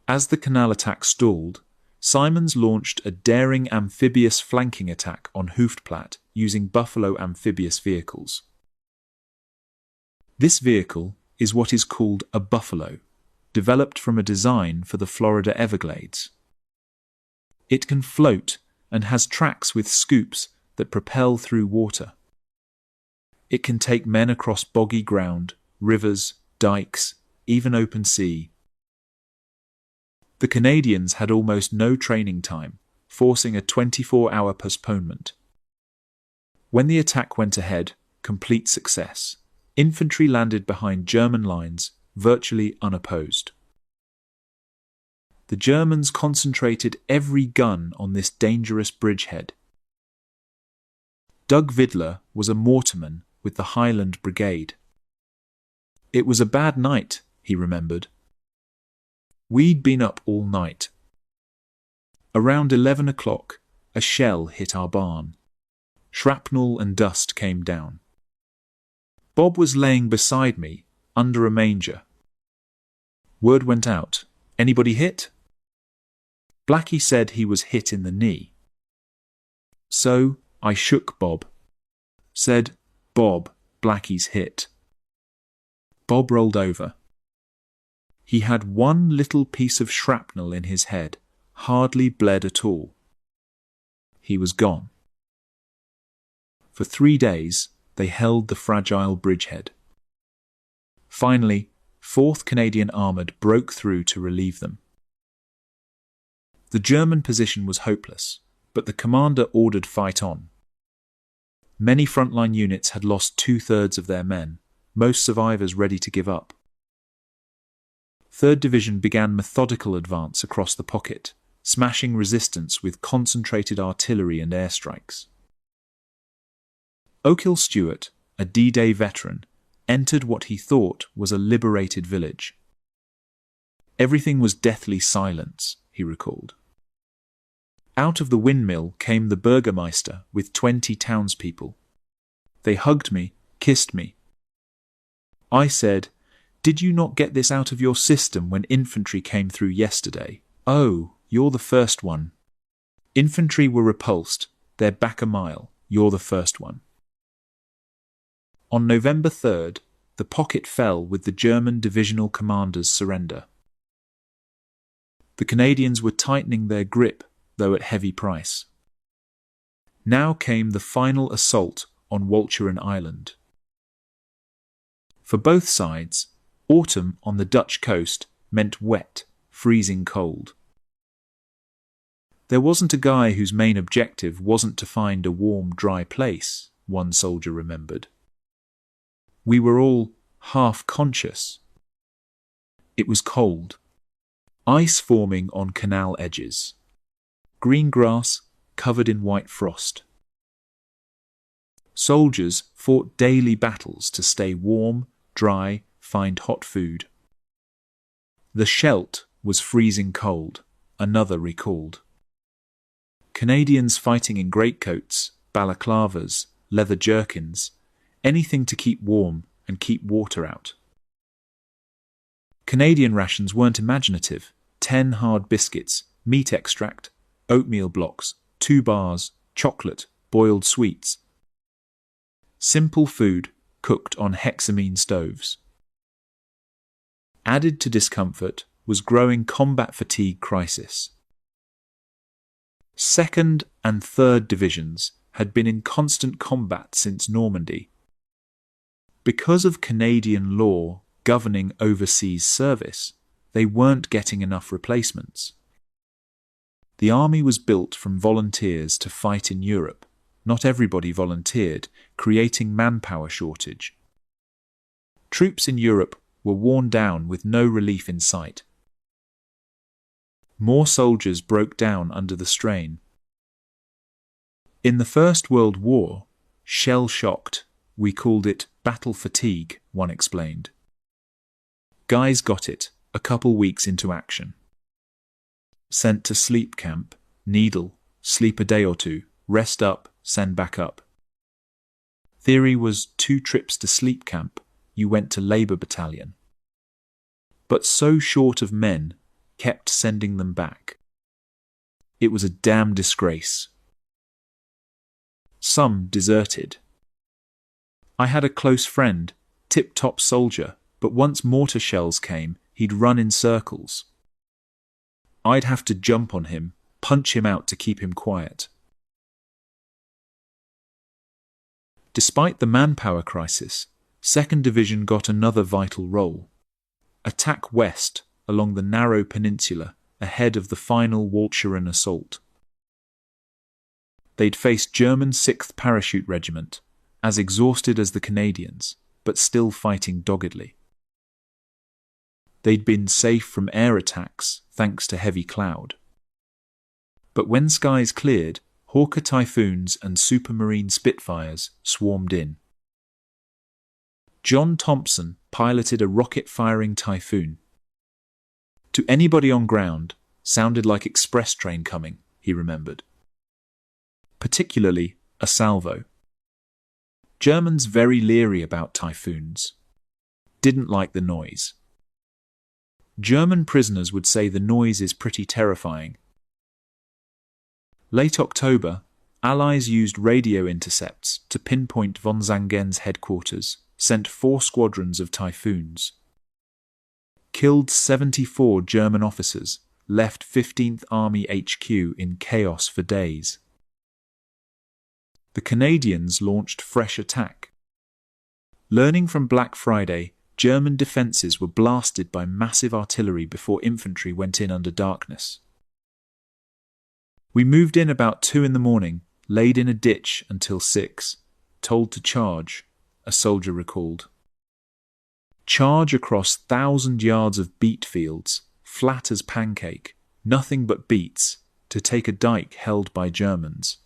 As the canal attack stalled, Simons launched a daring amphibious flanking attack on Hoofdplaat using Buffalo amphibious vehicles. This vehicle is what is called a Buffalo, developed from a design for the Florida Everglades. It can float and has tracks with scoops that propel through water. It can take men across boggy ground, rivers, dikes, even open sea. The Canadians had almost no training time, forcing a 24-hour postponement. When the attack went ahead, complete success. Infantry landed behind German lines, virtually unopposed. The Germans concentrated every gun on this dangerous bridgehead. Doug Vidler was a mortarman with the Highland Brigade. It was a bad night, he remembered. We'd been up all night. Around 11 o'clock, a shell hit our barn. Shrapnel and dust came down. Bob was laying beside me, under a manger. Word went out. Anybody hit? Blackie said he was hit in the knee. So I shook Bob. Said, Bob, Blackie's hit. Bob rolled over. He had one little piece of shrapnel in his head, hardly bled at all. He was gone. For 3 days, they held the fragile bridgehead. Finally, 4th Canadian Armoured broke through to relieve them. The German position was hopeless, but the commander ordered fight on. Many frontline units had lost 2/3 of their men, most survivors ready to give up. 3rd Division began methodical advance across the pocket, smashing resistance with concentrated artillery and airstrikes. O'Kill Stewart, a D-Day veteran, entered what he thought was a liberated village. Everything was deathly silence, he recalled. Out of the windmill came the burgomeister with 20 townspeople. They hugged me, kissed me. I said, "Did you not get this out of your system when infantry came through yesterday? Oh, you're the first one. Infantry were repulsed. They're back a mile. You're the first one." On November 3rd, the pocket fell with the German divisional commander's surrender. The Canadians were tightening their grip, though at heavy price. Now came the final assault on Walcheren Island. For both sides, autumn on the Dutch coast meant wet, freezing cold. There wasn't a guy whose main objective wasn't to find a warm, dry place, one soldier remembered. We were all half-conscious. It was cold. Ice forming on canal edges. Green grass covered in white frost. Soldiers fought daily battles to stay warm, dry, find hot food. The Scheldt was freezing cold, another recalled. Canadians fighting in greatcoats, balaclavas, leather jerkins, anything to keep warm and keep water out. Canadian rations weren't imaginative. 10 hard biscuits, meat extract, oatmeal blocks, 2 bars, chocolate, boiled sweets. Simple food cooked on hexamine stoves. Added to discomfort was growing combat fatigue crisis. 2nd and 3rd Divisions had been in constant combat since Normandy. Because of Canadian law governing overseas service, they weren't getting enough replacements. The army was built from volunteers to fight in Europe. Not everybody volunteered, creating manpower shortage. Troops in Europe were worn down with no relief in sight. More soldiers broke down under the strain. In the First World War, shell-shocked, we called it battle fatigue, one explained. Guys got it, a couple weeks into action. Sent to sleep camp, needle, sleep a day or two, rest up, send back up. Theory was 2 trips to sleep camp, you went to Labour Battalion. But so short of men, kept sending them back. It was a damn disgrace. Some deserted. I had a close friend, tip-top soldier, but once mortar shells came, he'd run in circles. I'd have to jump on him, punch him out to keep him quiet. Despite the manpower crisis, 2nd Division got another vital role. Attack west along the narrow peninsula ahead of the final Walcheren assault. They'd faced German 6th Parachute Regiment, as exhausted as the Canadians, but still fighting doggedly. They'd been safe from air attacks thanks to heavy cloud. But when skies cleared, Hawker Typhoons and Supermarine Spitfires swarmed in. John Thompson piloted a rocket-firing Typhoon. To anybody on ground, sounded like express train coming, he remembered. Particularly a salvo. Germans very leery about Typhoons. Didn't like the noise. German prisoners would say the noise is pretty terrifying. Late October, Allies used radio intercepts to pinpoint von Zangen's headquarters, sent 4 squadrons of Typhoons. Killed 74 German officers, left 15th Army HQ in chaos for days. The Canadians launched fresh attack. Learning from Black Friday, German defences were blasted by massive artillery before infantry went in under darkness. We moved in about 2 in the morning, laid in a ditch until 6, told to charge, a soldier recalled. Charge across 1,000 yards of beet fields, flat as pancake, nothing but beets, to take a dike held by Germans.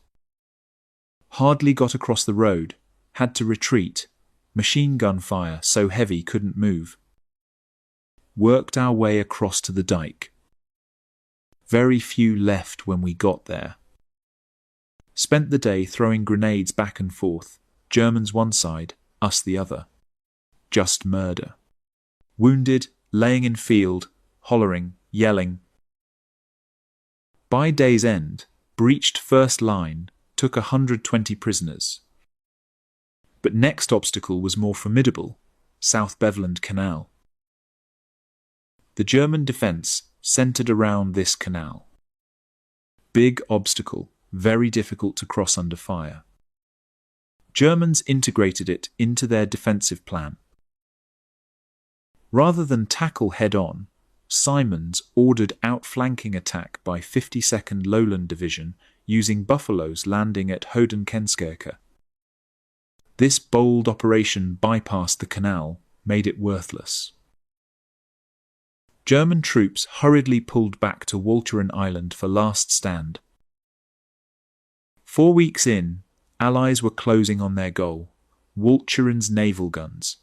Hardly got across the road, had to retreat, machine gun fire so heavy couldn't move. Worked our way across to the dike. Very few left when we got there. Spent the day throwing grenades back and forth, Germans one side, us the other. Just murder. Wounded, laying in field, hollering, yelling. By day's end, breached first line, took 120 prisoners. But next obstacle was more formidable, South Beveland Canal. The German defence centred around this canal. Big obstacle, very difficult to cross under fire. Germans integrated it into their defensive plan. Rather than tackle head-on, Simons ordered outflanking attack by 52nd Lowland Division using buffaloes landing at Hodenkenskirke. This bold operation bypassed the canal, made it worthless. German troops hurriedly pulled back to Walcheren Island for last stand. 4 weeks in, Allies were closing on their goal, Walcheren's naval guns.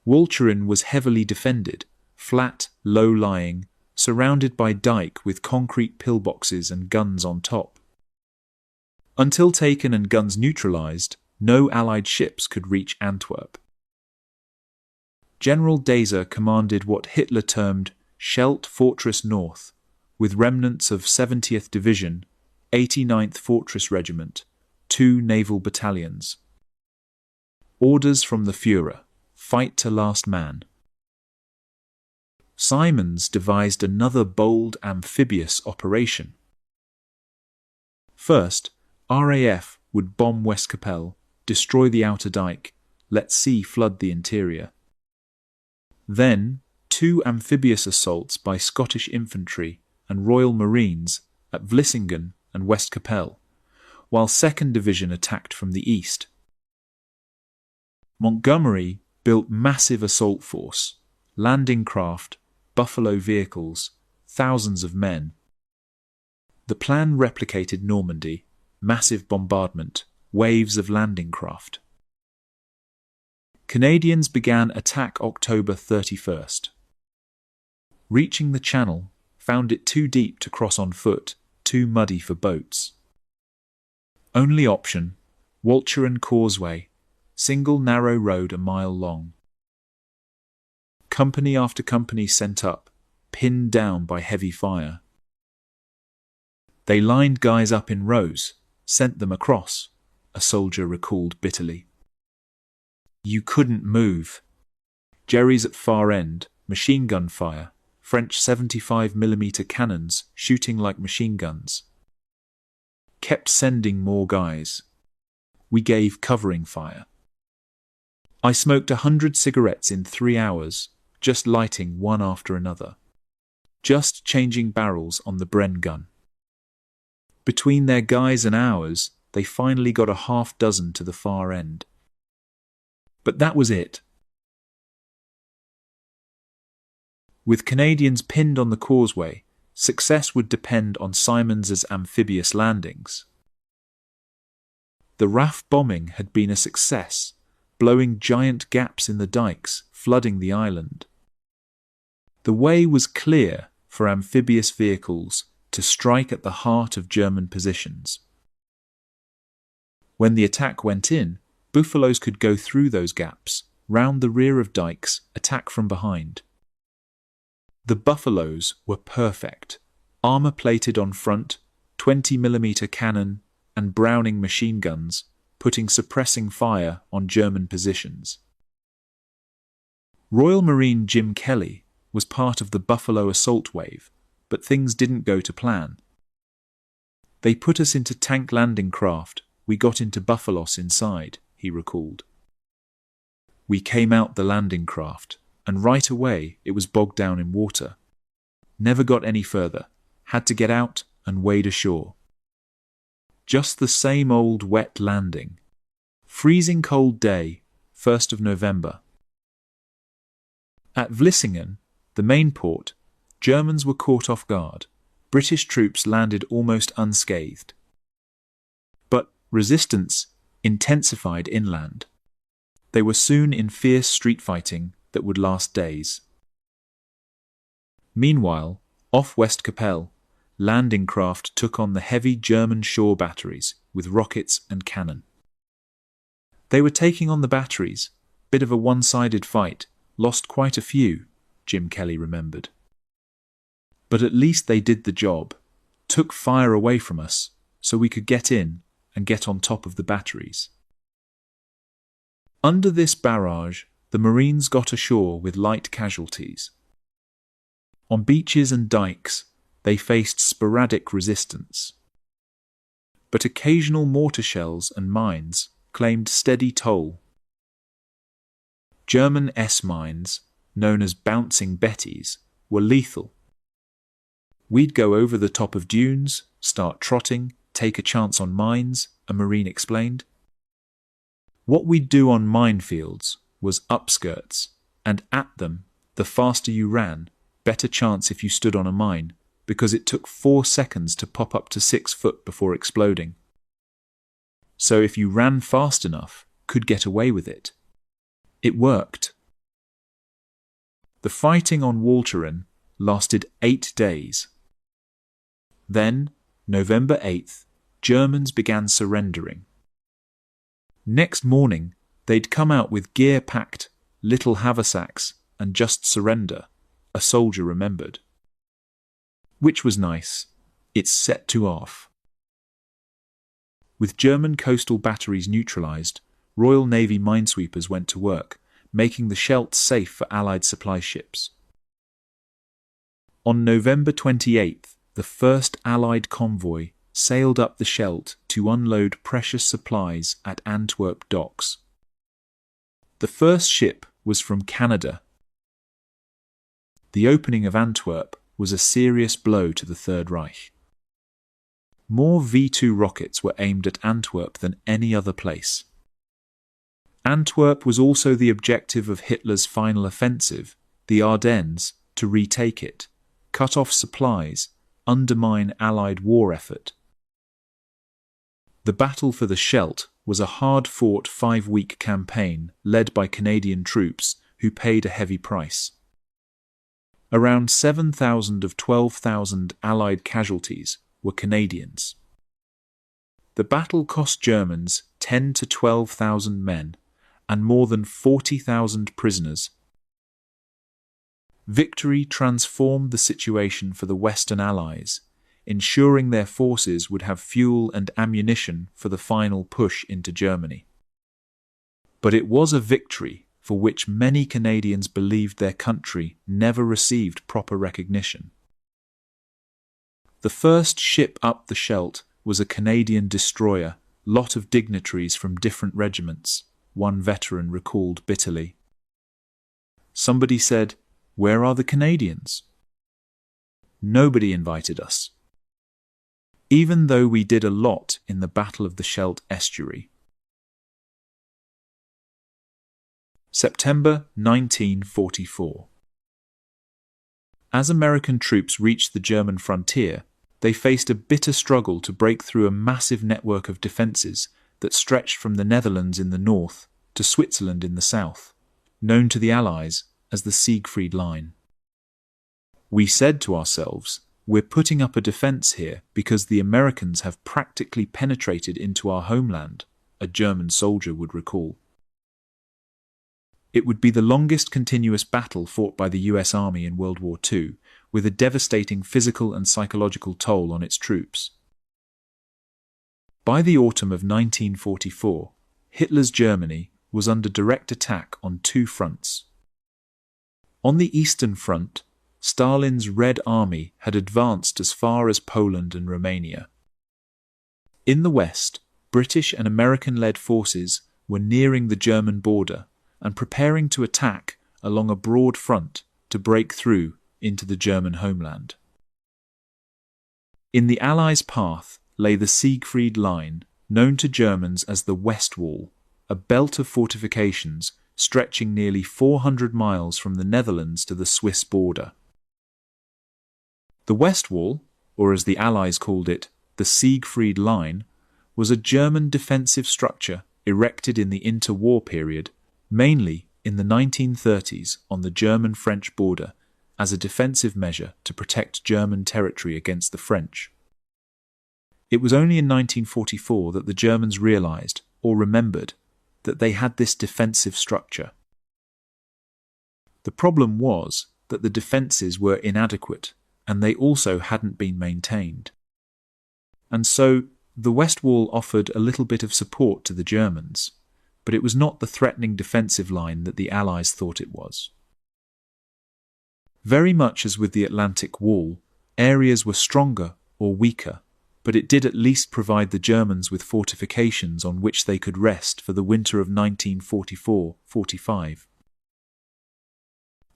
Walcheren was heavily defended, flat, low-lying, surrounded by dike with concrete pillboxes and guns on top. Until taken and guns neutralized, no Allied ships could reach Antwerp. General Dayser commanded what Hitler termed Scheldt Fortress North, with remnants of 70th Division, 89th Fortress Regiment, 2 naval battalions. Orders from the Führer, fight to last man. Simons devised another bold amphibious operation. First, RAF would bomb Westkapelle, destroy the outer dike, let sea flood the interior. Then, 2 amphibious assaults by Scottish infantry and Royal Marines at Vlissingen and Westkapelle, while 2nd Division attacked from the east. Montgomery built massive assault force, landing craft, buffalo vehicles, thousands of men. The plan replicated Normandy, massive bombardment, waves of landing craft. Canadians began attack October 31st. Reaching the channel, found it too deep to cross on foot, too muddy for boats. Only option, Walcheren Causeway, single narrow road a mile long. Company after company sent up, pinned down by heavy fire. They lined guys up in rows, sent them across, a soldier recalled bitterly. You couldn't move. Jerry's at far end, machine gun fire, French 75mm cannons shooting like machine guns. Kept sending more guys. We gave covering fire. I smoked 100 cigarettes in 3 hours, just lighting one after another. Just changing barrels on the Bren gun. Between their guys and ours, they finally got a half dozen to the far end. But that was it. With Canadians pinned on the causeway, success would depend on Simons's amphibious landings. The RAF bombing had been a success, blowing giant gaps in the dikes, flooding the island. The way was clear for amphibious vehicles to strike at the heart of German positions. When the attack went in, Buffaloes could go through those gaps, round the rear of dikes, attack from behind. The Buffaloes were perfect, armour-plated on front, 20mm cannon and Browning machine guns, putting suppressing fire on German positions. Royal Marine Jim Kelly was part of the Buffalo assault wave, but things didn't go to plan. They put us into tank landing craft, we got into Buffalos inside, he recalled. We came out the landing craft, and right away it was bogged down in water. Never got any further, had to get out and wade ashore. Just the same old wet landing. Freezing cold day, 1st of November. At Vlissingen, the main port, Germans were caught off guard. British troops landed almost unscathed. But resistance intensified inland. They were soon in fierce street fighting that would last days. Meanwhile, off West Capelle, landing craft took on the heavy German shore batteries with rockets and cannon. They were taking on the batteries, bit of a one-sided fight, lost quite a few, Jim Kelly remembered. But at least they did the job, took fire away from us, so we could get in and get on top of the batteries. Under this barrage, the Marines got ashore with light casualties. On beaches and dikes, they faced sporadic resistance. But occasional mortar shells and mines claimed steady toll. German S-mines, known as Bouncing Betties, were lethal. We'd go over the top of dunes, start trotting, take a chance on mines, a Marine explained. What we'd do on minefields was upskirts, and at them, the faster you ran, better chance if you stood on a mine, because it took 4 seconds to pop up to 6 foot before exploding. So if you ran fast enough, could get away with it. It worked. The fighting on Walcheren lasted 8 days. Then, November 8th, Germans began surrendering. Next morning, they'd come out with gear packed, little haversacks, and just surrender, a soldier remembered. Which was nice. It's set to off. With German coastal batteries neutralized, Royal Navy minesweepers went to work, making the Scheldt safe for Allied supply ships. On November 28th, the first Allied convoy sailed up the Scheldt to unload precious supplies at Antwerp docks. The first ship was from Canada. The opening of Antwerp was a serious blow to the Third Reich. More V-2 rockets were aimed at Antwerp than any other place. Antwerp was also the objective of Hitler's final offensive, the Ardennes, to retake it, cut off supplies, undermine Allied war effort. The battle for the Scheldt was a hard-fought 5-week campaign led by Canadian troops who paid a heavy price. Around 7,000 of 12,000 Allied casualties were Canadians. The battle cost Germans 10 to 12,000 men and more than 40,000 prisoners. Victory transformed the situation for the Western Allies, ensuring their forces would have fuel and ammunition for the final push into Germany. But it was a victory for which many Canadians believed their country never received proper recognition. The first ship up the Scheldt was a Canadian destroyer, lot of dignitaries from different regiments, one veteran recalled bitterly. Somebody said, "Where are the Canadians?" Nobody invited us, even though we did a lot in the Battle of the Scheldt estuary. September 1944. As American troops reached the German frontier, they faced a bitter struggle to break through a massive network of defences that stretched from the Netherlands in the north to Switzerland in the south, known to the Allies as the Siegfried Line. We said to ourselves, we're putting up a defence here because the Americans have practically penetrated into our homeland, a German soldier would recall. It would be the longest continuous battle fought by the US Army in World War II, with a devastating physical and psychological toll on its troops. By the autumn of 1944, Hitler's Germany was under direct attack on two fronts. On the Eastern Front, Stalin's Red Army had advanced as far as Poland and Romania. In the West, British and American-led forces were nearing the German border and preparing to attack along a broad front to break through into the German homeland. In the Allies' path lay the Siegfried Line, known to Germans as the West Wall, a belt of fortifications stretching nearly 400 miles from the Netherlands to the Swiss border. The West Wall, or as the Allies called it, the Siegfried Line, was a German defensive structure erected in the interwar period, mainly in the 1930s on the German-French border, as a defensive measure to protect German territory against the French. It was only in 1944 that the Germans realized, or remembered, that they had this defensive structure. The problem was that the defenses were inadequate, and they also hadn't been maintained. And so, the West Wall offered a little bit of support to the Germans, but it was not the threatening defensive line that the Allies thought it was. Very much as with the Atlantic Wall, areas were stronger or weaker, but it did at least provide the Germans with fortifications on which they could rest for the winter of 1944-45.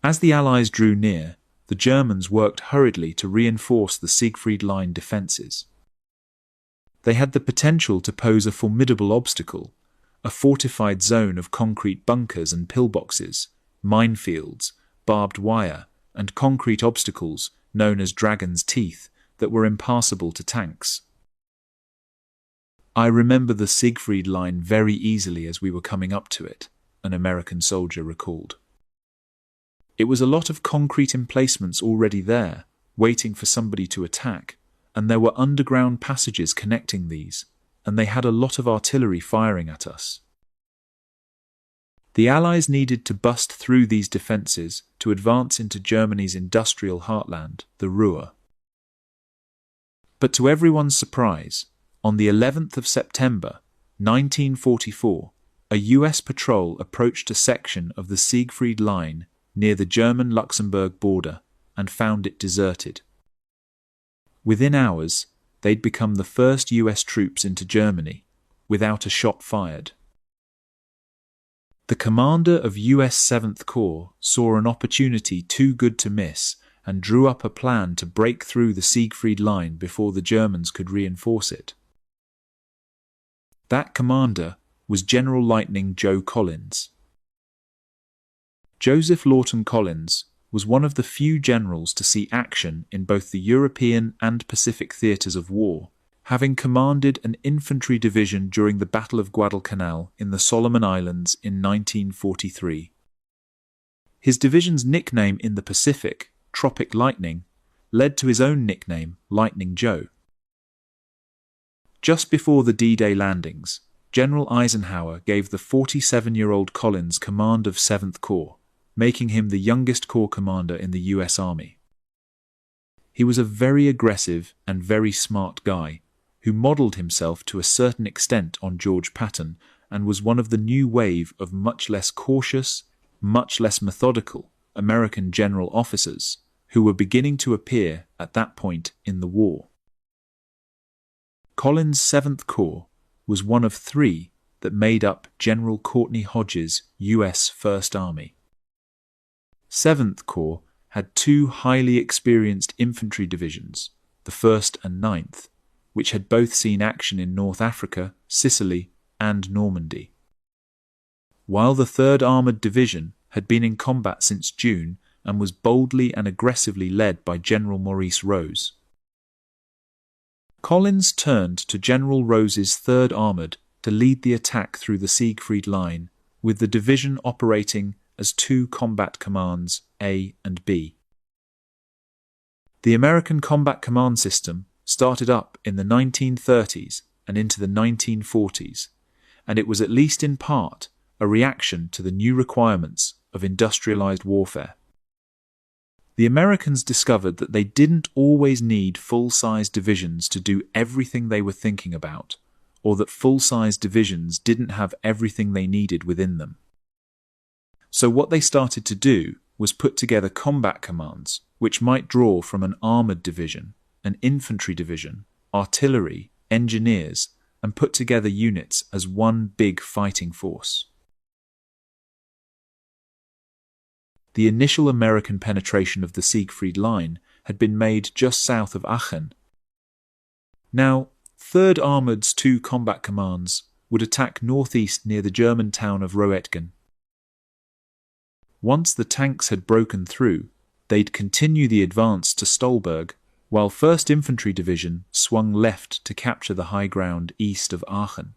As the Allies drew near, the Germans worked hurriedly to reinforce the Siegfried Line defences. They had the potential to pose a formidable obstacle, a fortified zone of concrete bunkers and pillboxes, minefields, barbed wire, and concrete obstacles known as dragon's teeth that were impassable to tanks. "I remember the Siegfried Line very easily as we were coming up to it," an American soldier recalled. It was a lot of concrete emplacements already there, waiting for somebody to attack, and there were underground passages connecting these, and they had a lot of artillery firing at us. The Allies needed to bust through these defences to advance into Germany's industrial heartland, the Ruhr. But to everyone's surprise, on the 11th of September, 1944, a US patrol approached a section of the Siegfried Line near the German-Luxembourg border and found it deserted. Within hours, they'd become the first US troops into Germany, without a shot fired. The commander of US 7th Corps saw an opportunity too good to miss and drew up a plan to break through the Siegfried Line before the Germans could reinforce it. That commander was General Lightning Joe Collins. Joseph Lawton Collins was one of the few generals to see action in both the European and Pacific theatres of war, having commanded an infantry division during the Battle of Guadalcanal in the Solomon Islands in 1943. His division's nickname in the Pacific Tropic Lightning, led to his own nickname, Lightning Joe. Just before the D-Day landings, General Eisenhower gave the 47-year-old Collins command of 7th Corps, making him the youngest corps commander in the U.S. Army. He was a very aggressive and very smart guy who modeled himself to a certain extent on George Patton and was one of the new wave of much less cautious, much less methodical American general officers who were beginning to appear at that point in the war. Collins' 7th Corps was one of 3 that made up General Courtney Hodges' U.S. First Army. 7th Corps had 2 highly experienced infantry divisions, the 1st and 9th, which had both seen action in North Africa, Sicily, and Normandy. While the 3rd Armoured Division had been in combat since June and was boldly and aggressively led by General Maurice Rose. Collins turned to General Rose's 3rd Armoured to lead the attack through the Siegfried Line, with the division operating as 2 combat commands, A and B. The American combat command system started up in the 1930s and into the 1940s, and it was at least in part a reaction to the new requirements of industrialized warfare. The Americans discovered that they didn't always need full-size divisions to do everything they were thinking about, or that full-size divisions didn't have everything they needed within them. So what they started to do was put together combat commands, which might draw from an armoured division, an infantry division, artillery, engineers, and put together units as one big fighting force. The initial American penetration of the Siegfried Line had been made just south of Aachen. Now, 3rd Armoured's 2 combat commands would attack northeast near the German town of Roetgen. Once the tanks had broken through, they'd continue the advance to Stolberg, while 1st Infantry Division swung left to capture the high ground east of Aachen,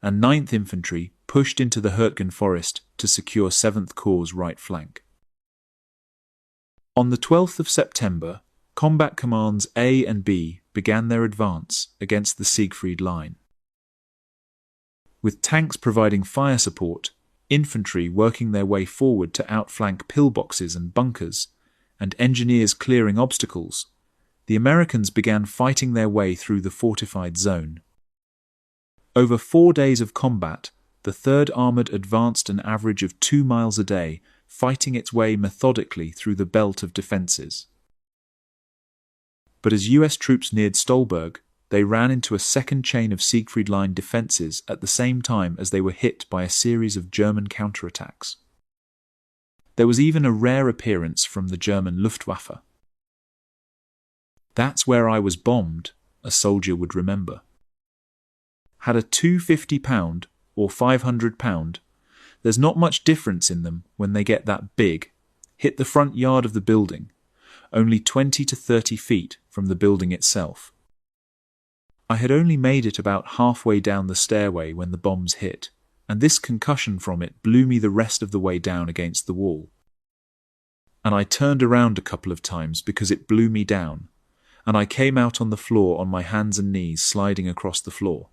and 9th Infantry pushed into the Hürtgen forest to secure 7th Corps' right flank. On the 12th of September, combat commands A and B began their advance against the Siegfried Line. With tanks providing fire support, infantry working their way forward to outflank pillboxes and bunkers, and engineers clearing obstacles, the Americans began fighting their way through the fortified zone. Over 4 days of combat, the 3rd Armoured advanced an average of 2 miles a day, fighting its way methodically through the belt of defences. But as US troops neared Stolberg, they ran into a second chain of Siegfried Line defences at the same time as they were hit by a series of German counterattacks. There was even a rare appearance from the German Luftwaffe. "That's where I was bombed," a soldier would remember. Had a 250-pound or 500-pound, there's not much difference in them when they get that big, hit the front yard of the building, only 20 to 30 feet from the building itself. I had only made it about halfway down the stairway when the bombs hit, and this concussion from it blew me the rest of the way down against the wall. And I turned around a couple of times because it blew me down, and I came out on the floor on my hands and knees sliding across the floor.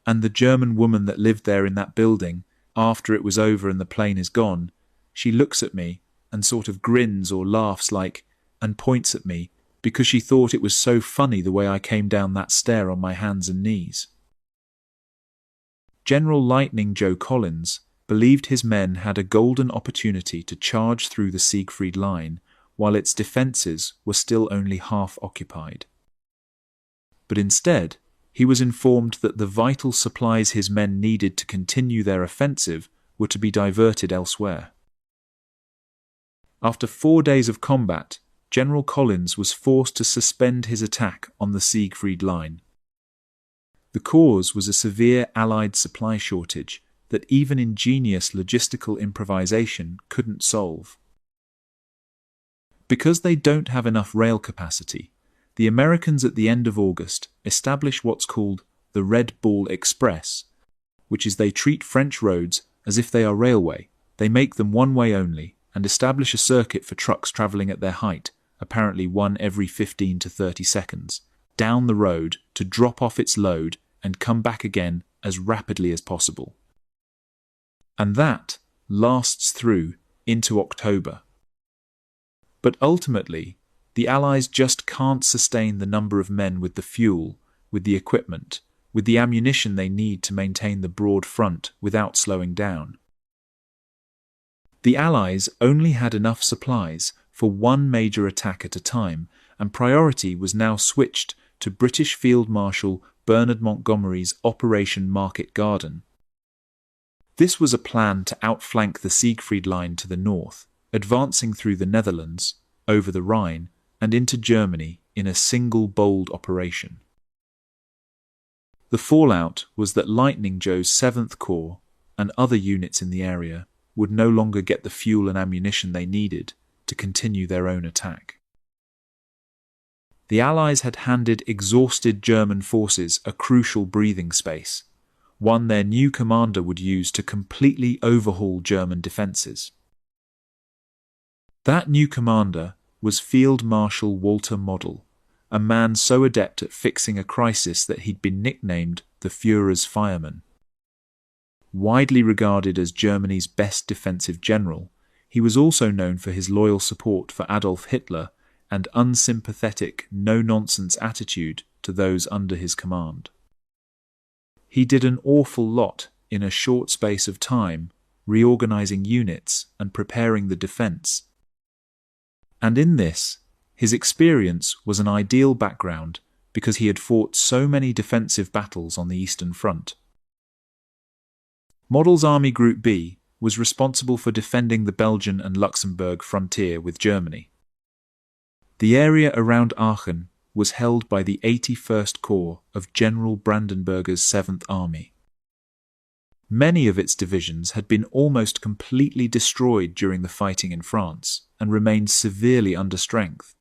And the German woman that lived there in that building, after it was over and the plane is gone, she looks at me and sort of grins or laughs and points at me because she thought it was so funny the way I came down that stair on my hands and knees. General Lightning Joe Collins believed his men had a golden opportunity to charge through the Siegfried Line while its defences were still only half occupied. But instead, he was informed that the vital supplies his men needed to continue their offensive were to be diverted elsewhere. After 4 days of combat, General Collins was forced to suspend his attack on the Siegfried Line. The cause was a severe Allied supply shortage that even ingenious logistical improvisation couldn't solve. Because they don't have enough rail capacity, the Americans at the end of August establish what's called the Red Ball Express, which is they treat French roads as if they are railway. They make them one way only, and establish a circuit for trucks travelling at their height, apparently one every 15 to 30 seconds, down the road to drop off its load and come back again as rapidly as possible. And that lasts through into October. But ultimately, the Allies just can't sustain the number of men with the fuel, with the equipment, with the ammunition they need to maintain the broad front without slowing down. The Allies only had enough supplies for one major attack at a time, and priority was now switched to British Field Marshal Bernard Montgomery's Operation Market Garden. This was a plan to outflank the Siegfried Line to the north, advancing through the Netherlands, over the Rhine, and into Germany in a single bold operation. The fallout was that Lightning Joe's 7th Corps and other units in the area would no longer get the fuel and ammunition they needed to continue their own attack. The Allies had handed exhausted German forces a crucial breathing space, one their new commander would use to completely overhaul German defences. That new commander was Field Marshal Walter Model, a man so adept at fixing a crisis that he'd been nicknamed the Führer's fireman. Widely regarded as Germany's best defensive general, he was also known for his loyal support for Adolf Hitler and unsympathetic, no-nonsense attitude to those under his command. He did an awful lot in a short space of time, reorganizing units and preparing the defense. And in this, his experience was an ideal background because he had fought so many defensive battles on the Eastern Front. Model's Army Group B was responsible for defending the Belgian and Luxembourg frontier with Germany. The area around Aachen was held by the 81st Corps of General Brandenberger's 7th Army. Many of its divisions had been almost completely destroyed during the fighting in France and remained severely under strength.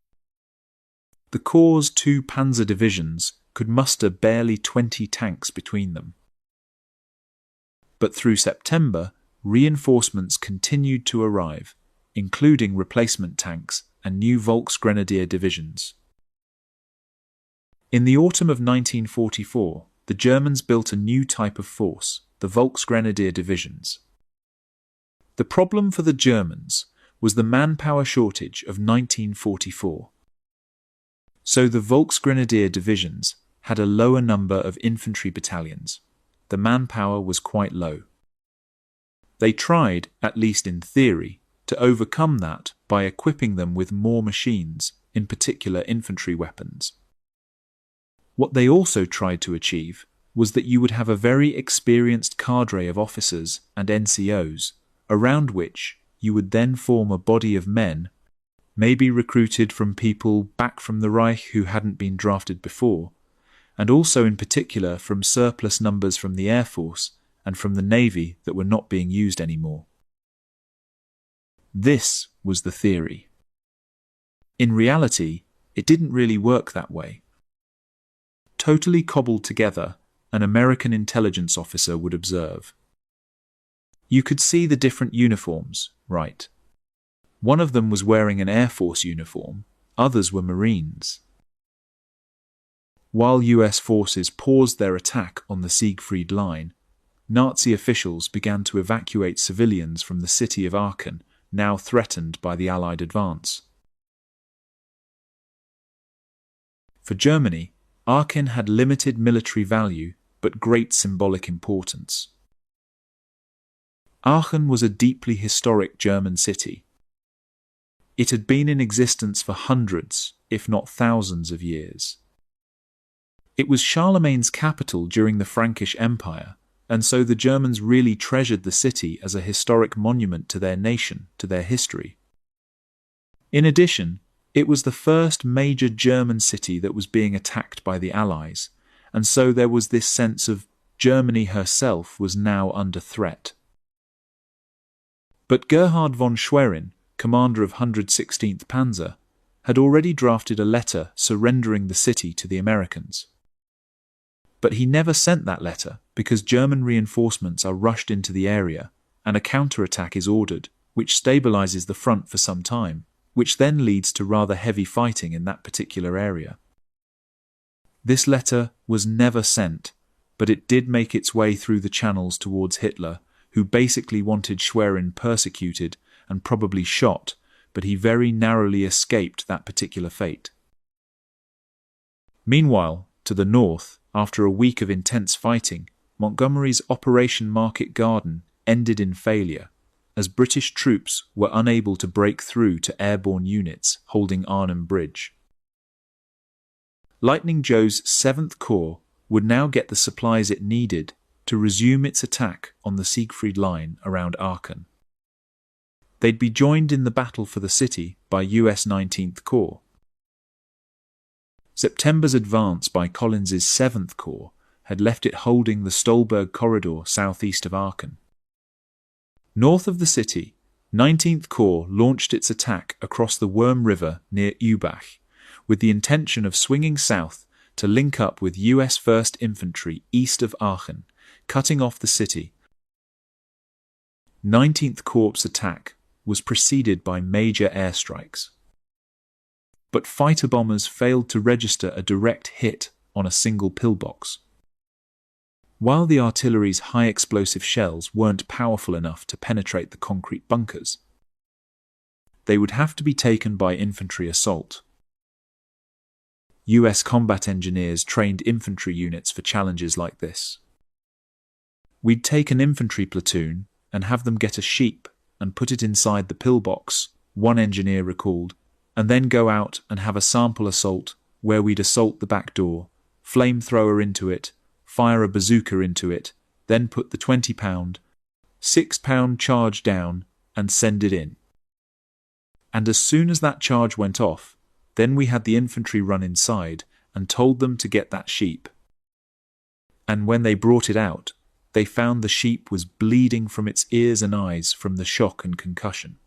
The Corps' 2 panzer divisions could muster barely 20 tanks between them. But through September, reinforcements continued to arrive, including replacement tanks and new Volksgrenadier divisions. In the autumn of 1944, the Germans built a new type of force, the Volksgrenadier divisions. The problem for the Germans was the manpower shortage of 1944. So the Volksgrenadier divisions had a lower number of infantry battalions. The manpower was quite low. They tried, at least in theory, to overcome that by equipping them with more machines, in particular infantry weapons. What they also tried to achieve was that you would have a very experienced cadre of officers and NCOs, around which you would then form a body of men, maybe recruited from people back from the Reich who hadn't been drafted before, and also in particular from surplus numbers from the Air Force and from the Navy that were not being used anymore. This was the theory. In reality, it didn't really work that way. Totally cobbled together, an American intelligence officer would observe. You could see the different uniforms, right? One of them was wearing an Air Force uniform, others were Marines. While US forces paused their attack on the Siegfried Line, Nazi officials began to evacuate civilians from the city of Aachen, now threatened by the Allied advance. For Germany, Aachen had limited military value but great symbolic importance. Aachen was a deeply historic German city. It had been in existence for hundreds, if not thousands of years. It was Charlemagne's capital during the Frankish Empire, and so the Germans really treasured the city as a historic monument to their nation, to their history. In addition, it was the first major German city that was being attacked by the Allies, and so there was this sense of Germany herself was now under threat. But Gerhard von Schwerin, commander of 116th Panzer, had already drafted a letter surrendering the city to the Americans. But he never sent that letter because German reinforcements are rushed into the area and a counterattack is ordered, which stabilizes the front for some time, which then leads to rather heavy fighting in that particular area. This letter was never sent, but it did make its way through the channels towards Hitler, who basically wanted Schwerin persecuted and probably shot, but he very narrowly escaped that particular fate. Meanwhile, to the north, after a week of intense fighting, Montgomery's Operation Market Garden ended in failure, as British troops were unable to break through to airborne units holding Arnhem Bridge. Lightning Joe's 7th Corps would now get the supplies it needed to resume its attack on the Siegfried Line around Aachen. They'd be joined in the battle for the city by US 19th Corps. September's advance by Collins's 7th Corps had left it holding the Stolberg corridor southeast of Aachen. North of the city, 19th Corps launched its attack across the Worm River near Übach, with the intention of swinging south to link up with US 1st Infantry east of Aachen, cutting off the city. 19th Corps' attack was preceded by major airstrikes. But fighter bombers failed to register a direct hit on a single pillbox. While the artillery's high-explosive shells weren't powerful enough to penetrate the concrete bunkers, they would have to be taken by infantry assault. US combat engineers trained infantry units for challenges like this. We'd take an infantry platoon and have them get a sheep and put it inside the pillbox, one engineer recalled, and then go out and have a sample assault where we'd assault the back door, flamethrower into it, fire a bazooka into it, then put the 20-pound, 6-pound charge down and send it in. And as soon as that charge went off, then we had the infantry run inside and told them to get that sheep. And when they brought it out, they found the sheep was bleeding from its ears and eyes from the shock and concussion.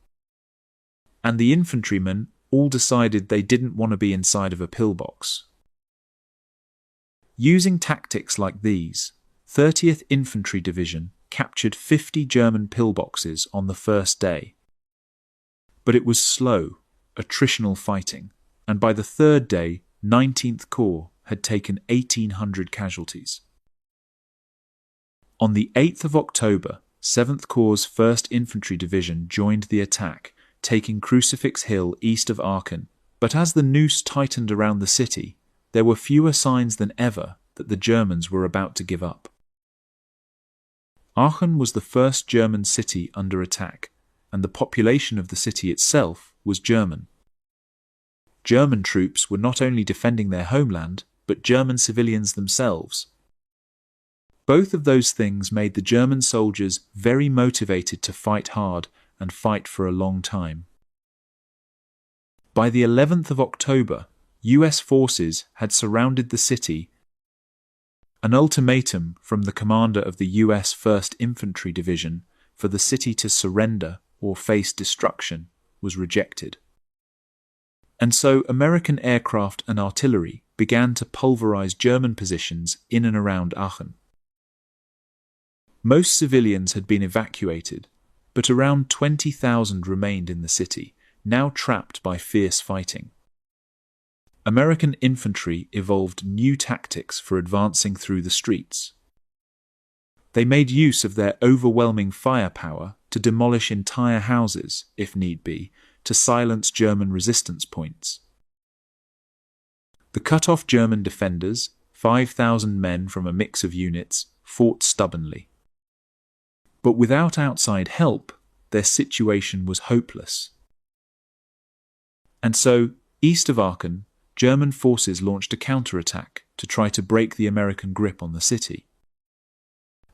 And the infantrymen all decided they didn't want to be inside of a pillbox. Using tactics like these, 30th Infantry Division captured 50 German pillboxes on the first day. But it was slow, attritional fighting, and by the third day, 19th Corps had taken 1,800 casualties. On the 8th of October, 7th Corps' 1st Infantry Division joined the attack, taking Crucifix Hill east of Aachen, but as the noose tightened around the city, there were fewer signs than ever that the Germans were about to give up. Aachen was the first German city under attack, and the population of the city itself was German. German troops were not only defending their homeland, but German civilians themselves. Both of those things made the German soldiers very motivated to fight hard and fight for a long time. By the 11th of October, US forces had surrounded the city. An ultimatum from the commander of the US 1st Infantry Division for the city to surrender or face destruction was rejected. And so American aircraft and artillery began to pulverize German positions in and around Aachen. Most civilians had been evacuated, but around 20,000 remained in the city, now trapped by fierce fighting. American infantry evolved new tactics for advancing through the streets. They made use of their overwhelming firepower to demolish entire houses, if need be, to silence German resistance points. The cut-off German defenders, 5,000 men from a mix of units, fought stubbornly. But without outside help, their situation was hopeless. And so, east of Aachen, German forces launched a counterattack to try to break the American grip on the city.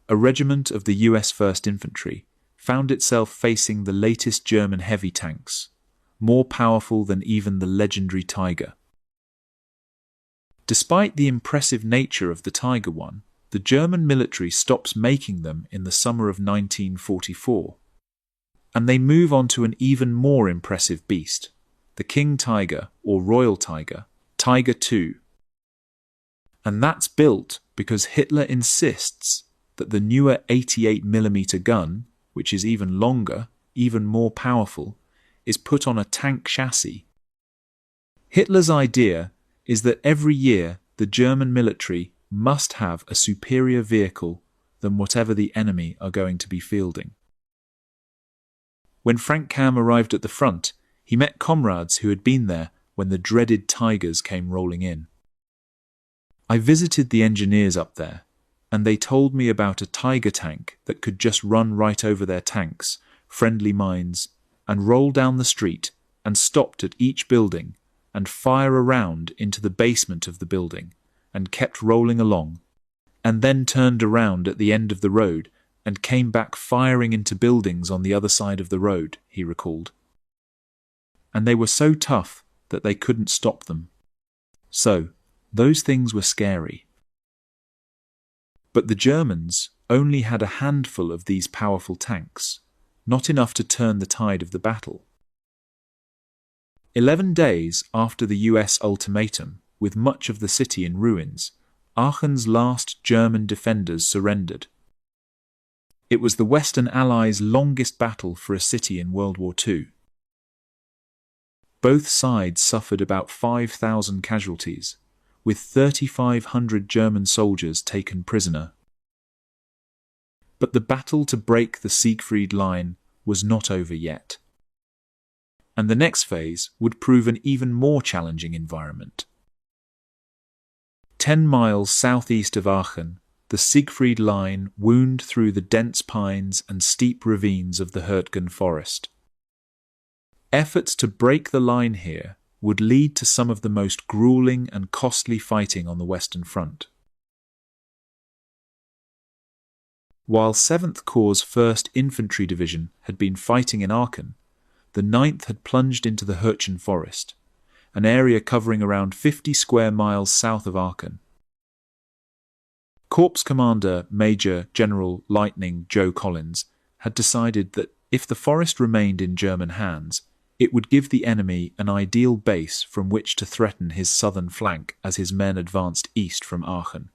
A regiment of the US 1st Infantry found itself facing the latest German heavy tanks, more powerful than even the legendary Tiger. Despite the impressive nature of the Tiger I, the German military stops making them in the summer of 1944, and they move on to an even more impressive beast, the King Tiger or Royal Tiger, Tiger II. And that's built because Hitler insists that the newer 88mm gun, which is even longer, even more powerful, is put on a tank chassis. Hitler's idea is that every year the German military must have a superior vehicle than whatever the enemy are going to be fielding. When Frank Kam arrived at the front, he met comrades who had been there when the dreaded Tigers came rolling in. I visited the engineers up there, and they told me about a Tiger tank that could just run right over their tanks, friendly mines, and roll down the street and stopped at each building and fire around into the basement of the building and kept rolling along, and then turned around at the end of the road and came back firing into buildings on the other side of the road, he recalled. And they were so tough that they couldn't stop them. So, those things were scary. But the Germans only had a handful of these powerful tanks, not enough to turn the tide of the battle. 11 days after the US ultimatum, with much of the city in ruins, Aachen's last German defenders surrendered. It was the Western Allies' longest battle for a city in World War II. Both sides suffered about 5,000 casualties, with 3,500 German soldiers taken prisoner. But the battle to break the Siegfried Line was not over yet. And the next phase would prove an even more challenging environment. 10 miles southeast of Aachen, the Siegfried Line wound through the dense pines and steep ravines of the Hurtgen forest. Efforts to break the line here would lead to some of the most grueling and costly fighting on the Western Front. While 7th Corps' 1st Infantry Division had been fighting in Aachen, the 9th had plunged into the Hurtgen forest, an area covering around 50 square miles south of Aachen. Corps Commander Major General Lightning Joe Collins had decided that if the forest remained in German hands, it would give the enemy an ideal base from which to threaten his southern flank as his men advanced east from Aachen.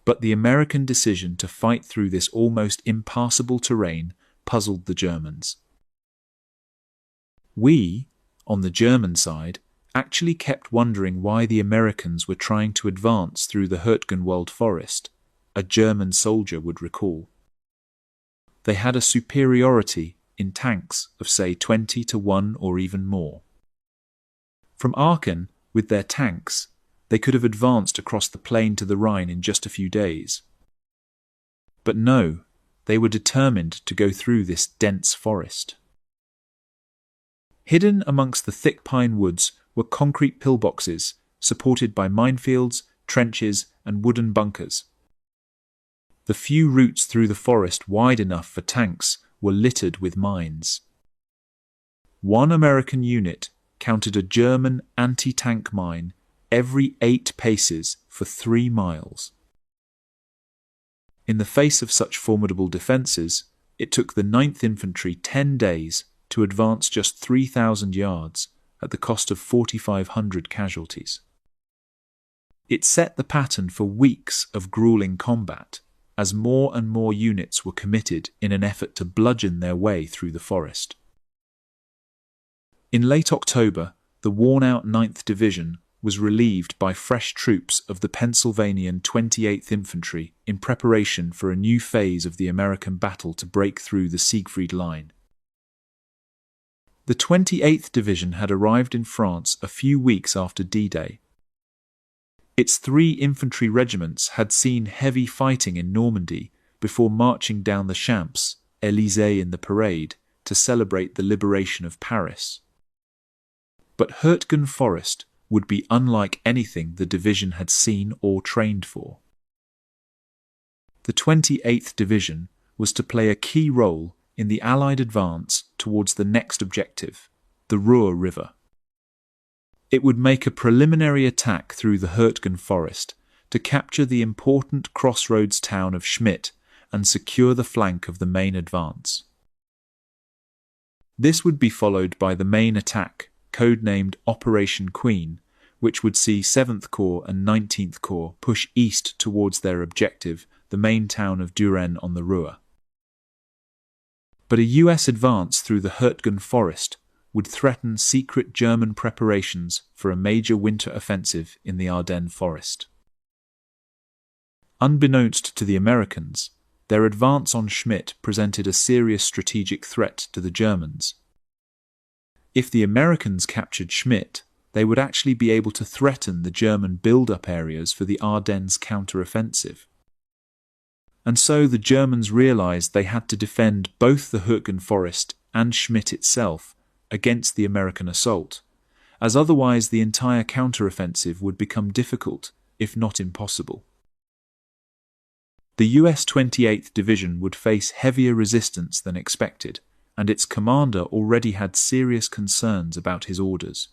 But the American decision to fight through this almost impassable terrain puzzled the Germans. We, on the German side, actually kept wondering why the Americans were trying to advance through the Hurtgenwald forest, a German soldier would recall. They had a superiority in tanks of say 20 to 1 or even more. From Aachen, with their tanks, they could have advanced across the plain to the Rhine in just a few days. But no, they were determined to go through this dense forest. Hidden amongst the thick pine woods were concrete pillboxes, supported by minefields, trenches, and wooden bunkers. The few routes through the forest wide enough for tanks were littered with mines. One American unit counted a German anti-tank mine every 8 paces for 3 miles. In the face of such formidable defences, it took the 9th Infantry 10 days to advance just 3,000 yards at the cost of 4,500 casualties. It set the pattern for weeks of grueling combat, as more and more units were committed in an effort to bludgeon their way through the forest. In late October, the worn-out 9th Division was relieved by fresh troops of the Pennsylvanian 28th Infantry in preparation for a new phase of the American battle to break through the Siegfried Line. The 28th Division had arrived in France a few weeks after D-Day. Its 3 infantry regiments had seen heavy fighting in Normandy before marching down the Champs, Élysée in the parade, to celebrate the liberation of Paris. But Hurtgen Forest would be unlike anything the division had seen or trained for. The 28th Division was to play a key role in the Allied advance towards the next objective, the Ruhr River. It would make a preliminary attack through the Hurtgen Forest to capture the important crossroads town of Schmidt and secure the flank of the main advance. This would be followed by the main attack, codenamed Operation Queen, which would see 7th Corps and 19th Corps push east towards their objective, the main town of Düren on the Ruhr. But a US advance through the Hurtgen forest would threaten secret German preparations for a major winter offensive in the Ardennes forest. Unbeknownst to the Americans, their advance on Schmidt presented a serious strategic threat to the Germans. If the Americans captured Schmidt, they would actually be able to threaten the German build-up areas for the Ardennes counter-offensive. And so the Germans realized they had to defend both the Hurtgen forest and Schmidt itself against the American assault, as otherwise the entire counter-offensive would become difficult, if not impossible. The US 28th Division would face heavier resistance than expected, and its commander already had serious concerns about his orders.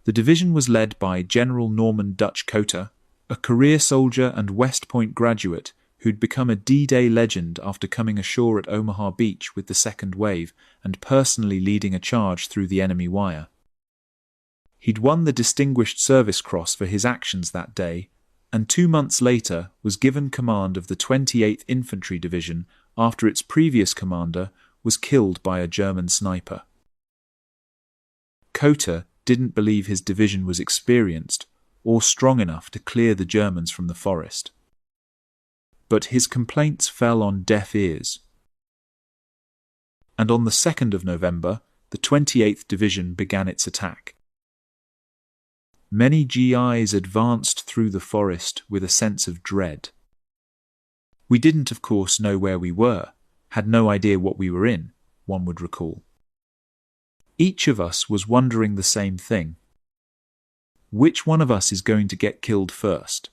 The division was led by General Norman Dutch Cotter, a career soldier and West Point graduate who'd become a D-Day legend after coming ashore at Omaha Beach with the second wave and personally leading a charge through the enemy wire. He'd won the Distinguished Service Cross for his actions that day, and 2 months later was given command of the 28th Infantry Division after its previous commander was killed by a German sniper. Cotter didn't believe his division was experienced or strong enough to clear the Germans from the forest. But his complaints fell on deaf ears. And on the 2nd of November, the 28th Division began its attack. Many GIs advanced through the forest with a sense of dread. We didn't, of course, know where we were, had no idea what we were in, one would recall. Each of us was wondering the same thing. Which one of us is going to get killed first?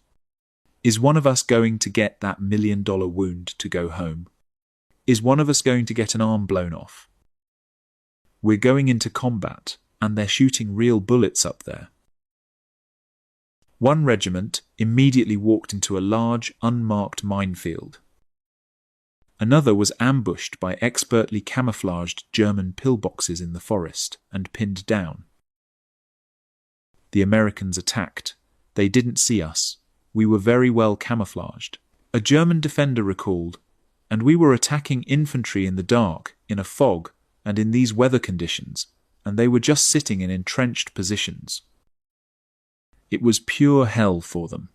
Is one of us going to get that $1 million wound to go home? Is one of us going to get an arm blown off? We're going into combat, and they're shooting real bullets up there. One regiment immediately walked into a large, unmarked minefield. Another was ambushed by expertly camouflaged German pillboxes in the forest and pinned down. The Americans attacked. They didn't see us. We were very well camouflaged. A German defender recalled, and we were attacking infantry in the dark, in a fog, and in these weather conditions, and they were just sitting in entrenched positions. It was pure hell for them.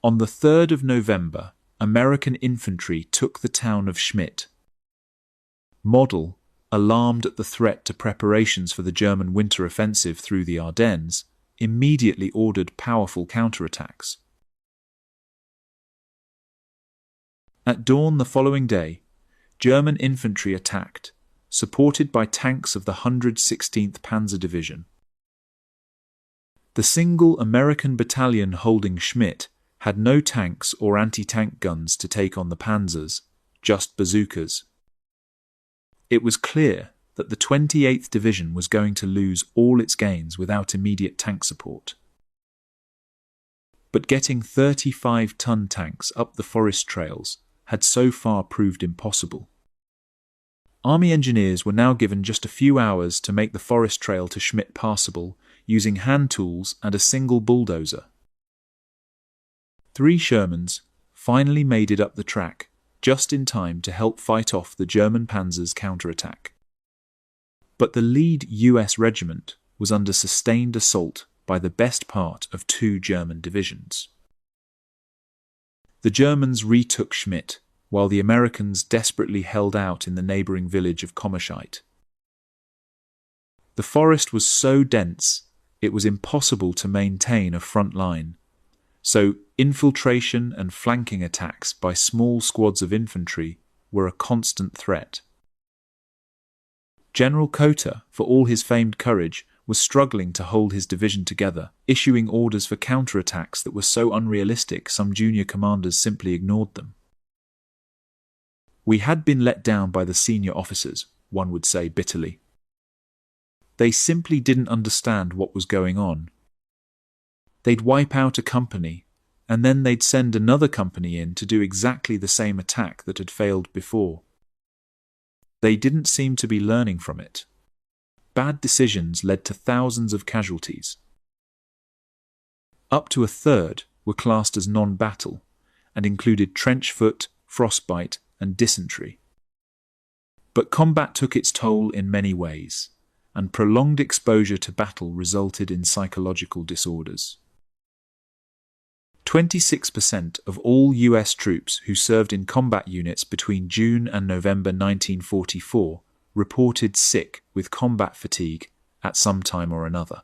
On the 3rd of November, American infantry took the town of Schmidt. Model, alarmed at the threat to preparations for the German winter offensive through the Ardennes, immediately ordered powerful counterattacks. At dawn the following day, German infantry attacked, supported by tanks of the 116th Panzer Division. The single American battalion holding Schmidt had no tanks or anti-tank guns to take on the panzers, just bazookas. It was clear that the 28th Division was going to lose all its gains without immediate tank support. But getting 35-ton tanks up the forest trails had so far proved impossible. Army engineers were now given just a few hours to make the forest trail to Schmidt passable using hand tools and a single bulldozer. 3 Shermans finally made it up the track, just in time to help fight off the German panzers' counterattack. But the lead US regiment was under sustained assault by the best part of 2 German divisions. The Germans retook Schmidt, while the Americans desperately held out in the neighbouring village of Kommerscheid. The forest was so dense it was impossible to maintain a front line, so infiltration and flanking attacks by small squads of infantry were a constant threat. General Cotter, for all his famed courage, was struggling to hold his division together, issuing orders for counterattacks that were so unrealistic some junior commanders simply ignored them. We had been let down by the senior officers, one would say bitterly. They simply didn't understand what was going on. They'd wipe out a company, and then they'd send another company in to do exactly the same attack that had failed before. They didn't seem to be learning from it. Bad decisions led to thousands of casualties. Up to a third were classed as non-battle and included trench foot, frostbite, and dysentery. But combat took its toll in many ways, and prolonged exposure to battle resulted in psychological disorders. 26% of all US troops who served in combat units between June and November 1944 reported sick with combat fatigue at some time or another.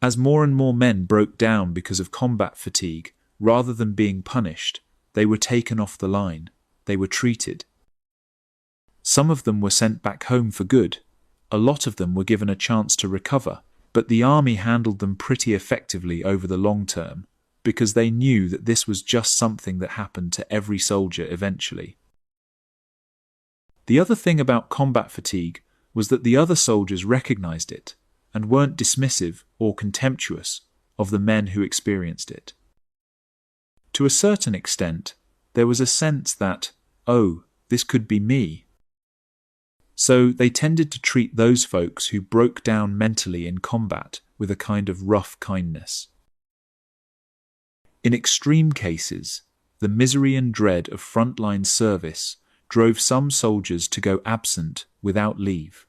As more and more men broke down because of combat fatigue, rather than being punished, they were taken off the line. They were treated. Some of them were sent back home for good. A lot of them were given a chance to recover, but the army handled them pretty effectively over the long term, because they knew that this was just something that happened to every soldier eventually. The other thing about combat fatigue was that the other soldiers recognized it, and weren't dismissive or contemptuous of the men who experienced it. To a certain extent, there was a sense that, oh, this could be me. So they tended to treat those folks who broke down mentally in combat with a kind of rough kindness. In extreme cases, the misery and dread of frontline service drove some soldiers to go absent without leave.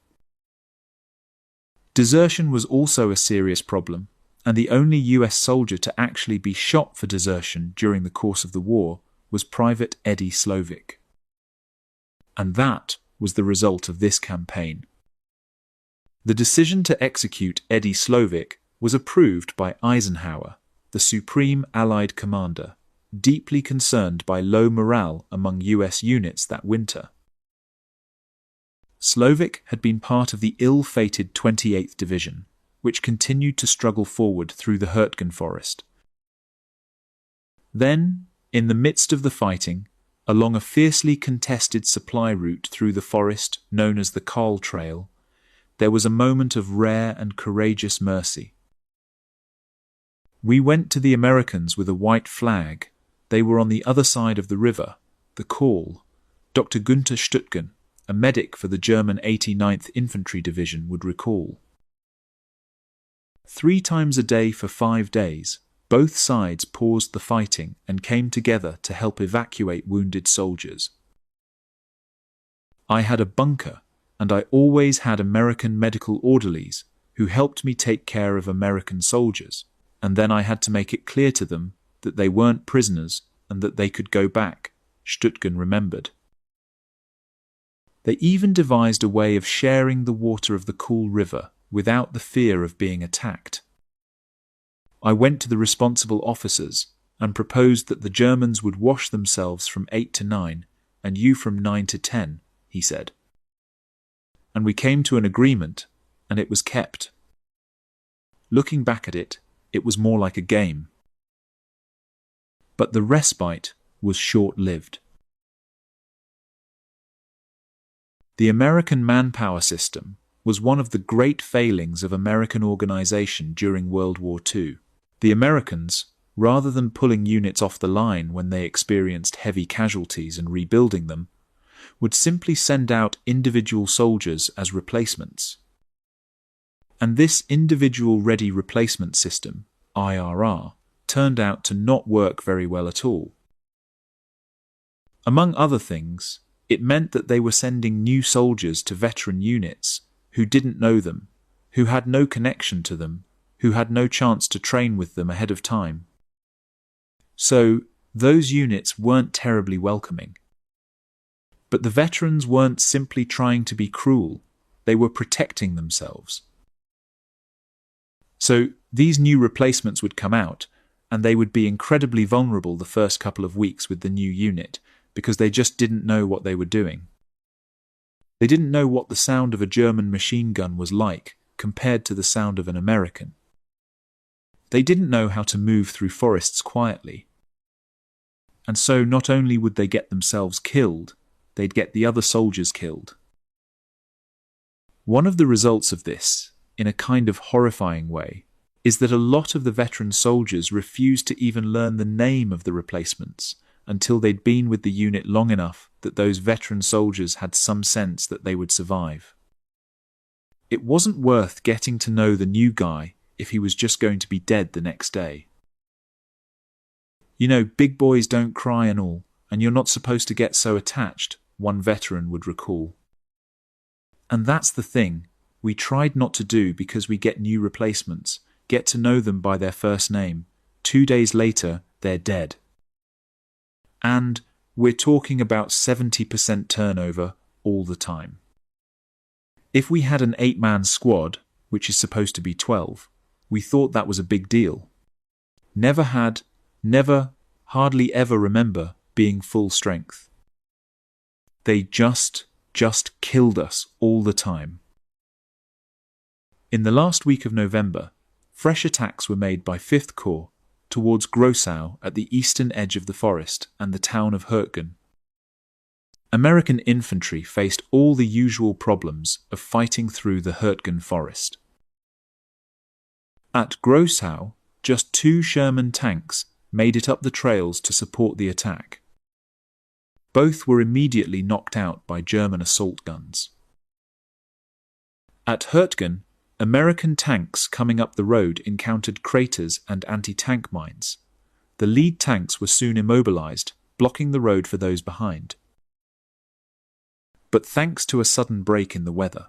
Desertion was also a serious problem, and the only US soldier to actually be shot for desertion during the course of the war was Private Eddie Slovic. And that was the result of this campaign. The decision to execute Eddie Slovic was approved by Eisenhower, the Supreme Allied Commander, deeply concerned by low morale among US units that winter. Slovic had been part of the ill-fated 28th Division, which continued to struggle forward through the Hurtgen Forest. Then, in the midst of the fighting, along a fiercely contested supply route through the forest known as the Karl Trail, there was a moment of rare and courageous mercy. We went to the Americans with a white flag. They were on the other side of the river, the Call. Dr. Günther Stuttgen, a medic for the German 89th Infantry Division, would recall. 3 times a day for 5 days, both sides paused the fighting and came together to help evacuate wounded soldiers. I had a bunker, and I always had American medical orderlies who helped me take care of American soldiers, and then I had to make it clear to them that they weren't prisoners and that they could go back, Stuttgen remembered. They even devised a way of sharing the water of the Cool River without the fear of being attacked. I went to the responsible officers and proposed that the Germans would wash themselves from 8 to 9 and you from 9 to 10, he said. And we came to an agreement, and it was kept. Looking back at it, it was more like a game. But the respite was short-lived. The American manpower system was one of the great failings of American organization during World War II. The Americans, rather than pulling units off the line when they experienced heavy casualties and rebuilding them, would simply send out individual soldiers as replacements. And this individual ready replacement system, IRR, turned out to not work very well at all. Among other things, it meant that they were sending new soldiers to veteran units who didn't know them, who had no connection to them, who had no chance to train with them ahead of time. So, those units weren't terribly welcoming. But the veterans weren't simply trying to be cruel, they were protecting themselves. So, these new replacements would come out, and they would be incredibly vulnerable the first couple of weeks with the new unit, because they just didn't know what they were doing. They didn't know what the sound of a German machine gun was like compared to the sound of an American. They didn't know how to move through forests quietly. And so not only would they get themselves killed, they'd get the other soldiers killed. One of the results of this, in a kind of horrifying way, is that a lot of the veteran soldiers refused to even learn the name of the replacements until they'd been with the unit long enough that those veteran soldiers had some sense that they would survive. It wasn't worth getting to know the new guy if he was just going to be dead the next day. You know, big boys don't cry and all, and you're not supposed to get so attached, one veteran would recall. And that's the thing, we tried not to do because we get new replacements, get to know them by their first name. 2 days later, they're dead. And we're talking about 70% turnover all the time. If we had an 8-man squad, which is supposed to be 12, we thought that was a big deal. Never, hardly ever remember being full strength. They just killed us all the time. In the last week of November, fresh attacks were made by 5th Corps towards Grossau at the eastern edge of the forest and the town of Hürtgen. American infantry faced all the usual problems of fighting through the Hürtgen forest. At Grossau, just 2 Sherman tanks made it up the trails to support the attack. Both were immediately knocked out by German assault guns. At Hürtgen, American tanks coming up the road encountered craters and anti-tank mines. The lead tanks were soon immobilized, blocking the road for those behind. But thanks to a sudden break in the weather,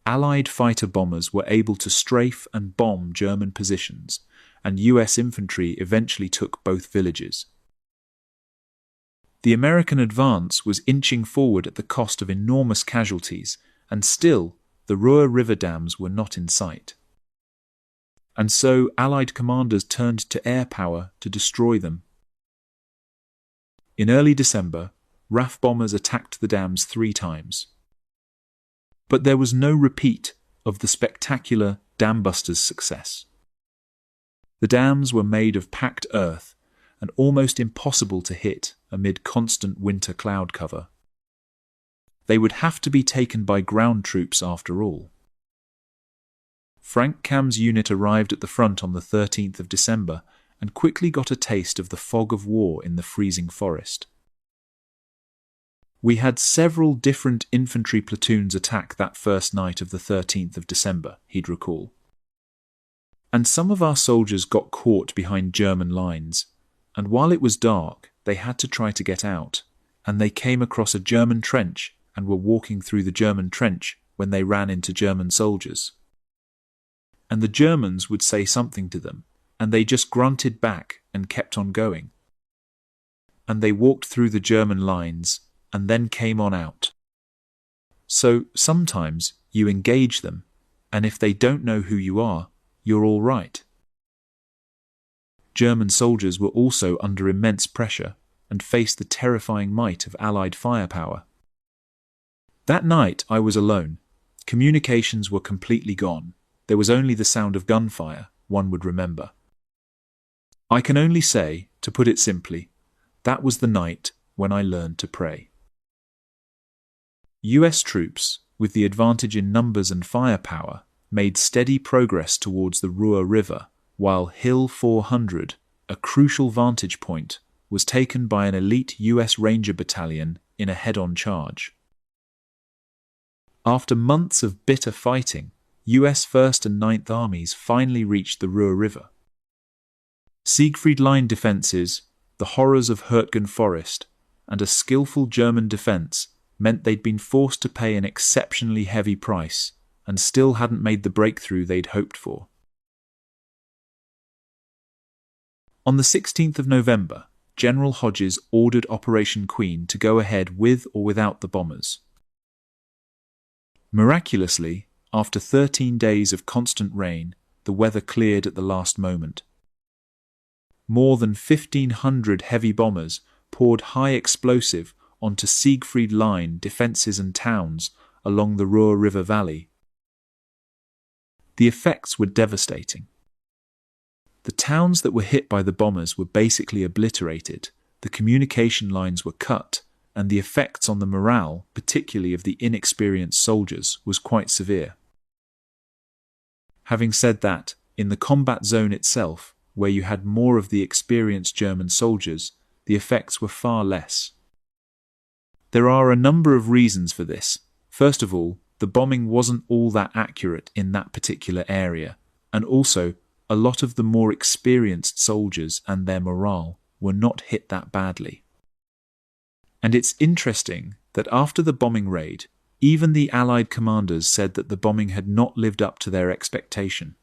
Allied fighter bombers were able to strafe and bomb German positions, and US infantry eventually took both villages. The American advance was inching forward at the cost of enormous casualties, and still the Ruhr River dams were not in sight. And so Allied commanders turned to air power to destroy them. In early December, RAF bombers attacked the dams 3 times. But there was no repeat of the spectacular dambusters' success. The dams were made of packed earth and almost impossible to hit amid constant winter cloud cover. They would have to be taken by ground troops after all. Frank Kam's unit arrived at the front on the 13th of December and quickly got a taste of the fog of war in the freezing forest. We had several different infantry platoons attack that first night of the 13th of December, he'd recall. And some of our soldiers got caught behind German lines, and while it was dark, they had to try to get out, and they came across a German trench and were walking through the German trench when they ran into German soldiers. And the Germans would say something to them, and they just grunted back and kept on going. And they walked through the German lines and then came on out. So sometimes you engage them, and if they don't know who you are, you're all right. German soldiers were also under immense pressure and faced the terrifying might of Allied firepower. That night I was alone. Communications were completely gone. There was only the sound of gunfire, one would remember. I can only say, to put it simply, that was the night when I learned to pray. US troops, with the advantage in numbers and firepower, made steady progress towards the Ruhr River, while Hill 400, a crucial vantage point, was taken by an elite US Ranger battalion in a head-on charge. After months of bitter fighting, US 1st and 9th Armies finally reached the Ruhr River. Siegfried Line defences, the horrors of Hürtgen Forest, and a skillful German defence meant they'd been forced to pay an exceptionally heavy price and still hadn't made the breakthrough they'd hoped for. On the 16th of November, General Hodges ordered Operation Queen to go ahead with or without the bombers. Miraculously, after 13 days of constant rain, the weather cleared at the last moment. More than 1,500 heavy bombers poured high explosive onto Siegfried Line defences and towns along the Ruhr River Valley. The effects were devastating. The towns that were hit by the bombers were basically obliterated, the communication lines were cut, and the effects on the morale, particularly of the inexperienced soldiers, was quite severe. Having said that, in the combat zone itself, where you had more of the experienced German soldiers, the effects were far less. There are a number of reasons for this. First of all, the bombing wasn't all that accurate in that particular area, and also, a lot of the more experienced soldiers and their morale were not hit that badly. And it's interesting that after the bombing raid, even the Allied commanders said that the bombing had not lived up to their expectation.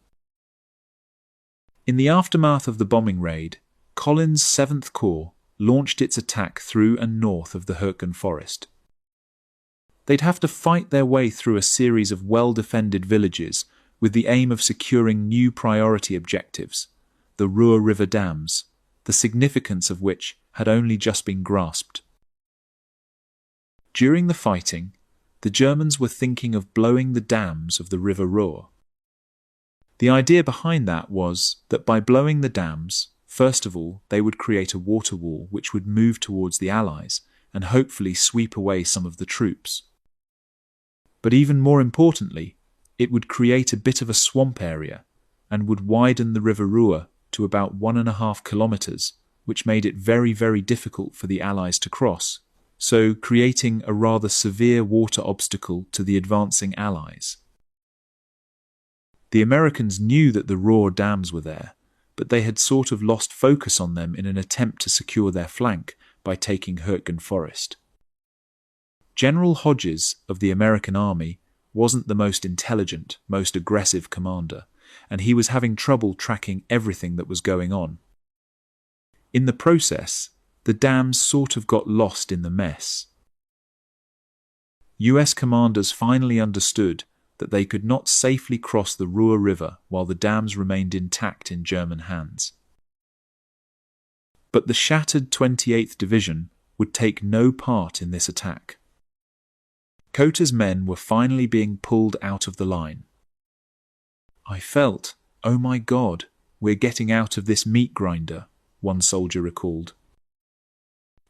In the aftermath of the bombing raid, Collins' 7th Corps launched its attack through and north of the Hürtgen Forest. They'd have to fight their way through a series of well-defended villages with the aim of securing new priority objectives, the Ruhr River dams, the significance of which had only just been grasped. During the fighting, the Germans were thinking of blowing the dams of the River Ruhr. The idea behind that was that by blowing the dams, first of all, they would create a water wall which would move towards the Allies and hopefully sweep away some of the troops. But even more importantly, it would create a bit of a swamp area and would widen the River Ruhr to about 1.5 kilometers, which made it very, very difficult for the Allies to cross, so creating a rather severe water obstacle to the advancing Allies. The Americans knew that the Ruhr dams were there, but they had sort of lost focus on them in an attempt to secure their flank by taking Hürtgen Forest. General Hodges of the American Army wasn't the most intelligent, most aggressive commander, and he was having trouble tracking everything that was going on. In the process, the dams sort of got lost in the mess. US commanders finally understood that they could not safely cross the Ruhr River while the dams remained intact in German hands. But the shattered 28th Division would take no part in this attack. Cota's men were finally being pulled out of the line. "I felt, oh my God, we're getting out of this meat grinder," one soldier recalled.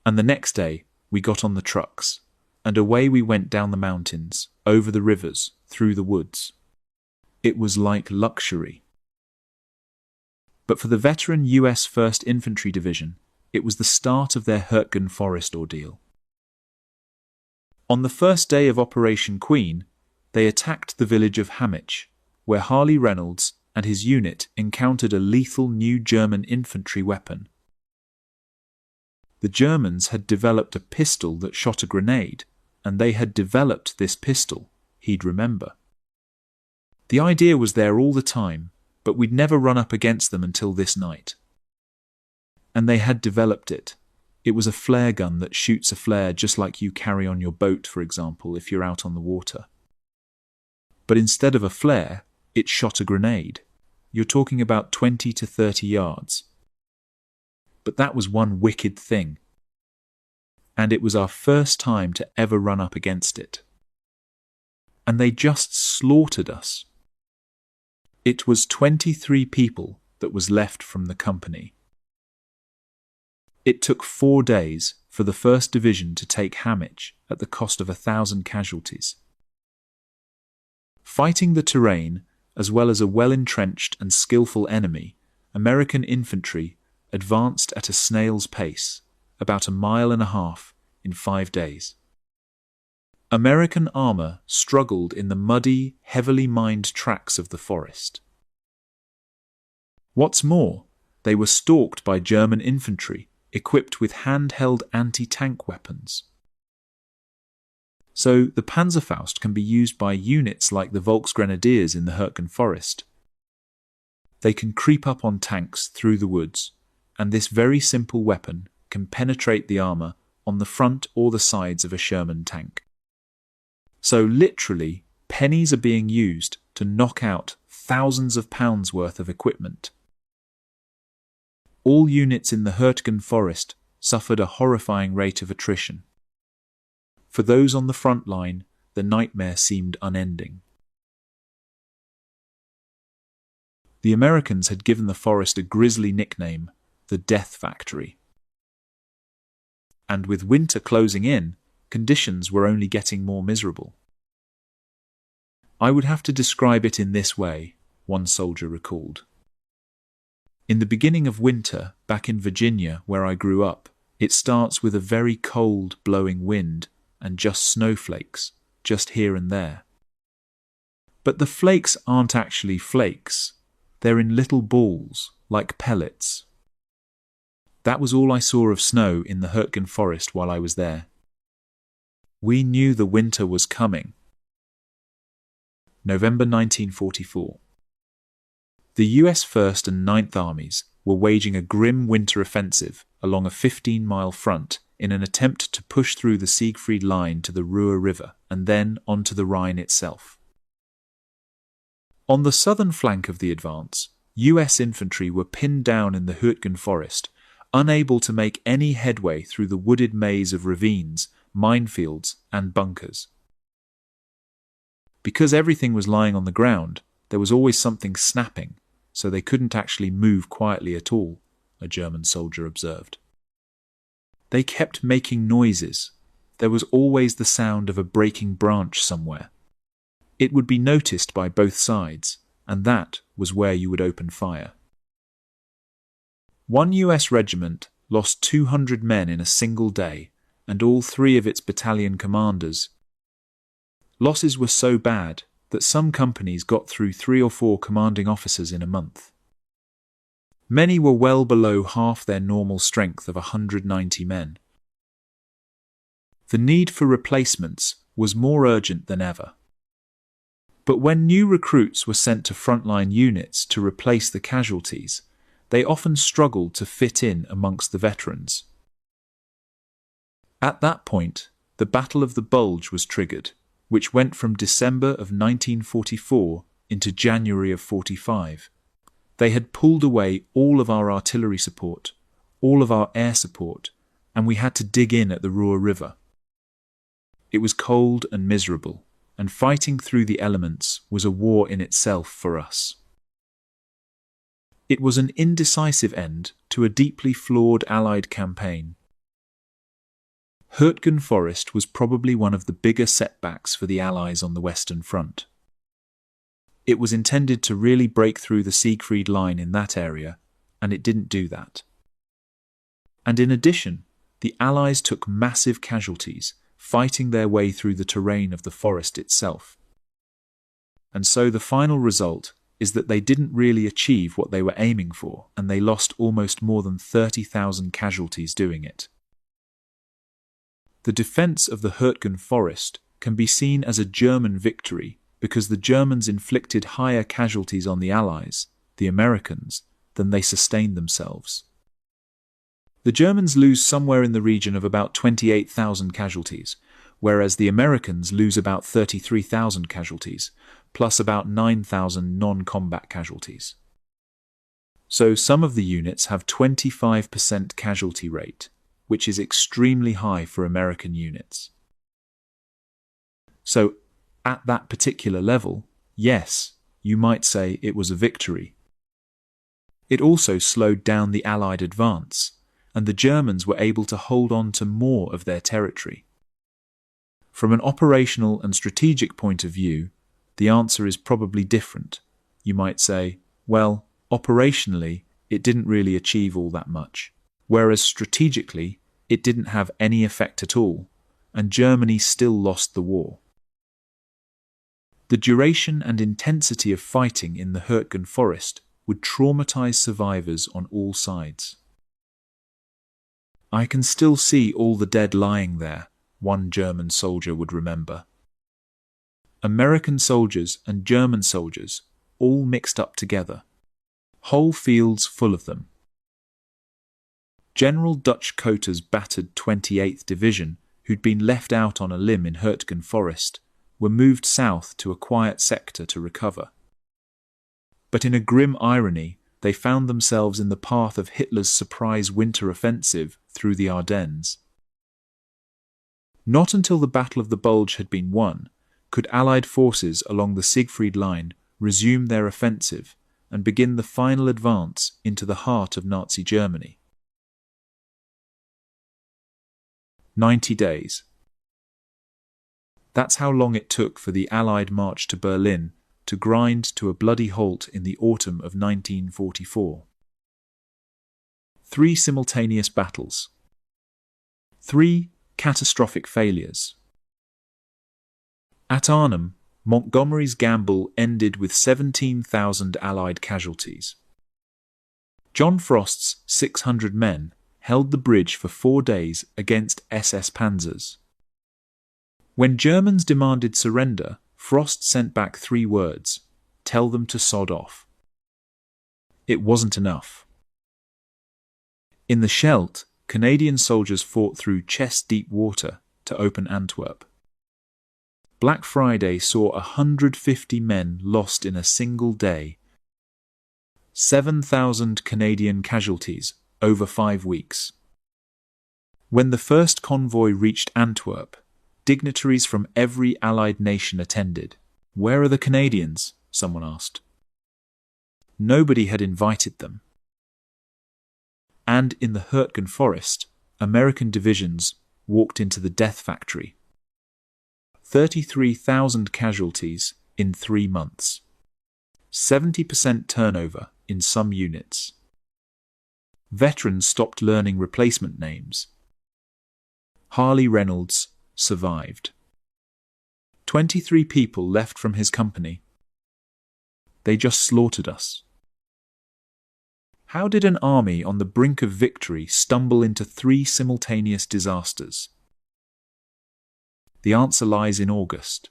And the next day, we got on the trucks, and away we went down the mountains, over the rivers, through the woods. It was like luxury. But for the veteran US 1st Infantry Division, it was the start of their Hürtgen Forest ordeal. On the first day of Operation Queen, they attacked the village of Hammich, where Harley Reynolds and his unit encountered a lethal new German infantry weapon. The Germans had developed a pistol that shot a grenade, and they had developed this pistol, he'd remember. The idea was there all the time, but we'd never run up against them until this night. And they had developed it. It was a flare gun that shoots a flare just like you carry on your boat, for example, if you're out on the water. But instead of a flare, it shot a grenade. You're talking about 20 to 30 yards. But that was one wicked thing. And it was our first time to ever run up against it. And they just slaughtered us. It was 23 people that was left from the company. It took 4 days for the 1st Division to take Hammich at the cost of 1,000 casualties. Fighting the terrain, as well as a well-entrenched and skillful enemy, American infantry advanced at a snail's pace, about 1.5 miles in 5 days. American armor struggled in the muddy, heavily mined tracks of the forest. What's more, they were stalked by German infantry equipped with handheld anti-tank weapons. So the Panzerfaust can be used by units like the Volksgrenadiers in the Hürtgen Forest. They can creep up on tanks through the woods, and this very simple weapon can penetrate the armor on the front or the sides of a Sherman tank. So literally, pennies are being used to knock out thousands of pounds worth of equipment. All units in the Hürtgen Forest suffered a horrifying rate of attrition. For those on the front line, the nightmare seemed unending. The Americans had given the forest a grisly nickname, the Death Factory. And with winter closing in, conditions were only getting more miserable. "I would have to describe it in this way," one soldier recalled. "In the beginning of winter, back in Virginia, where I grew up, it starts with a very cold, blowing wind and just snowflakes, just here and there. But the flakes aren't actually flakes. They're in little balls, like pellets. That was all I saw of snow in the Hürtgen Forest while I was there. We knew the winter was coming. November 1944. The US 1st and 9th Armies were waging a grim winter offensive along a 15-mile front in an attempt to push through the Siegfried Line to the Ruhr River and then onto the Rhine itself. On the southern flank of the advance, US infantry were pinned down in the Hürtgen forest, unable to make any headway through the wooded maze of ravines, minefields, and bunkers. Because everything was lying on the ground, there was always something snapping, so they couldn't actually move quietly at all, a German soldier observed. They kept making noises. There was always the sound of a breaking branch somewhere. It would be noticed by both sides, and that was where you would open fire. One US regiment lost 200 men in a single day, and all 3 of its battalion commanders. Losses were so bad that some companies got through 3 or 4 commanding officers in a month. Many were well below half their normal strength of 190 men. The need for replacements was more urgent than ever. But when new recruits were sent to frontline units to replace the casualties, they often struggled to fit in amongst the veterans. At that point, the Battle of the Bulge was triggered, which went from December of 1944 into January of 45. They had pulled away all of our artillery support, all of our air support, and we had to dig in at the Ruhr River. It was cold and miserable, and fighting through the elements was a war in itself for us. It was an indecisive end to a deeply flawed Allied campaign. Hürtgen Forest was probably one of the bigger setbacks for the Allies on the Western Front. It was intended to really break through the Siegfried Line in that area, and it didn't do that. And in addition, the Allies took massive casualties, fighting their way through the terrain of the forest itself. And so the final result is that they didn't really achieve what they were aiming for, and they lost almost more than 30,000 casualties doing it. The defense of the Hürtgen Forest can be seen as a German victory because the Germans inflicted higher casualties on the Allies, the Americans, than they sustained themselves. The Germans lose somewhere in the region of about 28,000 casualties, whereas the Americans lose about 33,000 casualties, plus about 9,000 non-combat casualties. So some of the units have 25% casualty rate, which is extremely high for American units. So, at that particular level, yes, you might say it was a victory. It also slowed down the Allied advance, and the Germans were able to hold on to more of their territory. From an operational and strategic point of view, the answer is probably different. You might say, well, operationally, it didn't really achieve all that much, whereas strategically, it didn't have any effect at all, and Germany still lost the war. The duration and intensity of fighting in the Hürtgen Forest would traumatize survivors on all sides. I can still see all the dead lying there, one German soldier would remember. American soldiers and German soldiers all mixed up together. Whole fields full of them. General Dutch Coter's battered 28th Division, who'd been left out on a limb in Hürtgen Forest, were moved south to a quiet sector to recover. But in a grim irony, they found themselves in the path of Hitler's surprise winter offensive through the Ardennes. Not until the Battle of the Bulge had been won could Allied forces along the Siegfried Line resume their offensive and begin the final advance into the heart of Nazi Germany. 90 days. That's how long it took for the Allied march to Berlin to grind to a bloody halt in the autumn of 1944. 3 simultaneous battles. 3 catastrophic failures. At Arnhem, Montgomery's gamble ended with 17,000 Allied casualties. John Frost's 600 men held the bridge for 4 days against SS Panzers. When Germans demanded surrender, Frost sent back 3 words: tell them to sod off. It wasn't enough. In the Scheldt, Canadian soldiers fought through chest-deep water to open Antwerp. Black Friday saw 150 men lost in a single day. 7,000 Canadian casualties over 5 weeks. When the first convoy reached Antwerp, dignitaries from every Allied nation attended. "Where are the Canadians?" someone asked. Nobody had invited them. And in the Hurtgen Forest, American divisions walked into the death factory. 33,000 casualties in 3 months. 70% turnover in some units. Veterans stopped learning replacement names. Harley Reynolds survived. 23 people left from his company. They just slaughtered us. How did an army on the brink of victory stumble into 3 simultaneous disasters? The answer lies in August.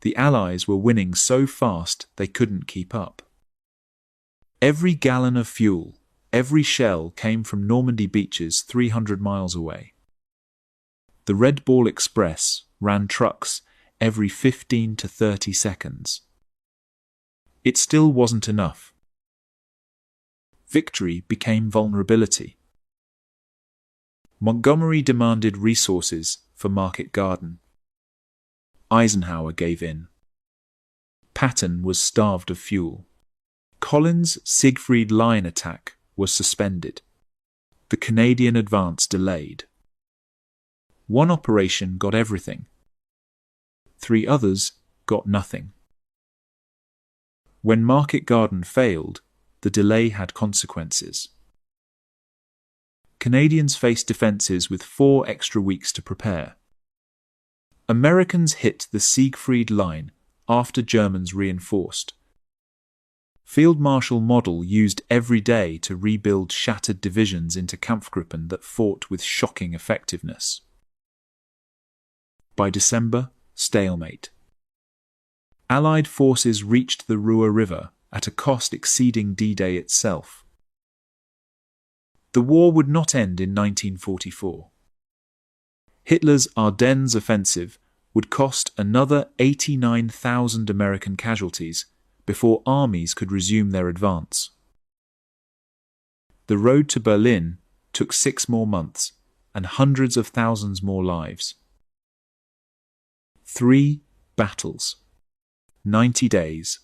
The Allies were winning so fast they couldn't keep up. Every gallon of fuel, every shell came from Normandy beaches 300 miles away. The Red Ball Express ran trucks every 15 to 30 seconds. It still wasn't enough. Victory became vulnerability. Montgomery demanded resources for Market Garden. Eisenhower gave in. Patton was starved of fuel. Collins' Siegfried Line attack was suspended. The Canadian advance delayed. One operation got everything. 3 others got nothing. When Market Garden failed, the delay had consequences. Canadians faced defences with 4 extra weeks to prepare. Americans hit the Siegfried Line after Germans reinforced. Field Marshal Model used every day to rebuild shattered divisions into Kampfgruppen that fought with shocking effectiveness. By December, stalemate. Allied forces reached the Ruhr River at a cost exceeding D-Day itself. The war would not end in 1944. Hitler's Ardennes offensive would cost another 89,000 American casualties before armies could resume their advance. The road to Berlin took 6 more months and hundreds of thousands more lives. 3 battles. 90 days.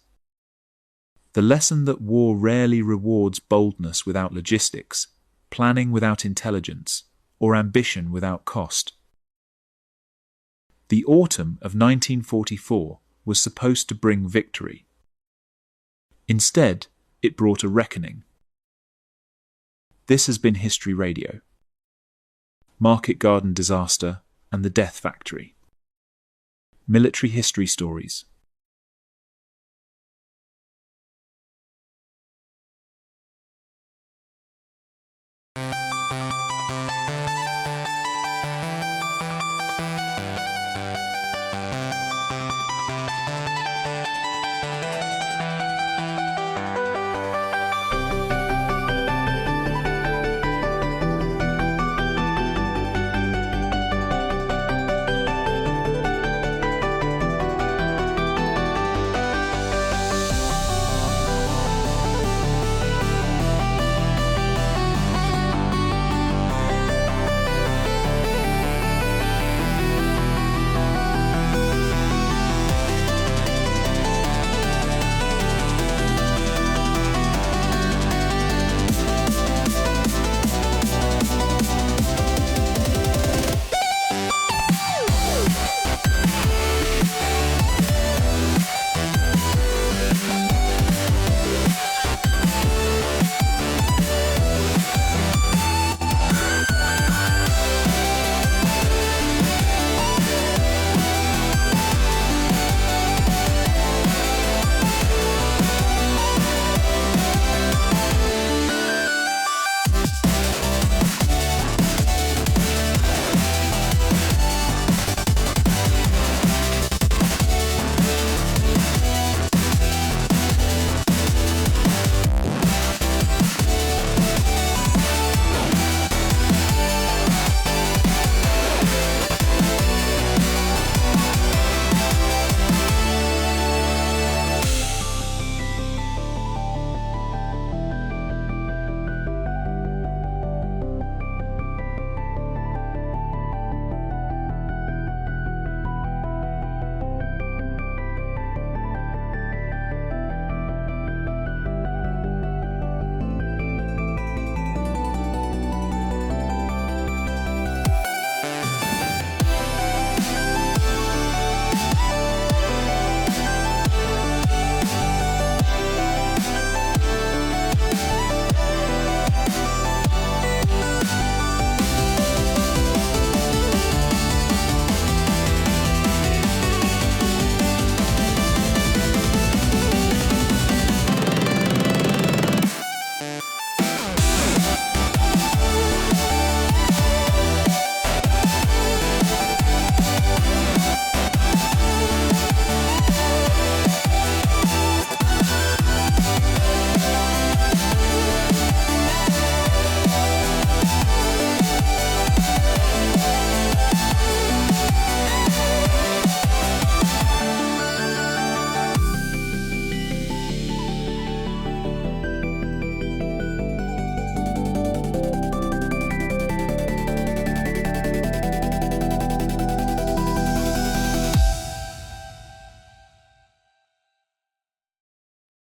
The lesson that war rarely rewards boldness without logistics, planning without intelligence, or ambition without cost. The autumn of 1944 was supposed to bring victory. Instead, it brought a reckoning. This has been History Radio. Market Garden Disaster and the Death Factory. Military History Stories.